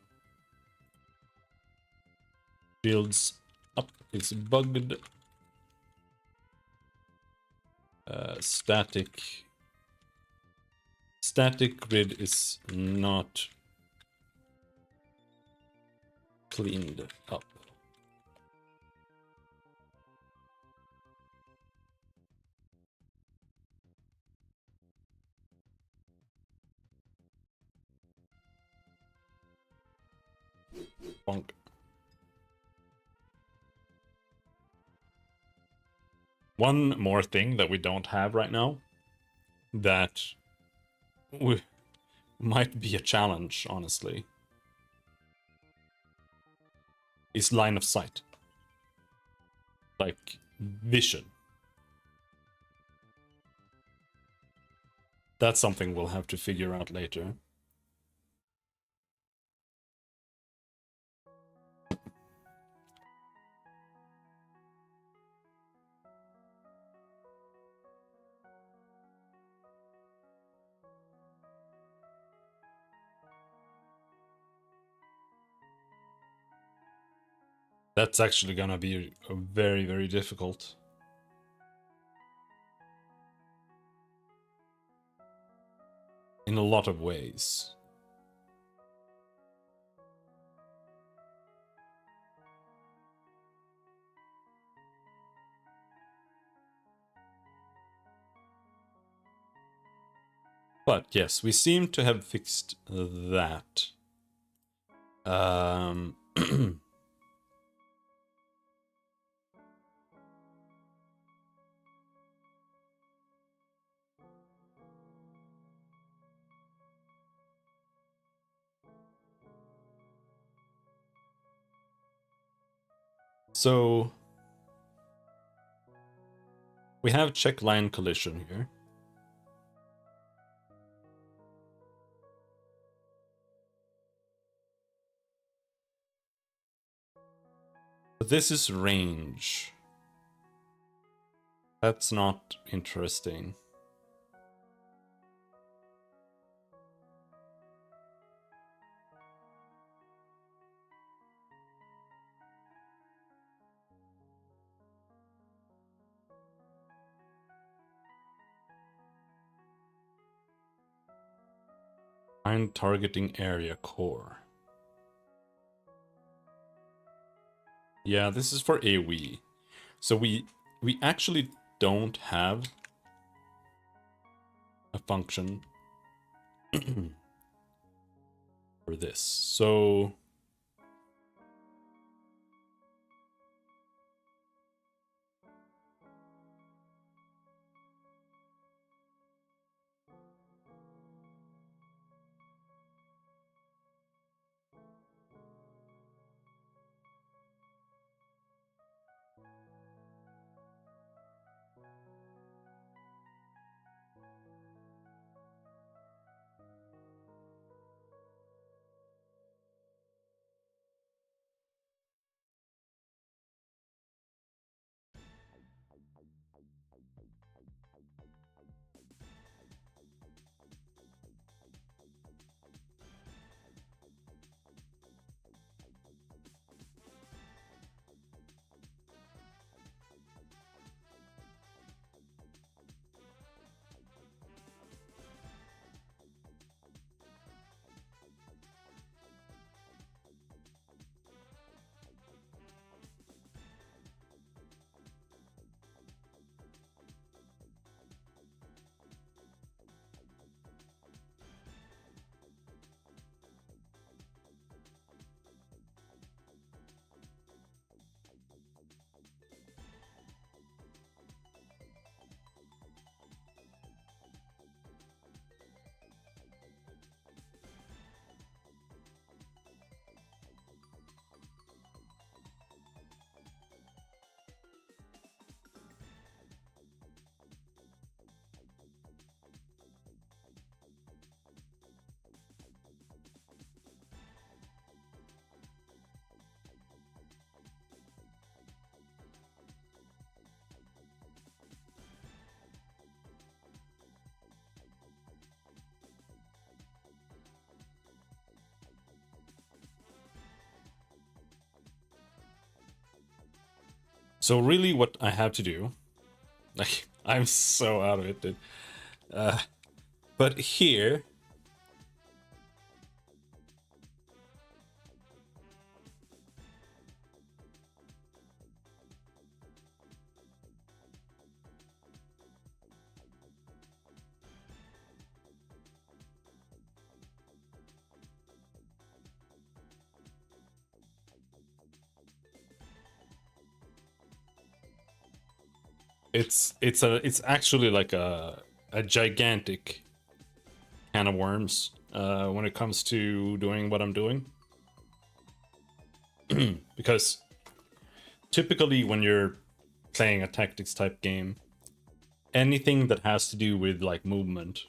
Shields up is bugged. Static grid is not cleaned up. Bonk. One more thing that we don't have right now that might be a challenge, honestly, is line of sight. Like, vision. That's something we'll have to figure out later. That's actually gonna be very, very difficult. In a lot of ways. But yes, we seem to have fixed that. So we have check line collision here. But this is range. That's not interesting. Find targeting area core. Yeah, this is for AoE. So we actually don't have a function for this. So So really what I have to do, like, I'm so out of it, dude. But here, it's actually like a gigantic can of worms when it comes to doing what I'm doing. Because typically when you're playing a tactics type game, anything that has to do with like movement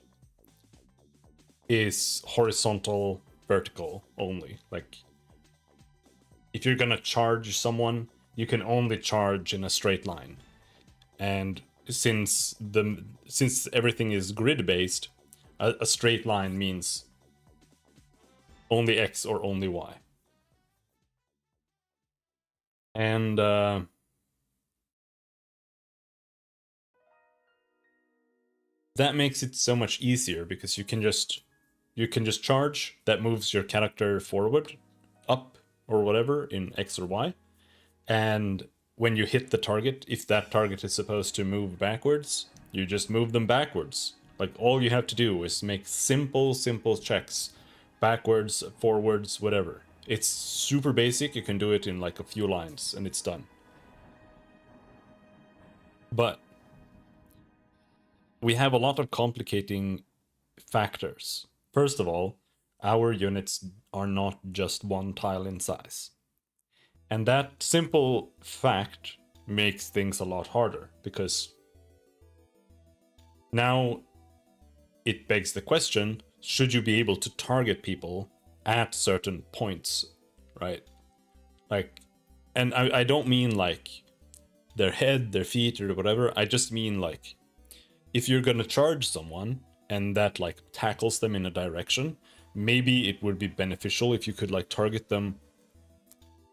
is horizontal, vertical only. Like if you're gonna charge someone, you can only charge in a straight line. And since everything is grid based, a straight line means only X or only Y. And that makes it so much easier because you can just charge. That moves your character forward, up, or whatever in X or Y. And when you hit the target, if that target is supposed to move backwards, you just move them backwards. Like all you have to do is make simple checks, backwards, forwards, whatever. It's super basic. You can do it in like a few lines and it's done. But we have a lot of complicating factors. First of all, our units are not just one tile in size. And that simple fact makes things a lot harder because now it begs the question, should you be able to target people at certain points, right? Like, and I don't mean like their head, their feet, or whatever. I just mean like, if you're gonna charge someone and that like tackles them in a direction, maybe it would be beneficial if you could like target them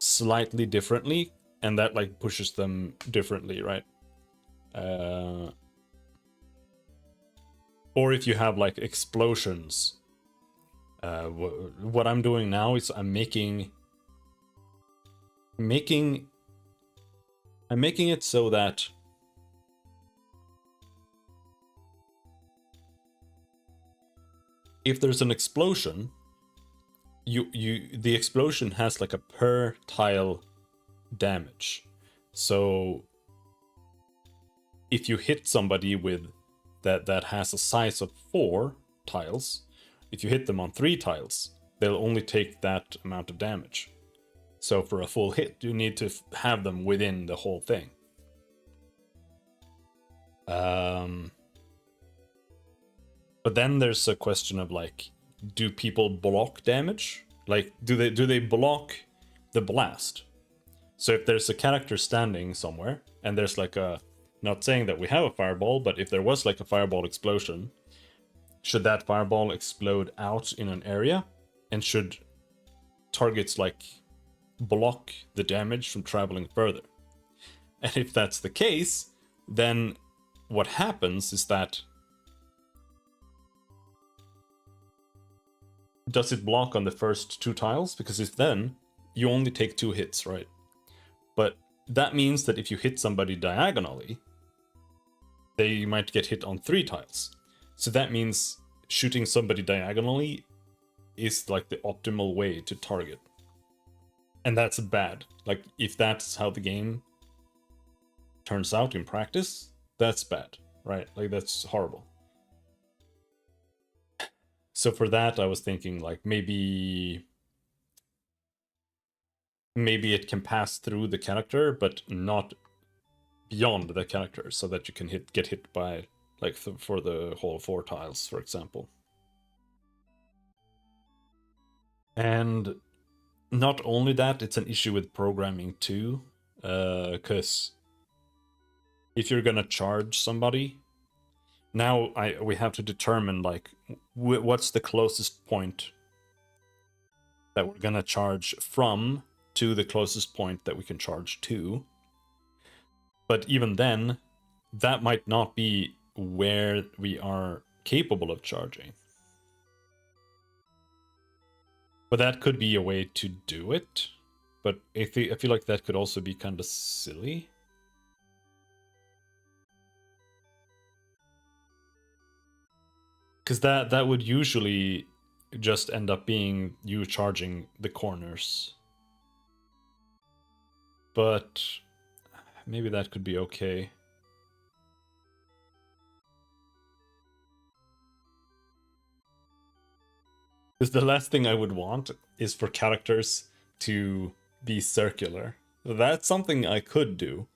slightly differently, and that like pushes them differently, right? Or if you have like explosions. What I'm doing now is I'm making it so that if there's an explosion, the explosion has like a per tile damage. So if you hit somebody with that has a size of 4 tiles, if you hit them on 3 tiles, they'll only take that amount of damage. So for a full hit, you need to have them within the whole thing. But then there's a question of like, do people block damage? Like, do they block the blast? So if there's a character standing somewhere and there's like a, not saying that we have a fireball, but if there was like a fireball explosion, should that fireball explode out in an area? And should targets like block the damage from traveling further? And if that's the case, then what happens is that, does it block on the first 2 tiles? Because if then, you only take 2 hits, right? But that means that if you hit somebody diagonally, they might get hit on 3 tiles. So that means shooting somebody diagonally is like the optimal way to target. And that's bad. Like, if that's how the game turns out in practice, that's bad, right? Like, that's horrible. So for that, I was thinking like maybe it can pass through the character, but not beyond the character, so that you can get hit by like for the whole 4 tiles, for example. And not only that, it's an issue with programming too, because if you're gonna charge somebody, now we have to determine like what's the closest point that we're gonna charge from to the closest point that we can charge to. But even then, that might not be where we are capable of charging. But that could be a way to do it. But I feel like that could also be kind of silly. Because that would usually just end up being you charging the corners. But maybe that could be okay. Because the last thing I would want is for characters to be circular. That's something I could do.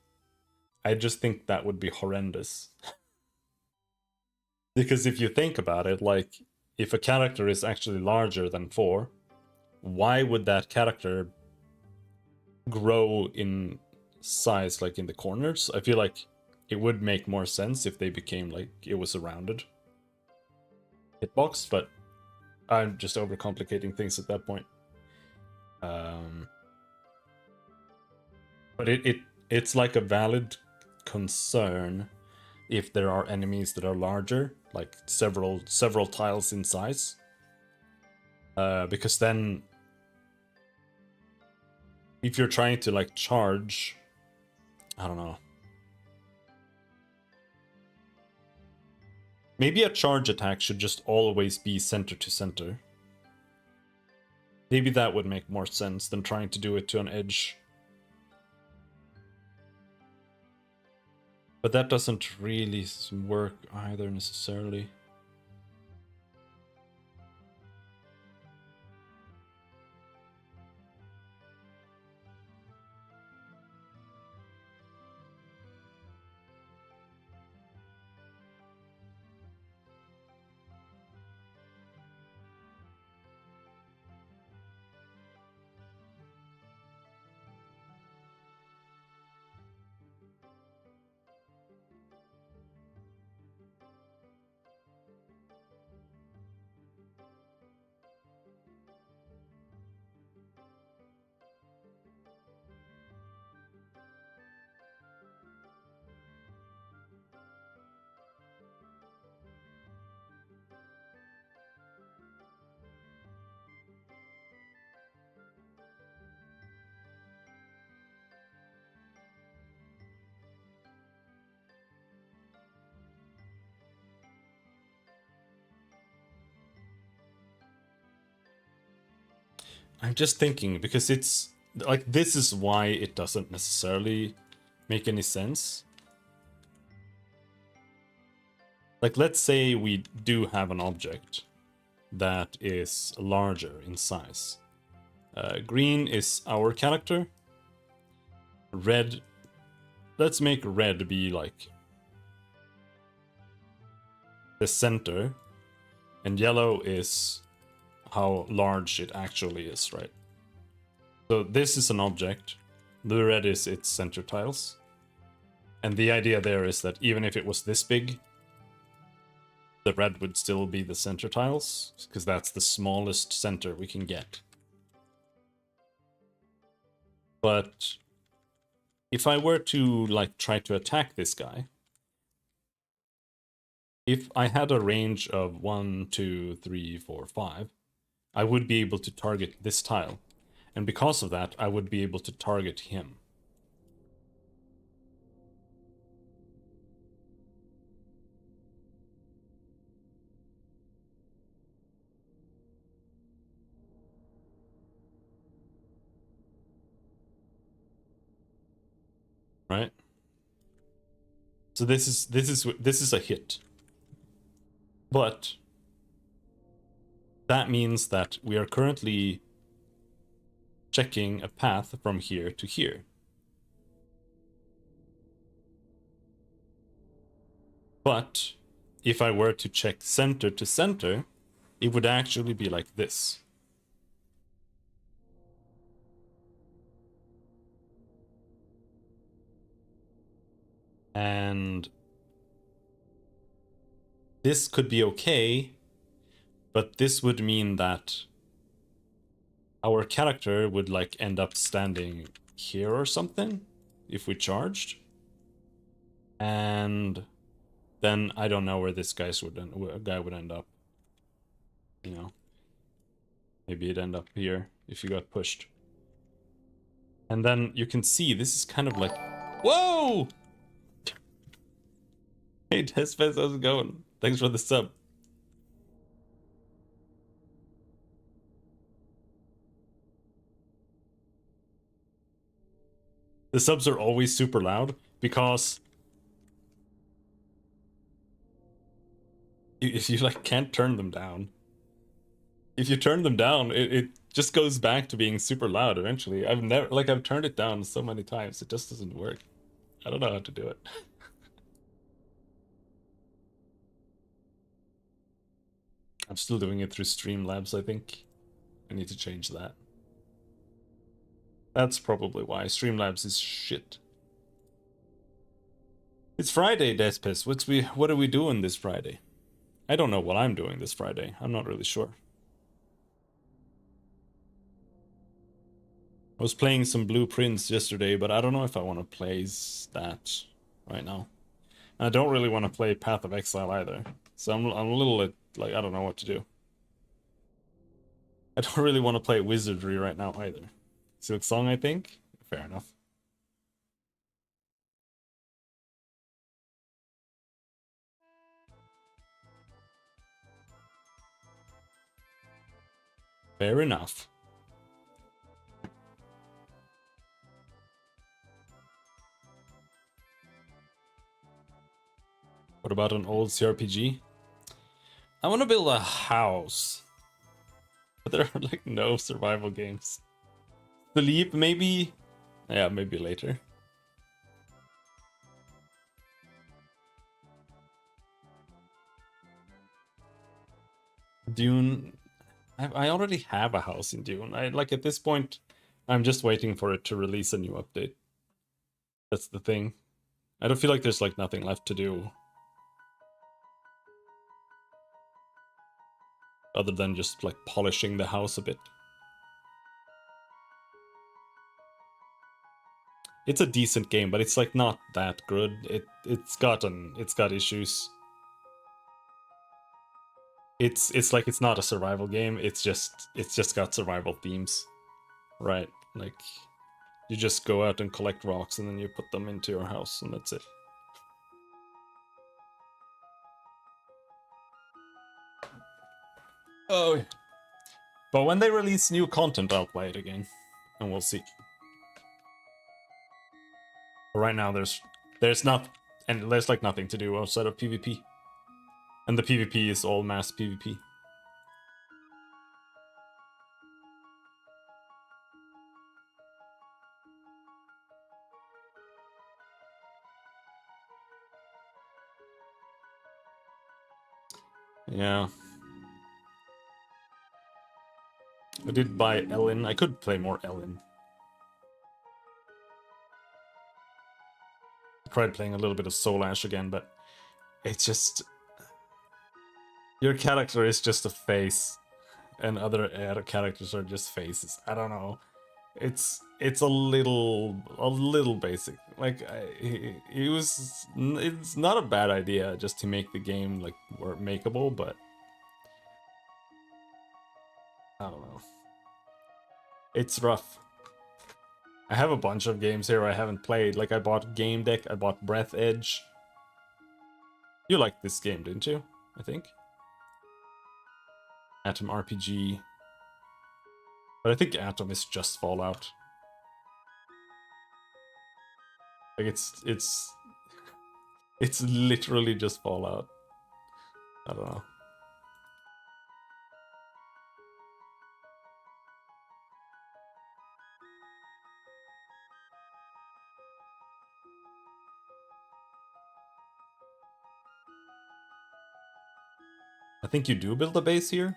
I just think that would be horrendous. Because if you think about it, like, if a character is actually larger than 4, why would that character grow in size, like, in the corners? I feel like it would make more sense if they became, like, it was a rounded hitbox, but I'm just overcomplicating things at that point. But it's like a valid concern if there are enemies that are larger, like several tiles in size, because then if you're trying to like charge, I don't know, maybe a charge attack should just always be center to center. Maybe that would make more sense than trying to do it to an edge. But that doesn't really work either necessarily. I'm just thinking, because it's like, this is why it doesn't necessarily make any sense. Like, let's say we do have an object that is larger in size. Green is our character. Red, let's make red be like the center, and yellow is how large it actually is, right? So this is an object. The red is its center tiles. And the idea there is that even if it was this big, the red would still be the center tiles, because that's the smallest center we can get. But if I were to like try to attack this guy, if I had a range of 1, 2, 3, 4, 5, I would be able to target this tile. And because of that, I would be able to target him. Right? So this is a hit. But that means that we are currently checking a path from here to here. But if I were to check center to center, it would actually be like this. And this could be okay, but this would mean that our character would like end up standing here or something if we charged. And then I don't know where this guy would end up. You know, maybe it'd end up here if you got pushed. And then you can see this is kind of like, whoa! Hey, Despes, how's it going? Thanks for the sub. The subs are always super loud because if you like can't turn them down. If you turn them down, it just goes back to being super loud eventually. I've turned it down so many times, it just doesn't work. I don't know how to do it. I'm still doing it through Streamlabs, I think. I need to change that. That's probably why. Streamlabs is shit. It's Friday, Despis. What are we doing this Friday? I don't know what I'm doing this Friday. I'm not really sure. I was playing some Blueprints yesterday, but I don't know if I want to play that right now. And I don't really want to play Path of Exile either. So I'm a little like, I don't know what to do. I don't really want to play Wizardry right now either. Silk Song, I think? Fair enough. Fair enough. What about an old CRPG? I want to build a house. But there are like no survival games. Sleep, maybe? Yeah, maybe later. Dune. I already have a house in Dune. I like at this point, I'm just waiting for it to release a new update. That's the thing. I don't feel like there's like nothing left to do. Other than just like polishing the house a bit. It's a decent game, but it's like not that good. It's got issues. It's like it's not a survival game. It's just got survival themes, right? Like you just go out and collect rocks and then you put them into your house and that's it. Oh, but when they release new content, I'll play it again, and we'll see. But right now, there's like nothing to do outside of PvP, and the PvP is all mass PvP. Yeah. I did buy Ellen. I could play more Ellen. I tried playing a little bit of Soul Ash again, but it's just your character is just a face, and other characters are just faces. I don't know. It's a little basic. Like it's not a bad idea just to make the game like more makeable, but I don't know. It's rough. I have a bunch of games here I haven't played. Like I bought Game Deck, I bought Breath Edge. You liked this game, didn't you? I think. Atom RPG. But I think Atom is just Fallout. Like it's literally just Fallout. I don't know. I think you do build a base here.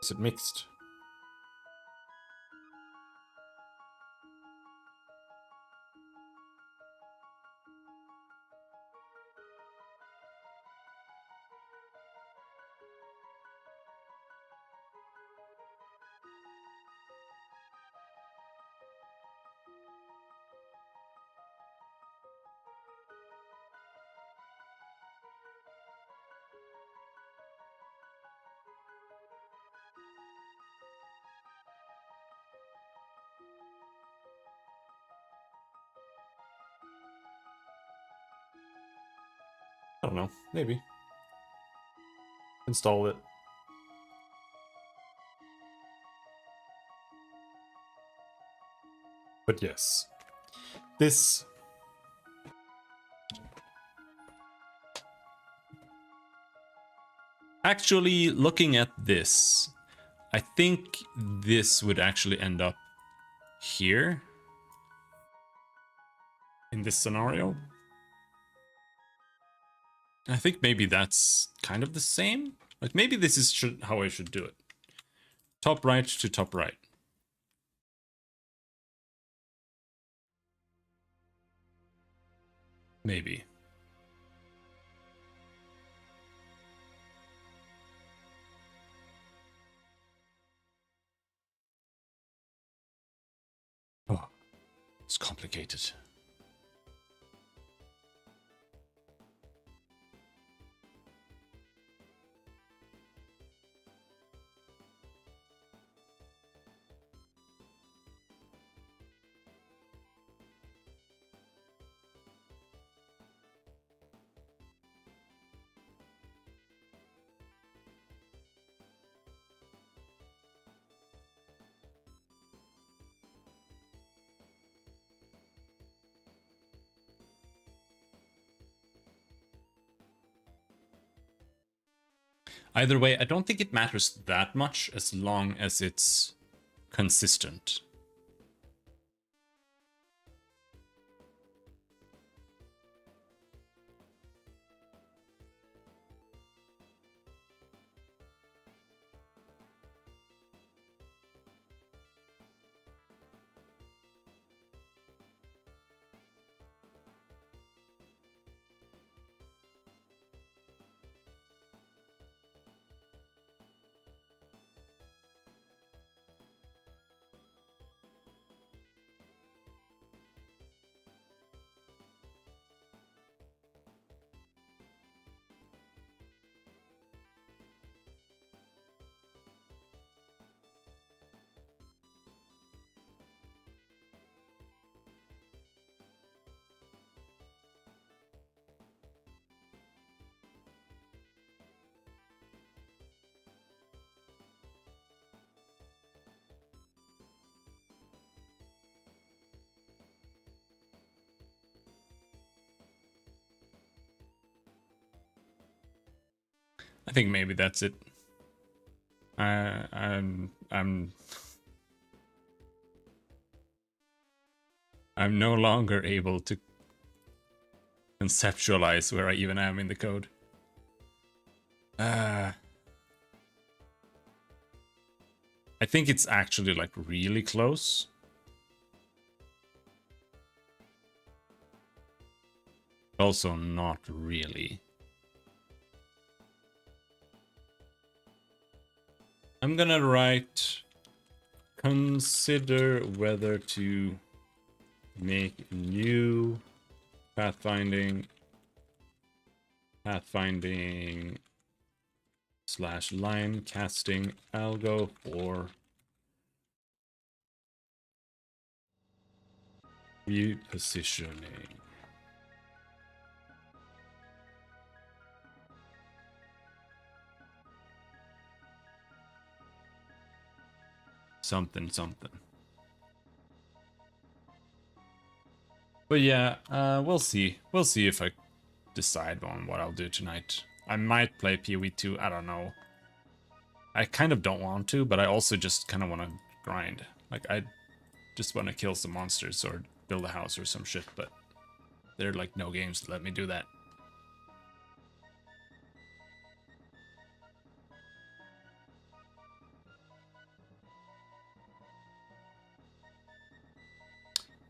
Is it mixed? don't know. Maybe. Install it. But yes. This... Actually, looking at this, I think this would actually end up here. In this scenario. I think maybe that's kind of the same. Like maybe this is how I should do it. Top right to top right. Maybe. Oh, it's complicated. Either way, I don't think it matters that much as long as it's consistent. I think maybe that's it. I'm no longer able to conceptualize where I even am in the code. I think it's actually like really close. Also not really. I'm gonna write consider whether to make new pathfinding / line casting algo for repositioning. Something. But yeah, we'll see. We'll see if I decide on what I'll do tonight. I might play PoE2, I don't know. I kind of don't want to, but I also just kind of want to grind. Like, I just want to kill some monsters or build a house or some shit, but there are like no games that let me do that.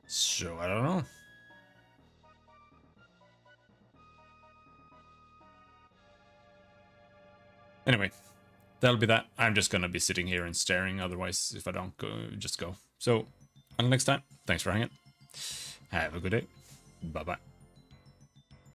So, I don't know. Anyway, that'll be that. I'm just gonna be sitting here and staring, otherwise if I don't go, just go. So, until next time, thanks for hanging. Have a good day. Bye-bye.